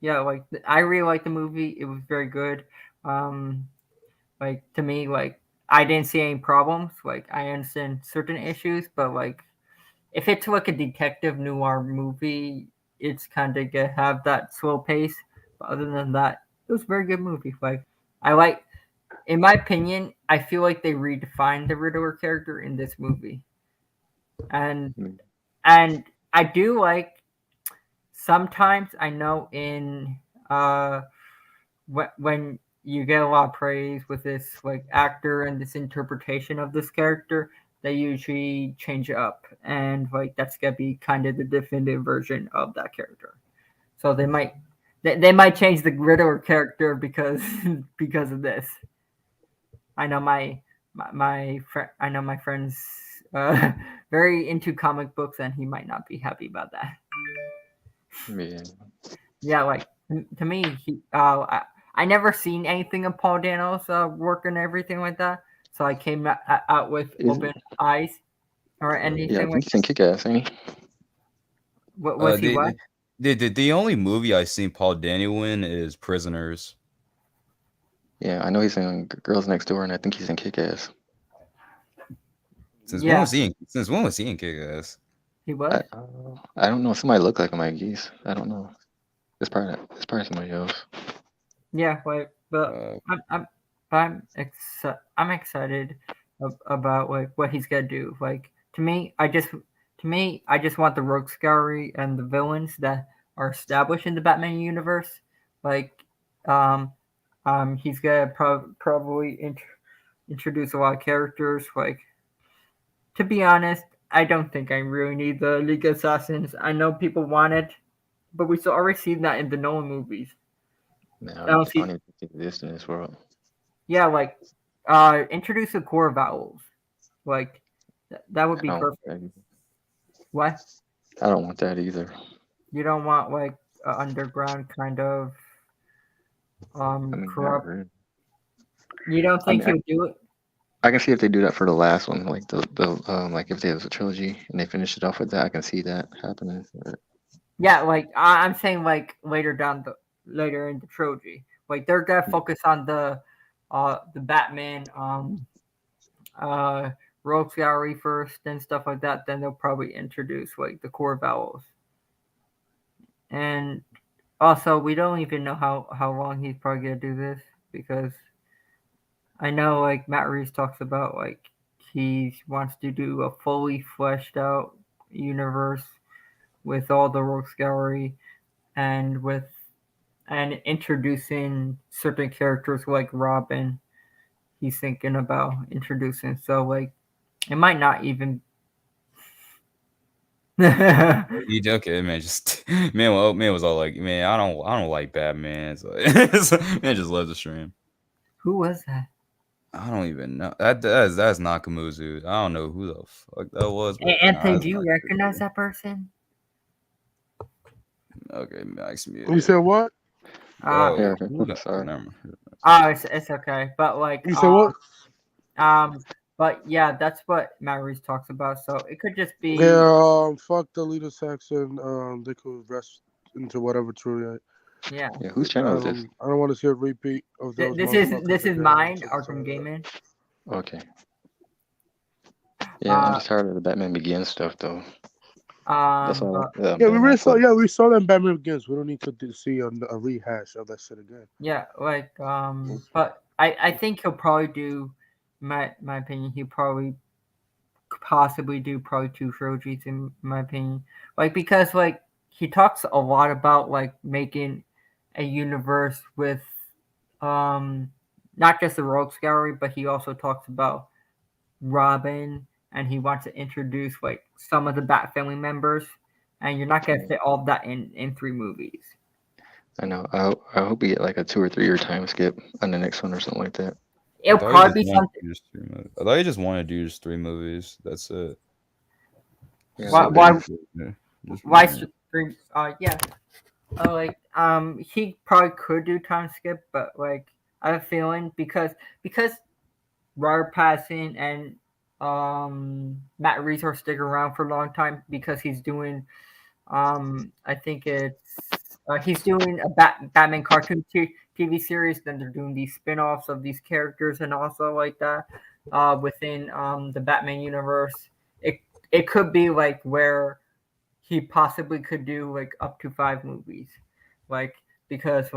yeah, like I really liked the movie. It was very good. Like to me, like I didn't see any problems. Like I understand certain issues, but like if it's like a detective noir movie, it's kind of gonna have that slow pace. But other than that, it was a very good movie. Like in my opinion, I feel like they redefined the Riddler character in this movie, and I do like sometimes I know in when you get a lot of praise with this like actor and this interpretation of this character, they usually change it up, and like that's gonna be kind of the definitive version of that character. So they might change the Riddler character because because of this. I know I know my friend's very into comic books, and he might not be happy about that. Yeah. Yeah, like to me, I never seen anything of Paul Dano's work and everything like that, so I came out with open eyes or Yeah, I anything think like he's in Kick-Ass, ain't he? what was he what? The only movie I've seen Paul Daniel in is Prisoners. Yeah, I know he's in Girls Next Door, and I think he's in Kick-Ass. Since Yeah. when was he in Kick-Ass? He was. I don't know. Somebody looked like him, I guess. I don't know. It's probably somebody else. Yeah, like, but I'm excited about like what he's gonna do. Like to me, I just want the rogues gallery and the villains that are established in the Batman universe. Like, he's gonna probably introduce a lot of characters. Like, to be honest, I don't think I really need the League of Assassins. I know people want it, but we've already seen that in the Nolan movies. Man, I I don't don't see. even think it exists in this world. Yeah, like introduce the core vowels. Like that would be I don't want perfect. that either. What? I don't want that either. You don't want like an underground kind of I mean, not corrupt. really. You don't I think mean, he'll do it? I can see if they do that for the last one, like the like if there's a trilogy and they finish it off with that, I can see that happening. But Yeah, like I'm saying, like later in the trilogy, like they're gonna focus on the Batman rogues gallery first and stuff like that. Then they'll probably introduce like the core vowels. And also, we don't even know how long he's probably gonna do this, because I know like Matt Reeves talks about like he wants to do a fully fleshed out universe with all the rogues gallery and introducing certain characters like Robin. He's thinking about introducing, so like it might not even. Okay, man. Just man was all like, man, I don't like Batman. So man just left the stream. Who was that? I don't even know. That's Nakamuzu. I don't know who the fuck that was. But Anthony, do you recognize that person? Okay, Max mute. You said what? yeah, Sorry. It's okay, but like You said what? but yeah, that's what Matt Reeves talks about. So it could just be Fuck the leader section. They could rest into whatever true. Yeah. Yeah, whose channel is this? I don't want to see a repeat of those. This is mine, Arkham Gaming. Okay. Yeah, I'm just tired of the Batman Begins stuff, though. That's all. Yeah, we saw that in Batman Begins. We don't need to see a rehash of that shit again. Yeah, like but I think he'll probably do, my opinion, he'll probably possibly do probably 2 trilogies in my opinion. Like, because like he talks a lot about like making a universe with not just the rogues gallery, but he also talks about Robin, and he wants to introduce like some of the Bat family members, and you're not gonna fit all of that in 3 movies. I know. I hope we get like a 2 or 3 year time skip on the next one or something like that. It'll probably be something. I thought you just want to do just 3 movies. That's it. Yeah, Why 3? Yeah. Like he probably could do time skip, but like I have a feeling because Robert Pattinson and Matt Reeves are sticking around for a long time, because he's doing I think he's doing a Batman cartoon TV series. Then they're doing these spin-offs of these characters and also like that within the Batman universe. It could be like where he possibly could do like up to 5 movies, like because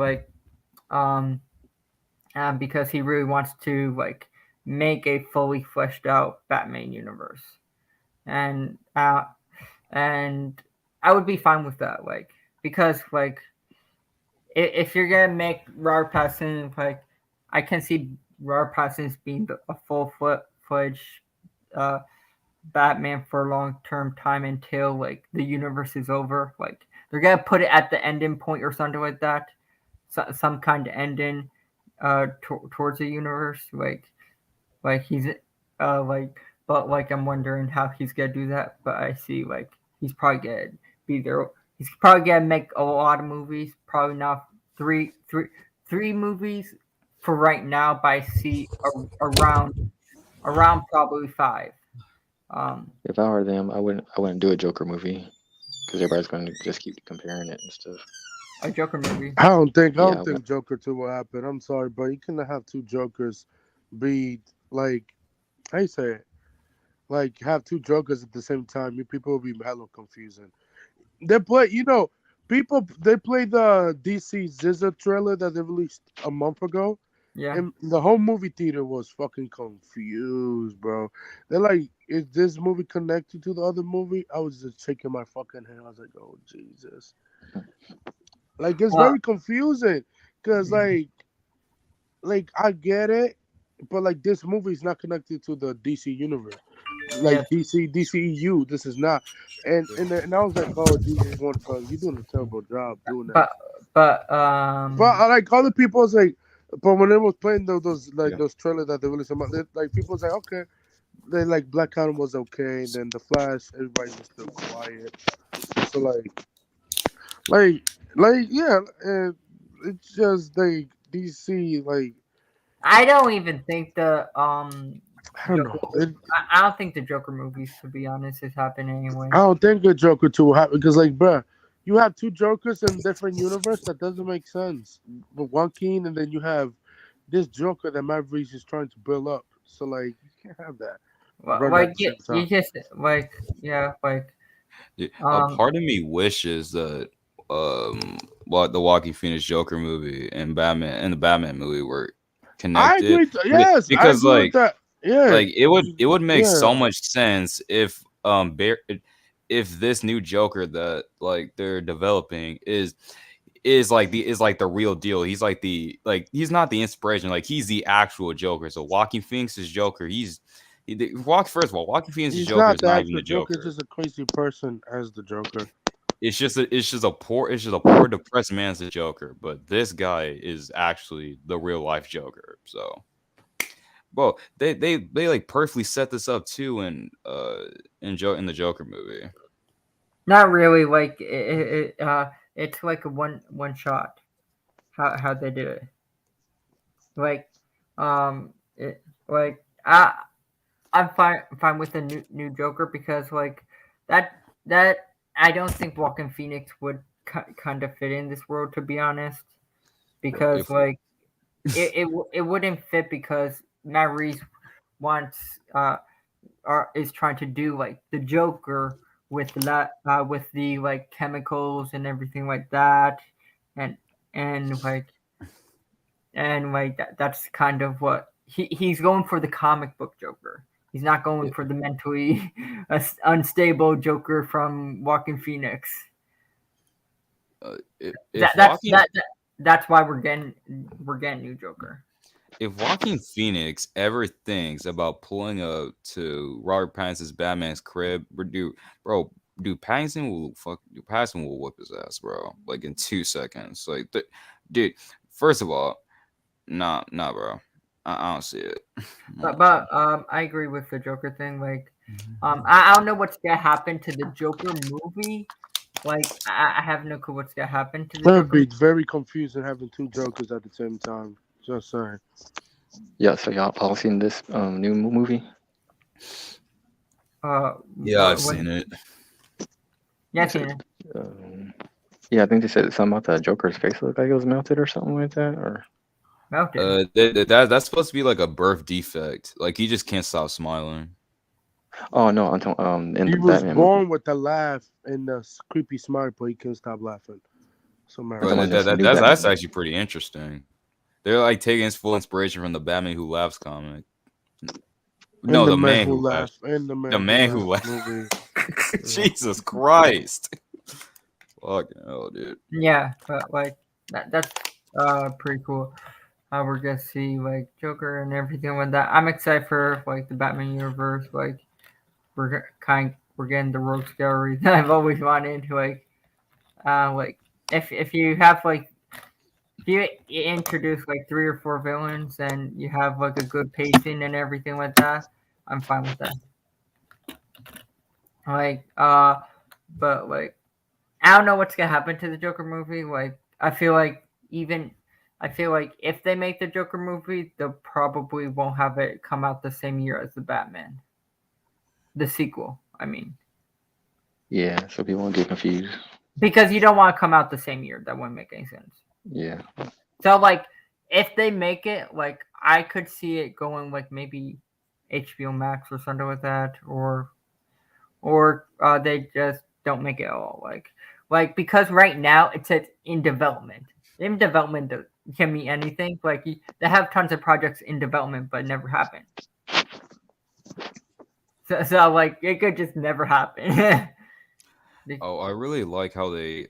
he really wants to like make a fully fleshed out Batman universe, and I would be fine with that, like, because like if you're gonna make Robert Pattinson, like, I can see Robert Pattinson being a full-fledged Batman for a long-term time until like the universe is over. Like they're gonna put it at the ending point or something like that, some kind of ending towards the universe. Like he's like, but like I'm wondering how he's gonna do that. But I see like he's probably gonna be there. He's probably gonna make a lot of movies. Probably not three movies for right now. But I see around probably 5. If I were them, I wouldn't do a Joker movie because everybody's going to just keep comparing it and stuff. A Joker movie. I don't think Yeah, Joker 2 will happen. I'm sorry, but you cannot have 2 Jokers be like, how you say it? Like have 2 Jokers at the same time. You people will be hella confusing. They play, they played the DC Zizza trailer that they released a month ago. Yeah. And the whole movie theater was fucking confused, bro. They're like, is this movie connected to the other movie? I was just shaking my fucking head. I was like, oh, Jesus. Like, it's very confusing. Because, like, I get it. But, like, this movie is not connected to the DC universe. Like, DCEU, this is not. And I was like, oh, Jesus, motherfucker, you're doing a terrible job doing that. But like, other people was like, but when it was playing those trailers that they released, like people was like, okay, they like Black Adam was okay, then the Flash, everybody was still quiet. So yeah, and it's just like DC, like I don't even think the I don't know. I don't think the Joker movies, to be honest, is happening anyway. I don't think the Joker 2 will happen because, like, bruh, you have 2 Jokers in different universe. That doesn't make sense. But Joaquin, and then you have this Joker that Matt Reeves is trying to build up. So, like, you can't have that. Well, like, you just, like, yeah, like... a part of me wishes that what the Joaquin Phoenix Joker movie and the Batman movie were connected. I agree. Yes, because I agree with that. Yeah, like it would make so much sense if if this new Joker that like they're developing is like the real deal. He's like he's not the inspiration, like he's the actual Joker. So Joaquin Phoenix's Joker, first of all, Joaquin Phoenix's Joker is not even the Joker. He's just a crazy person as the Joker. It's just a poor depressed man's the Joker, but this guy is actually the real life Joker. So, well, they like perfectly set this up too in the Joker movie. Not really. Like it's like a one shot. How they do it. Like I'm fine with the new Joker because like that I don't think Joaquin Phoenix would kind of fit in this world, to be honest, because like it wouldn't fit because Matt Reeves is trying to do like the Joker with the like chemicals and everything like that, and that's kind of what he's going for, the comic book Joker. He's not going for the mentally unstable Joker from Joaquin Phoenix. That's why we're getting new Joker. If Joaquin Phoenix ever thinks about pulling up to Robert Pattinson's Batman's crib, Pattinson will whip his ass, bro. Like in 2 seconds. Like, dude. First of all, nah, bro. I don't see it. But I agree with the Joker thing. Like, I don't know what's gonna happen to the Joker movie. Like, I have no clue what's gonna happen to the Joker. It would be very confusing having 2 Jokers at the same time. Just saying. Yeah, so y'all all seen this new movie? Yeah, I've seen it. Yeah, I've seen it. Yeah, I think they said something about the Joker's face looked like it was melted or something like that, or melted. That's supposed to be like a birth defect. Like he just can't stop smiling. Oh no, I'm talking, he was born with the laugh and the creepy smile, but he couldn't stop laughing. That's actually pretty interesting. They're like taking full inspiration from the Batman Who Laughs comic. No, the Man Who Laughs. And the Man Who Laughs. Jesus Christ. Fucking hell, dude. Yeah, but like that's pretty cool. We're gonna see like Joker and everything with that. I'm excited for like the Batman universe. Like we're getting the rogues gallery that I've always wanted. Like if you have like if you introduce like 3 or 4 villains and you have like a good pacing and everything like that, I'm fine with that. Like but like I don't know what's gonna happen to the Joker movie. Like I feel like if they make the Joker movie, they'll probably won't have it come out the same year as the Batman. The sequel, I mean. Yeah, so people won't get confused. Because you don't want to come out the same year. That wouldn't make any sense. Yeah. So like if they make it, like I could see it going like maybe HBO Max or something like that, or they just don't make it at all. Like because right now it says in development. In development can mean anything. Like they have tons of projects in development, but never happen. So like it could just never happen. Oh, I really like how the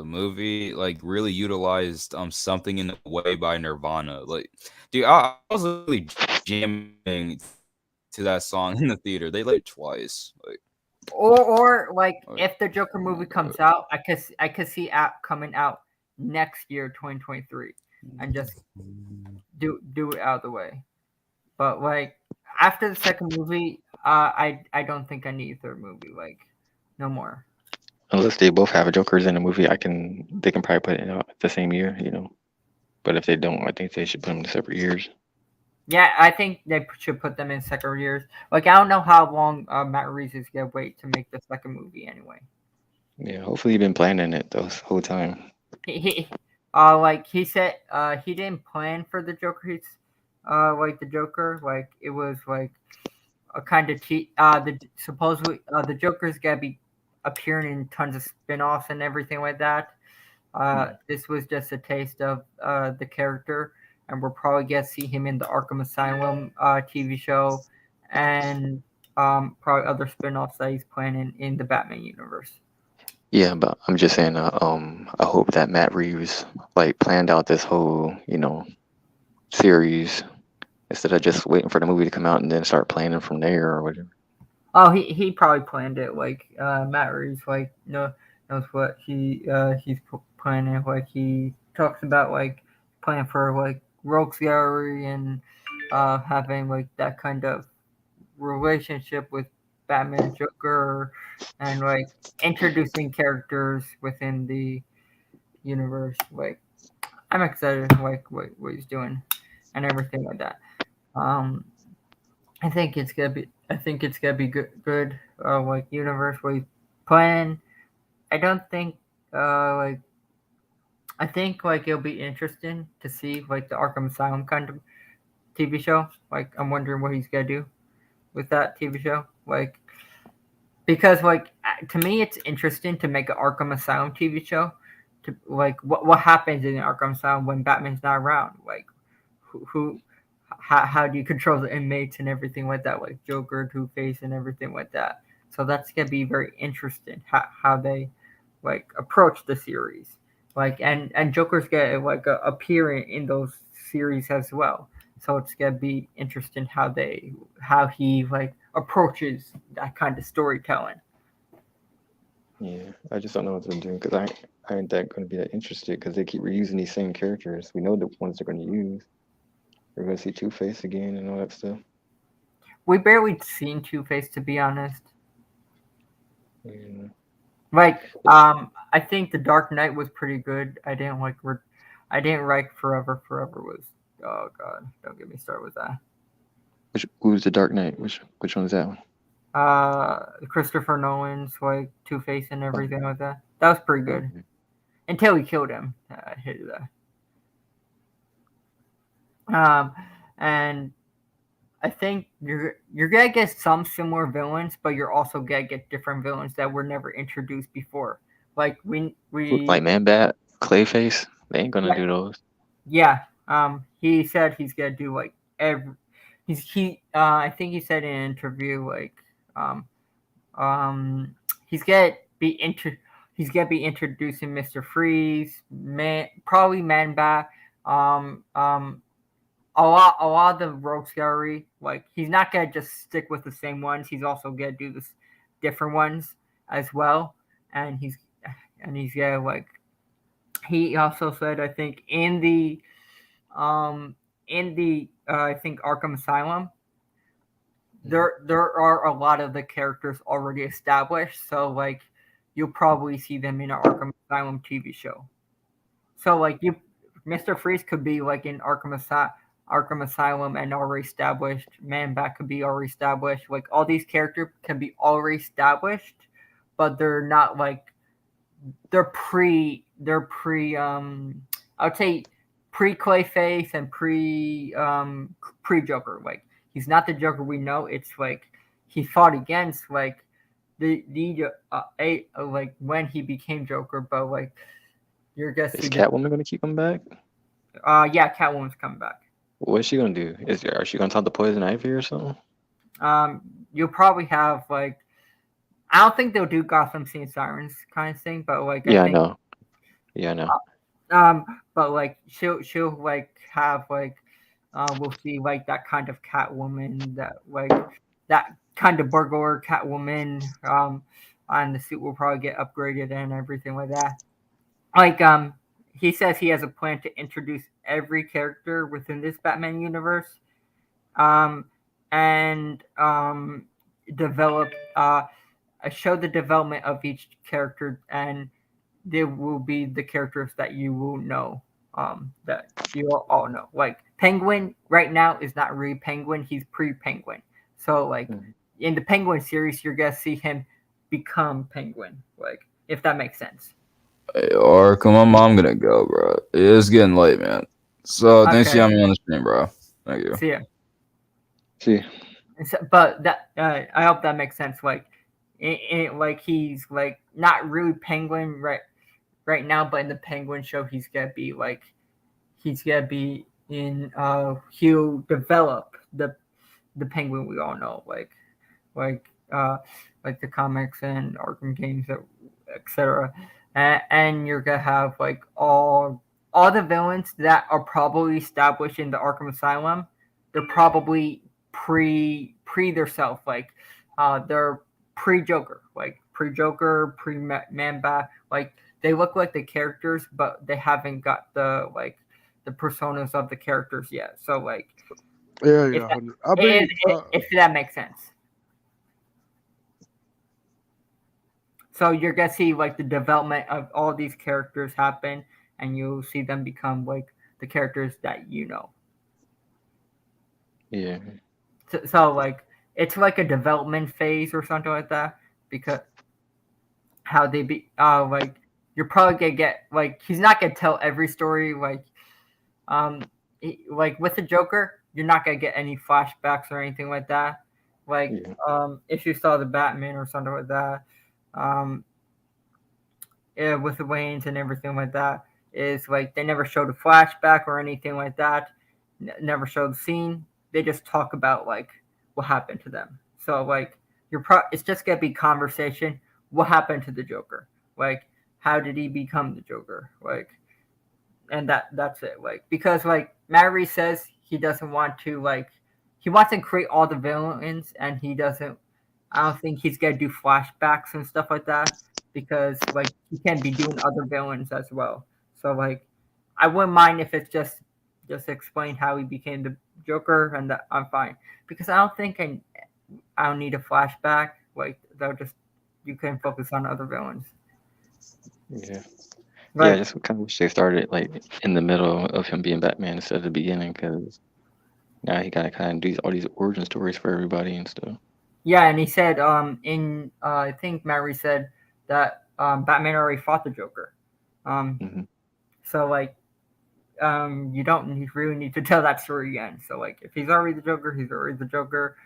movie like really utilized something in a way by Nirvana. Like, dude, I was really jamming to that song in the theater. They played it twice. Like, or like if the Joker movie comes out, I could see coming out next year, 2023, and just do it out of the way. But like after the second movie, I don't think I need a third movie. Like no more. Unless they both have Jokers in the movie, they can probably put it out the same year, But if they don't, I think they should put them in separate years. Yeah, I think they should put them in separate years. Like I don't know how long Matt Reeves is gonna wait to make the second movie anyway. Yeah, hopefully he's been planning it this whole time. Like he said, he didn't plan for the Joker. He's like the Joker, like it was like a kind of supposedly the Joker's gonna be appearing in tons of spin-offs and everything like that. This was just a taste of the character, and we're probably gonna see him in the Arkham Asylum TV show, and probably other spin-offs that he's planning in the Batman universe. Yeah, but I'm just saying, I hope that Matt Reeves like planned out this whole, series instead of just waiting for the movie to come out and then start planning from there or whatever. Oh, he probably planned it. Like Matt Reeves, like knows what he's planning. Like he talks about like planning for like Rogues Gallery and having like that kind of relationship with Batman and Joker, and like introducing characters within the universe. Like I'm excited like what he's doing and everything like that. I think it's gonna be good. Like universe we plan. I don't think like I think like it'll be interesting to see like the Arkham Asylum kind of TV show. Like I'm wondering what he's gonna do with that TV show. Like because like to me it's interesting to make an Arkham Asylum TV show. To like what happens in the Arkham Asylum when Batman's not around. Like who how do you control the inmates and everything like that, like Joker, Two-Face, and everything like that. So that's gonna be very interesting how they like approach the series. Like and Joker's gonna like appear in those series as well. So it's gonna be interesting how he like approaches that kind of storytelling. Yeah, I just don't know what they're doing because I ain't that going to be that interested because they keep reusing these same characters. We know the ones they're going to use. We're going to see Two-Face again and all that stuff. We barely seen Two-Face, to be honest. Yeah. Like, I think The Dark Knight was pretty good. I didn't like Forever. Forever was, oh god, don't get me started with that. Who's The Dark Knight? Which one is that one? Christopher Nolan's like Two-Face and everything like that. That was pretty good. Okay. Until he killed him. I hated that. And I think you're gonna get some similar villains, but you're also gonna get different villains that were never introduced before. Like we like Man-Bat, Clayface. They ain't gonna do those. Yeah. He said he's gonna do like I think he said in an interview like he's gonna he's gonna be introducing Mr. Freeze, probably Man Bat, a lot of the rogues gallery. Like he's not gonna just stick with the same ones. He's also gonna do this different ones as well. And he's gonna like he also said I think in the I think Arkham Asylum there are a lot of the characters already established. So like you'll probably see them in an Arkham Asylum TV show. So like Mr. Freeze could be like in Arkham Asylum and already established. Man Bat could be already established. Like all these characters can be already established, but they're not like they're pre I would say pre Clayface and pre Joker. Like he's not the Joker we know. It's like he fought against like the like when he became Joker, but like you're guessing Is Catwoman gonna keep him back? Yeah, Catwoman's coming back. What's she gonna do? Are she gonna talk to Poison Ivy or something? You'll probably have like I don't think they'll do Gotham City Sirens kind of thing, but like I know. Yeah, I know. But like she'll like have like we'll see like that kind of Catwoman, that kind of burglar Catwoman. And the suit will probably get upgraded and everything like that. Like he says he has a plan to introduce every character within this Batman universe, and develop show the development of each character, and they will be the characters that you will know, that you all know. Like Penguin right now is not really Penguin; he's pre-Penguin. So like in the Penguin series, you're gonna see him become Penguin. Like if that makes sense. Hey, or come on, I'm gonna go, bro. It's getting late, man. So thanks for having me on the stream, bro. Thank you. See ya. See. But that I hope that makes sense. Like, like he's like not really Penguin right now, but in the Penguin show, he's gonna be in. He'll develop the Penguin we all know, like the comics and Arkham games, etc. And you're gonna have like all the villains that are probably established in the Arkham Asylum. They're probably pre their self, like they're pre-Joker, pre-Man Bat. Like they look like the characters, but they haven't got the personas of the characters yet. So like if that makes sense. So you're gonna see like the development of all these characters happen, and you'll see them become like the characters that you know. Yeah. So like it's like a development phase or something like that, because how they be like you're probably gonna get like he's not gonna tell every story like with the Joker you're not gonna get any flashbacks or anything like that. Like if you saw the Batman or something like that, with the Waynes and everything like that, is like they never showed a flashback or anything like that. Never showed the scene. They just talk about like what happened to them. So like it's just gonna be conversation. What happened to the Joker? Like how did he become the Joker? Like, and that's it. Like because like Matt Reeves says he doesn't want to he wants to create all the villains, and he doesn't. I don't think he's gonna do flashbacks and stuff like that, because like he can be doing other villains as well. So like I wouldn't mind if it's just explain how he became the Joker, and that I'm fine, because I don't think I don't need a flashback. Like they'll just you can focus on other villains. Yeah. Like, yeah, I just kind of wish they started like in the middle of him being Batman instead of the beginning, because now he gotta kind of do all these origin stories for everybody and stuff. Yeah, and he said I think Mary said that Batman already fought the Joker. So like you don't really need to tell that story again. So like if he's already the Joker, he's already the Joker.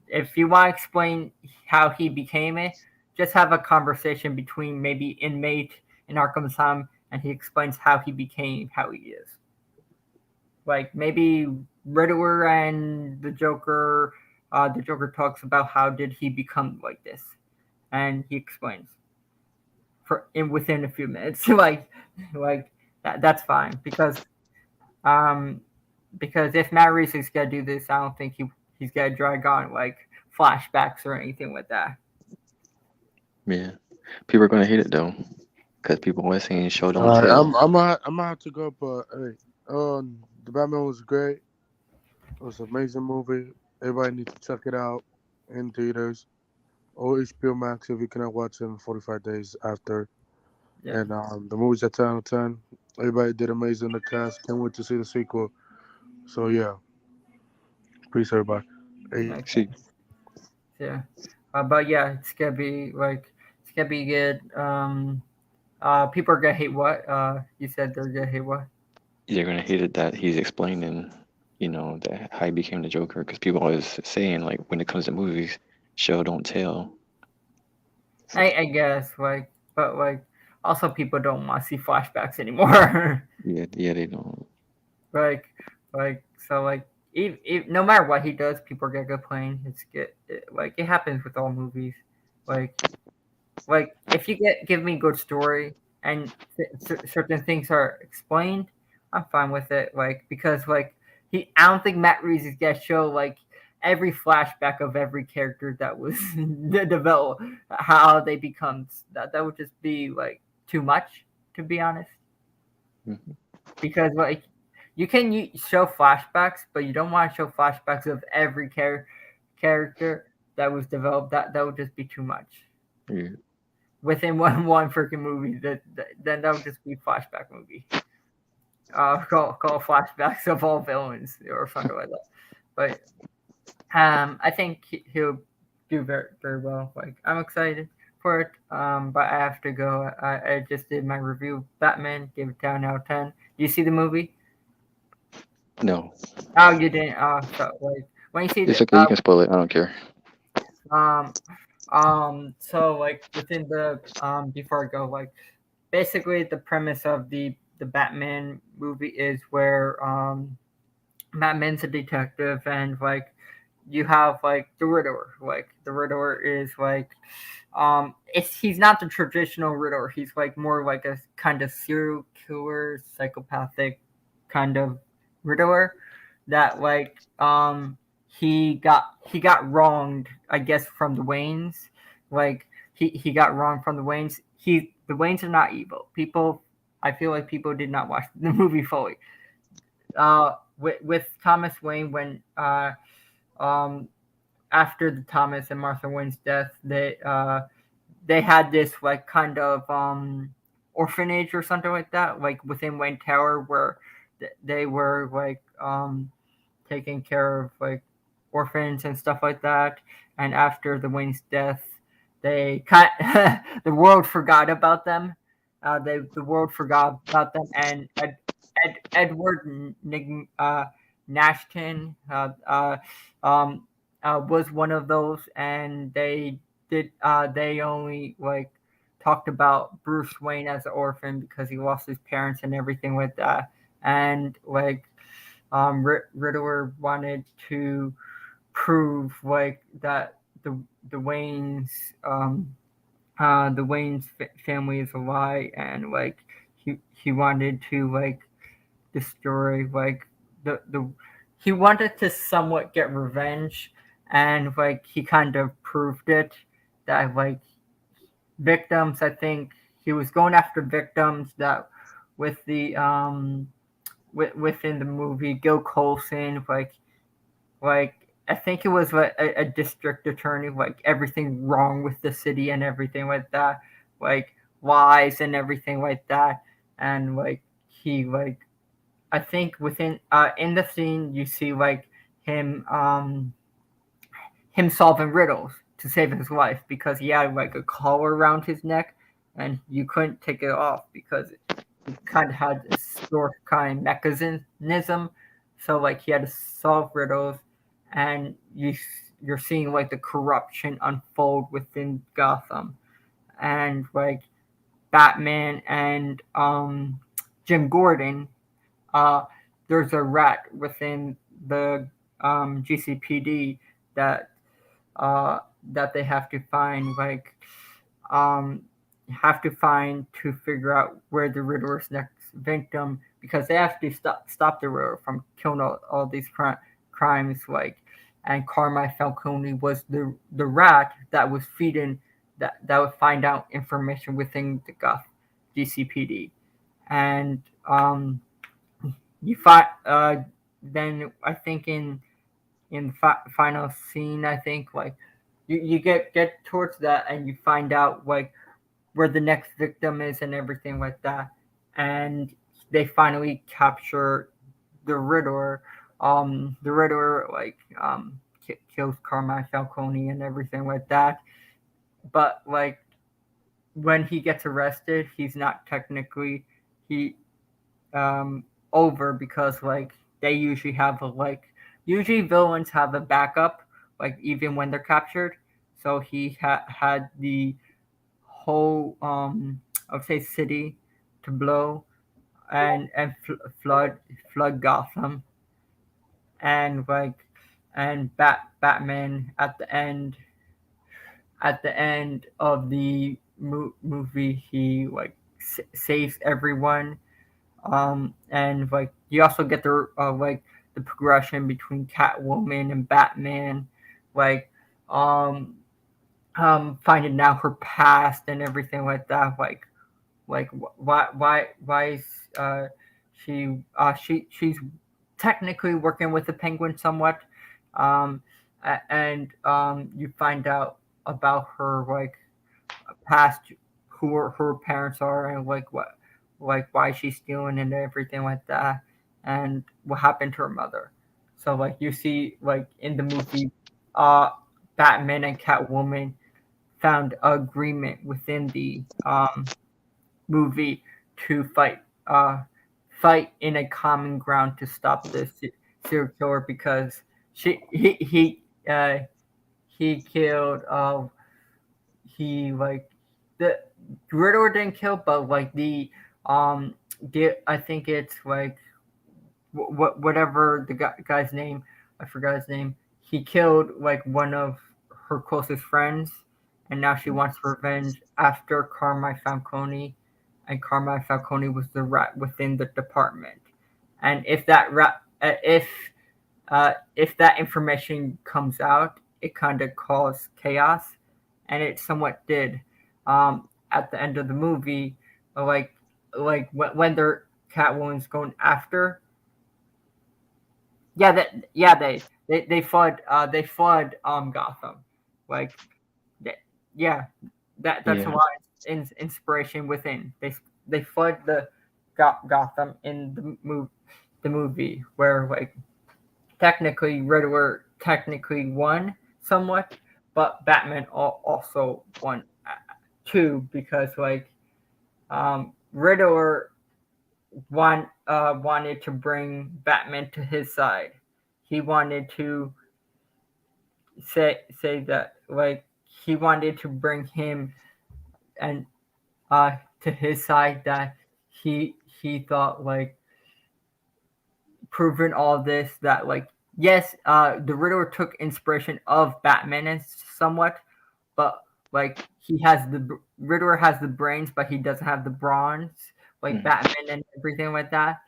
If you want to explain how he became it, just have a conversation between maybe inmate in Arkham Asylum, and he explains how he became how he is. Like maybe Riddler and the Joker talks about how did he become like this, and he explains. within a few minutes. like that's fine um because if Matt Reeves is gonna do this, I don't think he's gonna drag on like flashbacks or anything with that. Yeah, people are gonna hate it though, because people always saying show don't Alright, tell. I'm gonna have to go, but hey, the Batman was great. It was an amazing movie. Everybody needs to check it out in theaters or HBO Max if you cannot watch it in 45 days after. Yeah. And the movie's at 10 out of 10. Everybody did amazing in the cast. Can't wait to see the sequel. So yeah, peace everybody. Hey, Okay. See, Yeah. But yeah, it's gonna be good. People are gonna hate what? You said they're gonna hate what? they're gonna hate it that he's explaining, that how he became the Joker. Because people always saying like when it comes to movies, show don't tell. I guess but also people don't want to see flashbacks anymore. Yeah, they don't. like so no matter what he does, people are gonna complain. It happens with all movies. Like if you give me a good story and certain things are explained, I'm fine with it. Because I don't think Matt Reeves is gonna show every flashback of every character that was developed, how they become. That would just be too much, to be honest. Mhm. Because you can show flashbacks, but you don't want to show flashbacks of every character that was developed. That would just be too much Yeah. within one freaking movie. Then that would just be flashback movie. Call flashbacks of all villains or something like that. But I think he'll do very very well. I'm excited for it. But I have to go. I just did my review of Batman. Gave it 10 out of 10. Do you see the movie? No, Oh, you didn't. So when you see it's the okay. You can spoil it. I don't care. um so within the before I go, basically the premise of the Batman movie is where Batman's a detective, and you have the Riddler. The Riddler is he's not the traditional Riddler. He's more like a kind of serial killer, psychopathic kind of Riddler that he got wronged, I guess, from the Waynes. He got wrong from the Waynes. The Waynes are not evil. I feel like people did not watch the movie fully. With Thomas Wayne, when after the Thomas and Martha Wayne's death, they had this kind of orphanage or something like that, within Wayne Tower, where they were taking care of orphans and stuff like that. And after the Wayne's death, they the world forgot about them. The world forgot about them, and Edward Nashton was one of those, and they only talked about Bruce Wayne as an orphan because he lost his parents and everything like that. And Riddler wanted to prove that the Waynes family is a lie, and he wanted to destroy the he wanted to somewhat get revenge, and he kind of proved it that victims. I think he was going after victims that with the within the movie, Gil Colson, I think it was a district attorney, everything wrong with the city and everything like that, lies and everything like that. And he I think within in the scene you see him him solving riddles to save his life, because he had a collar around his neck and you couldn't take it off because he kind of had a store kind of mechanism. So he had to solve riddles, and you're seeing the corruption unfold within Gotham, and Batman and Jim Gordon. There's a rat within the GCPD that that they have to find. Um, have to find to figure out where the Riddler's next victim, because they have to stop the Riddler from killing all these crimes. And Carmine Falcone was the rat that was feeding that would find out information within the GCPD. And you find then I think in the final scene, I think you get towards that and you find out where the next victim is and everything like that, and they finally capture the Riddler. The Riddler kills Carmine Falcone and everything like that, but when he gets arrested, he's not technically he over, because they usually have usually villains have a backup even when they're captured. So he had the whole I would say city to blow and flood Gotham, and Batman at the end of the movie, he saves everyone. And you also get the progression between Catwoman and Batman, like um finding out her past and everything like that. Why is she's technically working with the Penguin somewhat, and you find out about her past, who her parents are, and why she's stealing and everything like that, and what happened to her mother. So you see in the movie, Batman and Catwoman found agreement within the movie to fight in a common ground to stop this serial killer, because he killed he the Riddler didn't kill, but I think it's whatever the guy's name, I forgot his name. He killed one of her closest friends, and now she wants revenge after Carmine Falcone, and Carmine Falcone was the rat within the department. And if that if that information comes out, it kind of causes chaos, and it somewhat did. At the end of the movie, when their Catwoman's going after, they flood Gotham, like yeah, that's Yeah. why it's inspiration within. They flood the Gotham in the movie, where technically Riddler technically won somewhat, but Batman also won too, because Riddler wanted to bring Batman to his side. He wanted to say that he wanted to bring him and to his side, that he thought proving all this, that yes, the Riddler took inspiration of Batman and somewhat, but the Riddler has the brains, but he doesn't have the bronze Batman and everything like that.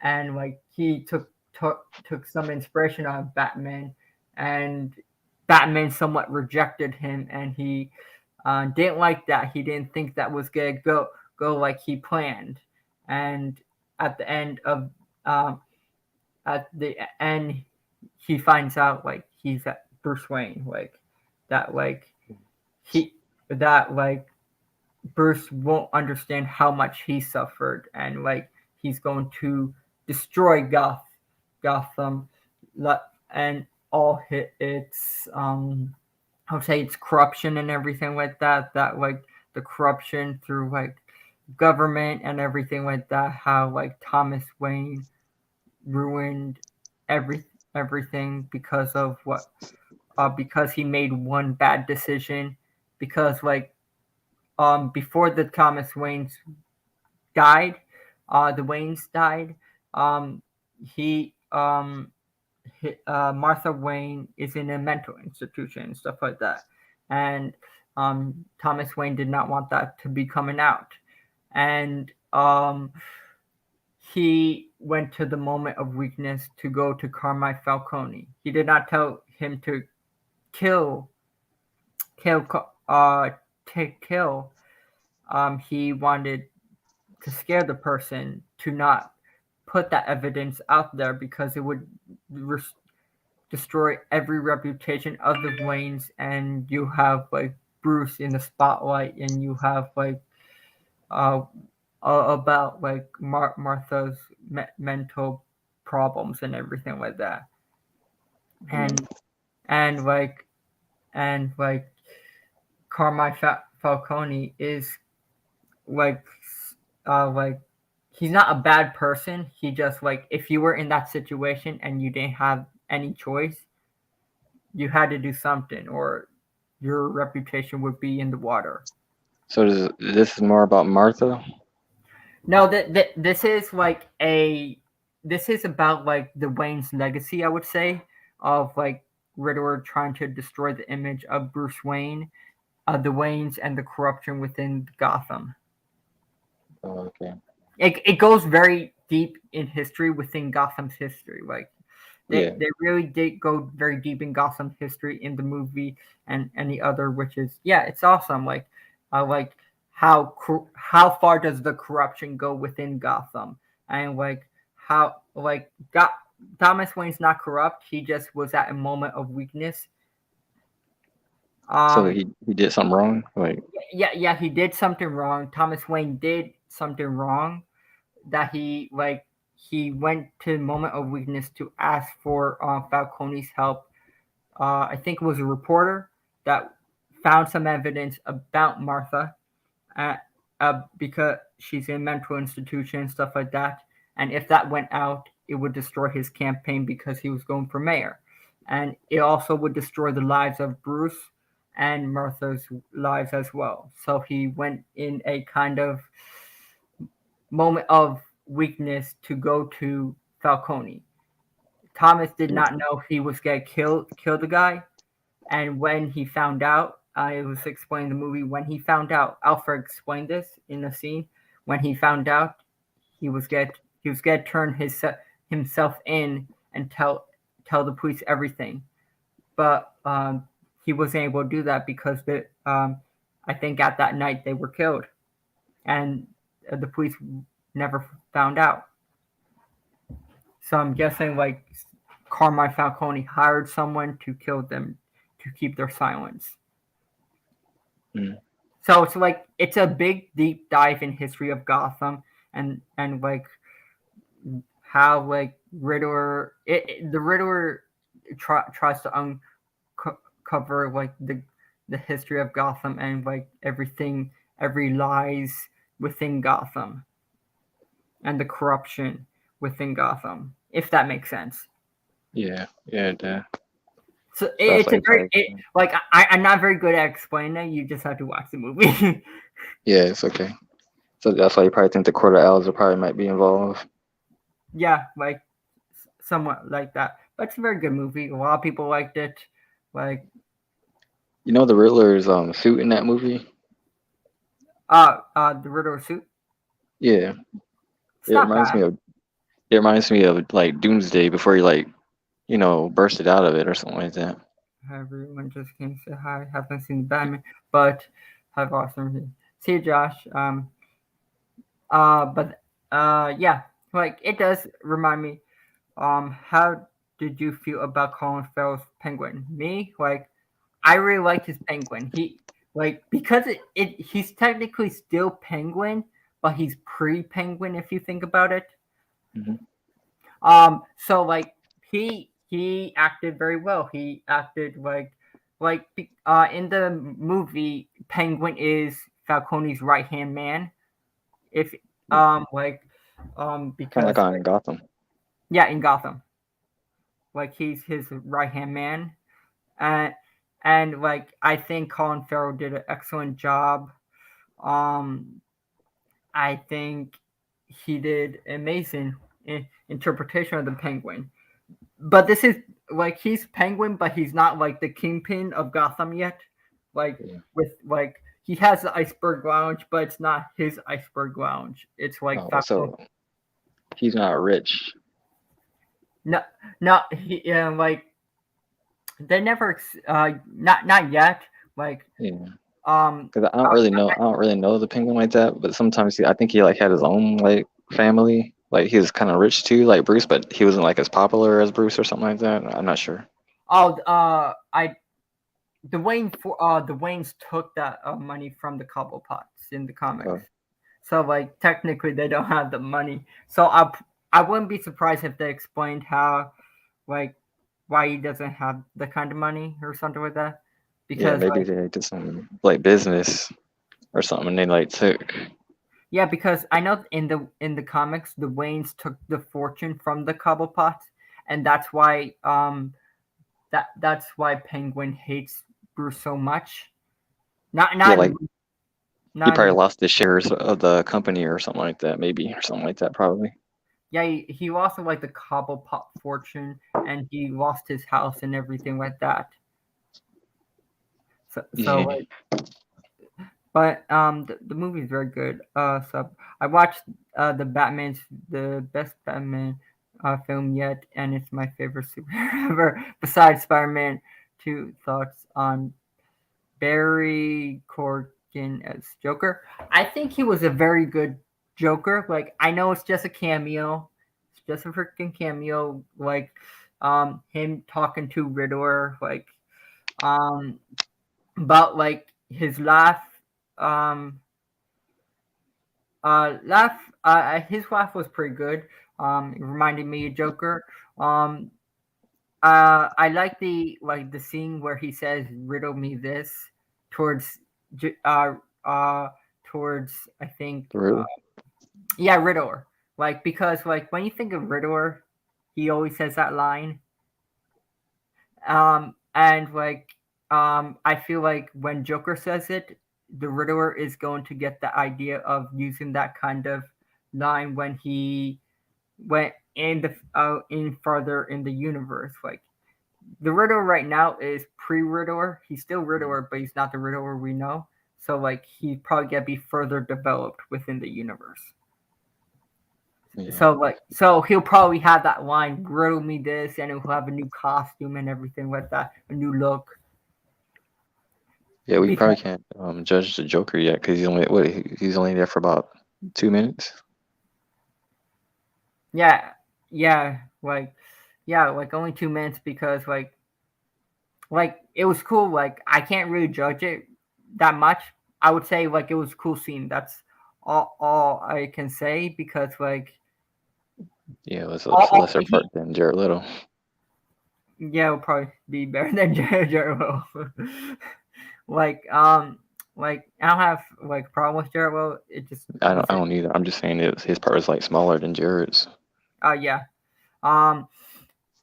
And he took some inspiration on Batman, and Batman somewhat rejected him, and he didn't like that. He didn't think that was gonna go like he planned. And at the end of he finds out he's at Bruce Wayne, that he that Bruce won't understand how much he suffered, and he's going to destroy Gotham, and all its I would say it's corruption and everything like that. That the corruption through government and everything like that. How Thomas Wayne ruined everything because of because he made one bad decision. Because before the Thomas Waynes died, the Waynes died. Martha Wayne is in a mental institution and stuff like that, and Thomas Wayne did not want that to be coming out, and he went to the moment of weakness to go to Carmine Falcone. He did not tell him to kill. He wanted to scare the person to not put that evidence out there because it would destroy every reputation of the Waynes, and you have like Bruce in the spotlight, and you have like about like Martha's mental problems and everything like that, and like Carmine Falcone is like he's not a bad person. He just like if you were in that situation and you didn't have any choice, you had to do something, or your reputation would be in the water. So this is more about Martha? No, this is like this is about like the Wayne's legacy, I would say, of like Riddler trying to destroy the image of Bruce Wayne, the Waynes, and the corruption within Gotham. Oh, okay. It goes very deep in history within Gotham's history. Like they really did go very deep in Gotham's history in the movie and any other, which is it's awesome. Like how far does the corruption go within Gotham, and like how like Thomas Wayne's not corrupt. He just was at a moment of weakness. So he did something wrong? Like he did something wrong. Thomas Wayne did something wrong that he went to a moment of weakness to ask for Falcone's help. I think it was a reporter that found some evidence about Martha because she's in a mental institution and stuff like that. And if that went out, it would destroy his campaign because he was going for mayor. And it also would destroy the lives of Bruce and Martha's lives as well. So he went in a kind of moment of weakness to go to Falcone. Thomas did not know he was going to kill the guy. And when he found out, it was explained in the movie, when he found out, Alfred explained this in a scene, when he found out, he was going to turn himself in and tell the police everything. But he wasn't able to do that because I think at that night they were killed. And the police never found out. So I'm guessing like Carmine Falcone hired someone to kill them to keep their silence. So it's like it's a big deep dive in history of Gotham and like how like Riddler the Riddler tries to uncover like the history of Gotham and like every lies within Gotham and the corruption within Gotham, if that makes sense. Yeah, it does. So it's a very I'm not very good at explaining it. You just have to watch the movie. Yeah, it's okay. So that's why you probably think the Court of Owls probably might be involved. Yeah, like somewhat like that. But it's a very good movie. A lot of people liked it. Like, you know, the Riddler's suit in that movie. The Riddler suit. Yeah, it reminds me of like Doomsday before he bursted out of it or something like that. Everyone just came to say hi. Haven't seen Batman, but have awesome. See you, Josh. Yeah, like it does remind me. How did you feel about Colin Farrell's Penguin? Me, like, I really liked his Penguin. He because he's technically still Penguin, but he's pre-Penguin if you think about it. Mm-hmm. So like he acted very well. He acted like in the movie, Penguin is Falcone's right hand man. If because kind of like on Gotham. Yeah, in Gotham, like he's his right hand man, and like I think Colin Farrell did an excellent job. I think he did amazing interpretation of the Penguin. But this is like he's Penguin, but he's not like the kingpin of Gotham yet. Like Yeah. with like he has the iceberg lounge, but it's not his iceberg lounge. It's like Oh, Falcon. so he's not rich. No, no, like they never, not yet. Like, Yeah. um, Because I don't really know the penguin like that. But sometimes I think he like had his own like family. Like he was kind of rich too, like Bruce, but he wasn't like as popular as Bruce or something like that. I'm not sure. oh, the Waynes took that money from the Cobblepots in the comics. Oh. So like technically they don't have the money. So I wouldn't be surprised if they explained how, like, why he doesn't have the kind of money or something like that. Yeah, Because maybe like, they did some like business or something, and they like took. yeah, because I know in the comics the Waynes took the fortune from the Cobblepots, and that's why that's why Penguin hates Bruce so much. Not Yeah, like he not probably lost the shares of the company or something like that, maybe, or something like that, probably. yeah, he lost like the Cobblepot fortune, and he lost his house and everything like that. So Yeah. like, but the movie is very good. So I watched the best Batman film yet, and it's my favorite superhero ever besides Spider-Man. 2 thoughts on Barry Corgan as Joker. I think he was a very good Joker. Like, I know it's just a cameo. It's just a freaking cameo. Like, him talking to Riddler, like, about like his laugh. Um, his laugh was pretty good. It reminded me of Joker. I like the scene where he says "riddle me this" towards towards I think Really? yeah, Riddler. Like, because like when you think of Riddler, he always says that line. And like I feel like when Joker says it, the Riddler is going to get the idea of using that kind of line when he went in further in the universe. Like, the Riddler right now is pre-Riddler. He's still Riddler, but he's not the Riddler we know. So like he's probably gonna be further developed within the universe. Yeah. So he'll probably have that line, "Riddle me this," and he'll have a new costume and everything like that, a new look. Yeah, we Because, probably can't judge the Joker yet because he's only there for about 2 minutes. yeah, like only 2 minutes because like it was cool. Like, I can't really judge it that much. I would say like it was a cool scene. That's all I can say because like Yeah, it was a all, lesser part than Jared Leto. yeah, it'll probably be better than Jared Leto. like like I don't have like a problem with Jared Leto. It just I was don't either. I'm just saying his part was like smaller than Jared's. yeah.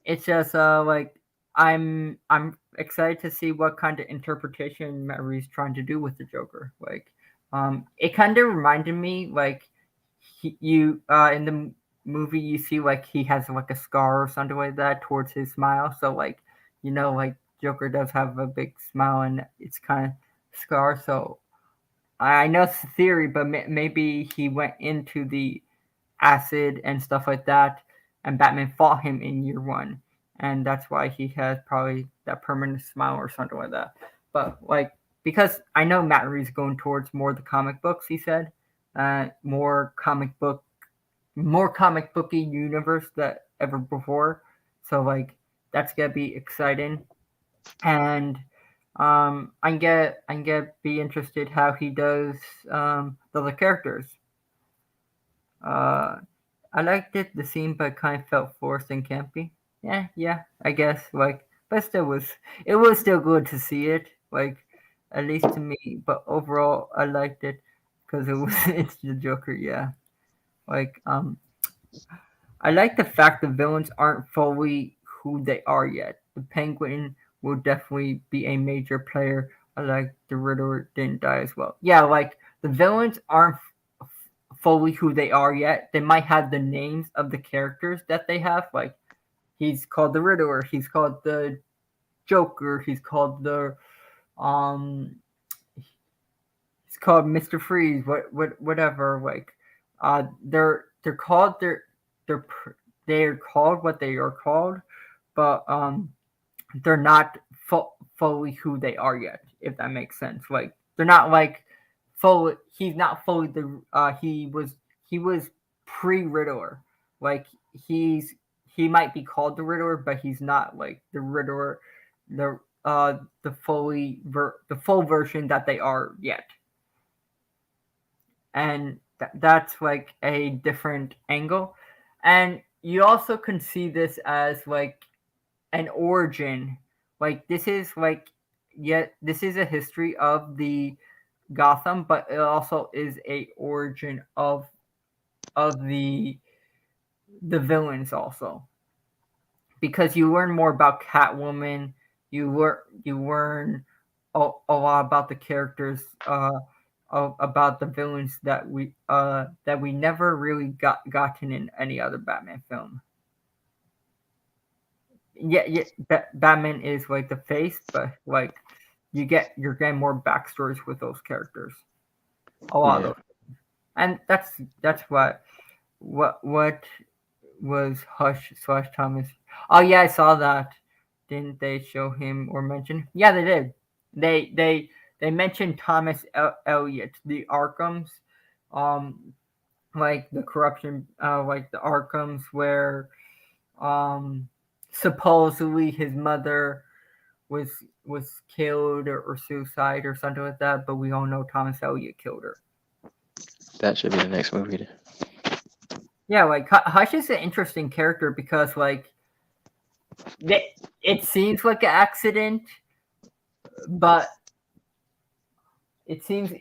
It's just like I'm excited to see what kind of interpretation Matt Reeves trying to do with the Joker. Like, it kind of reminded me like you in the movie you see like he has like a scar or something like that towards his smile. So like like Joker does have a big smile and it's kind of scar. So I know it's a theory, but maybe he went into the acid and stuff like that, and Batman fought him in year 1, and that's why he has probably that permanent smile or something like that. But like, because I know Matt Reeves going towards more the comic books, he said, more comic booky universe that ever before. So like that's gonna be exciting, and I'm gonna be interested how he does the other characters. I liked it, the scene, but kind of felt forced and campy. Yeah, I guess. Like, but it was still good to see it. Like, at least to me. But overall, I liked it because it's the Joker. Yeah. Like, I like the fact the villains aren't fully who they are yet. The Penguin will definitely be a major player. I like the Riddler didn't die as well. Yeah, like the villains aren't fully who they are yet. They might have the names of the characters that they have. Like, he's called the Riddler. He's called the Joker. He's called the It's called Mr. Freeze. Whatever. Like, they're called they're called what they are called, but they're not fully who they are yet. If that makes sense. Like, they're not like fully. He's not fully the. He was pre-Riddler. Like, he might be called the Riddler, but he's not like the Riddler, the full version that they are yet. And that's like a different angle. And you also can see this as like an origin. Like, this is like, this is a history of the Gotham, but it also is a origin of the villains also, because you learn more about Catwoman. You learn a lot about the characters, about the villains that we never really gotten in any other Batman film. Yeah, Batman is like the face, but like you're getting more backstories with those characters. A lot of those, and that's what was Hush / Thomas. Oh yeah, I saw that. Didn't they show him or mention? Yeah, they did. They mentioned Thomas Elliot, the Arkhams, like the corruption, like the Arkhams where, supposedly his mother was killed or suicide or something like that, but we all know Thomas Elliot killed her. That should be the next movie. Yeah, like Hush is an interesting character because like it seems like an accident, but it seems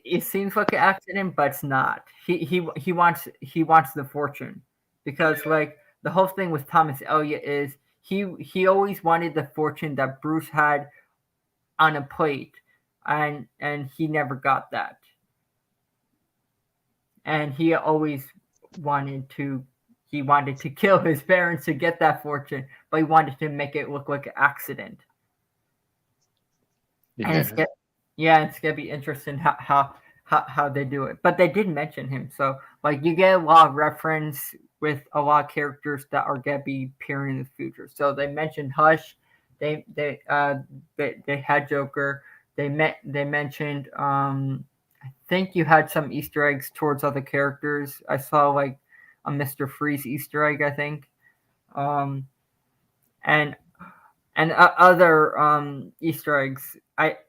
like an accident, but it's not. He wants the fortune, because like the whole thing with Thomas Elliot is he always wanted the fortune that Bruce had on a plate, and he never got that. And he always wanted to kill his parents to get that fortune, but he wanted to make it look like an accident. Yeah. And it's gonna be interesting how they do it. But they did mention him, so like you get a lot of reference with a lot of characters that are gonna be appearing in the future. So they mentioned Hush, they had Joker, they mentioned I think you had some Easter eggs towards other characters. I saw like a Mr. Freeze Easter egg, I think, and other Easter eggs.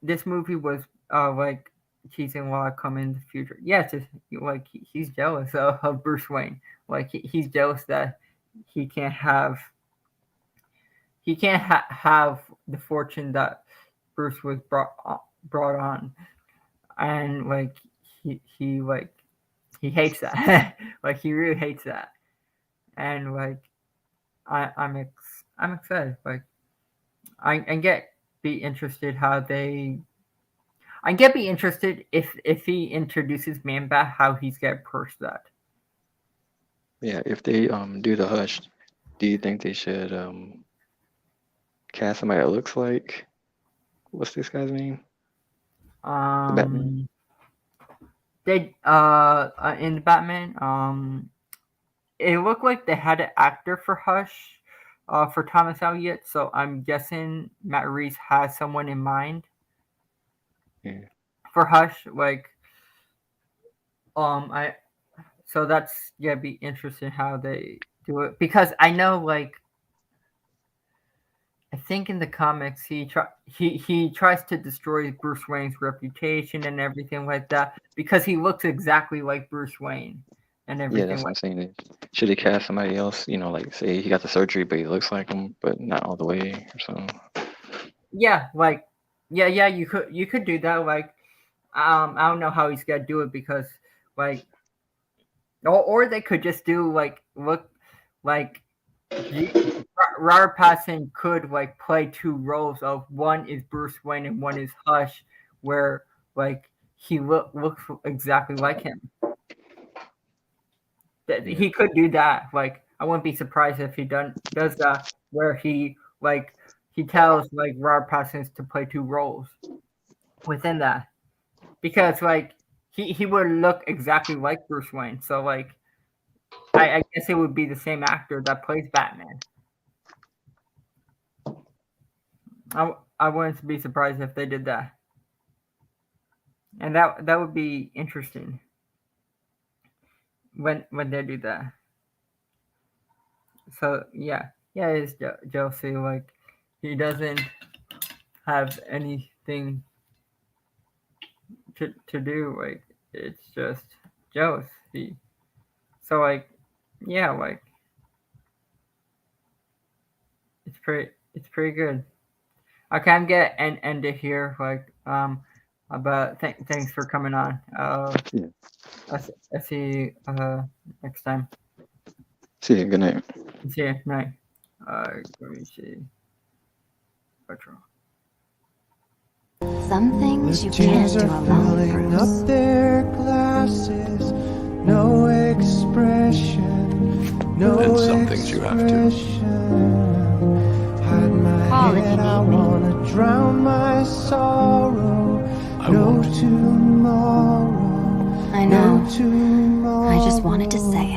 This movie was like teasing a lot coming in the future. Yeah, it's just like he's jealous of Bruce Wayne. Like he's jealous that he can't have have the fortune that Bruce was brought on, and like he hates that. Like he really hates that, and like I'm excited. Like I be interested if he introduces Man-Bat, how he's gonna approach that. Yeah, if they do the Hush, do you think they should cast somebody that looks like, what's this guy's name? The Batman? They in the Batman, it looked like they had an actor for Hush, for Thomas Elliot, so I'm guessing Matt Reeves has someone in mind. Yeah. For Hush, like, so that's gonna be interesting how they do it, because I know, like, I think in the comics he tries to destroy Bruce Wayne's reputation and everything like that, because he looks exactly like Bruce Wayne and everything. Yeah, that's what I'm saying. Should he cast somebody else? You know, like say he got the surgery, but he looks like him, but not all the way or something. Yeah, like, yeah, you could do that. Like, I don't know how he's gonna do it, because like, or they could just do like look like. Robert Pattinson could like play two roles of one is Bruce Wayne and one is Hush, where like he looks exactly like him. He could do that. Like, I wouldn't be surprised if he does that, where he tells like Robert Pattinson to play two roles. within that, because like he would look exactly like Bruce Wayne. So like I guess it would be the same actor that plays Batman. I wouldn't be surprised if they did that, and that would be interesting when they do that. So yeah, it's Josie. Like he doesn't have anything to do. Like it's just Josie. So like yeah, like it's pretty good. I can get an end it here. Like but thanks for coming on. Yeah. I'll see you next time. See you. Good night. See you. Night. Let me see. Retro. Some things you can't do alone, Bruce. Up their glasses, no expression, no And some things you have to. Hide my Call if head, you I need me. wanna drown my sorrow. No tomorrow. I know. No tomorrow. I just wanted to say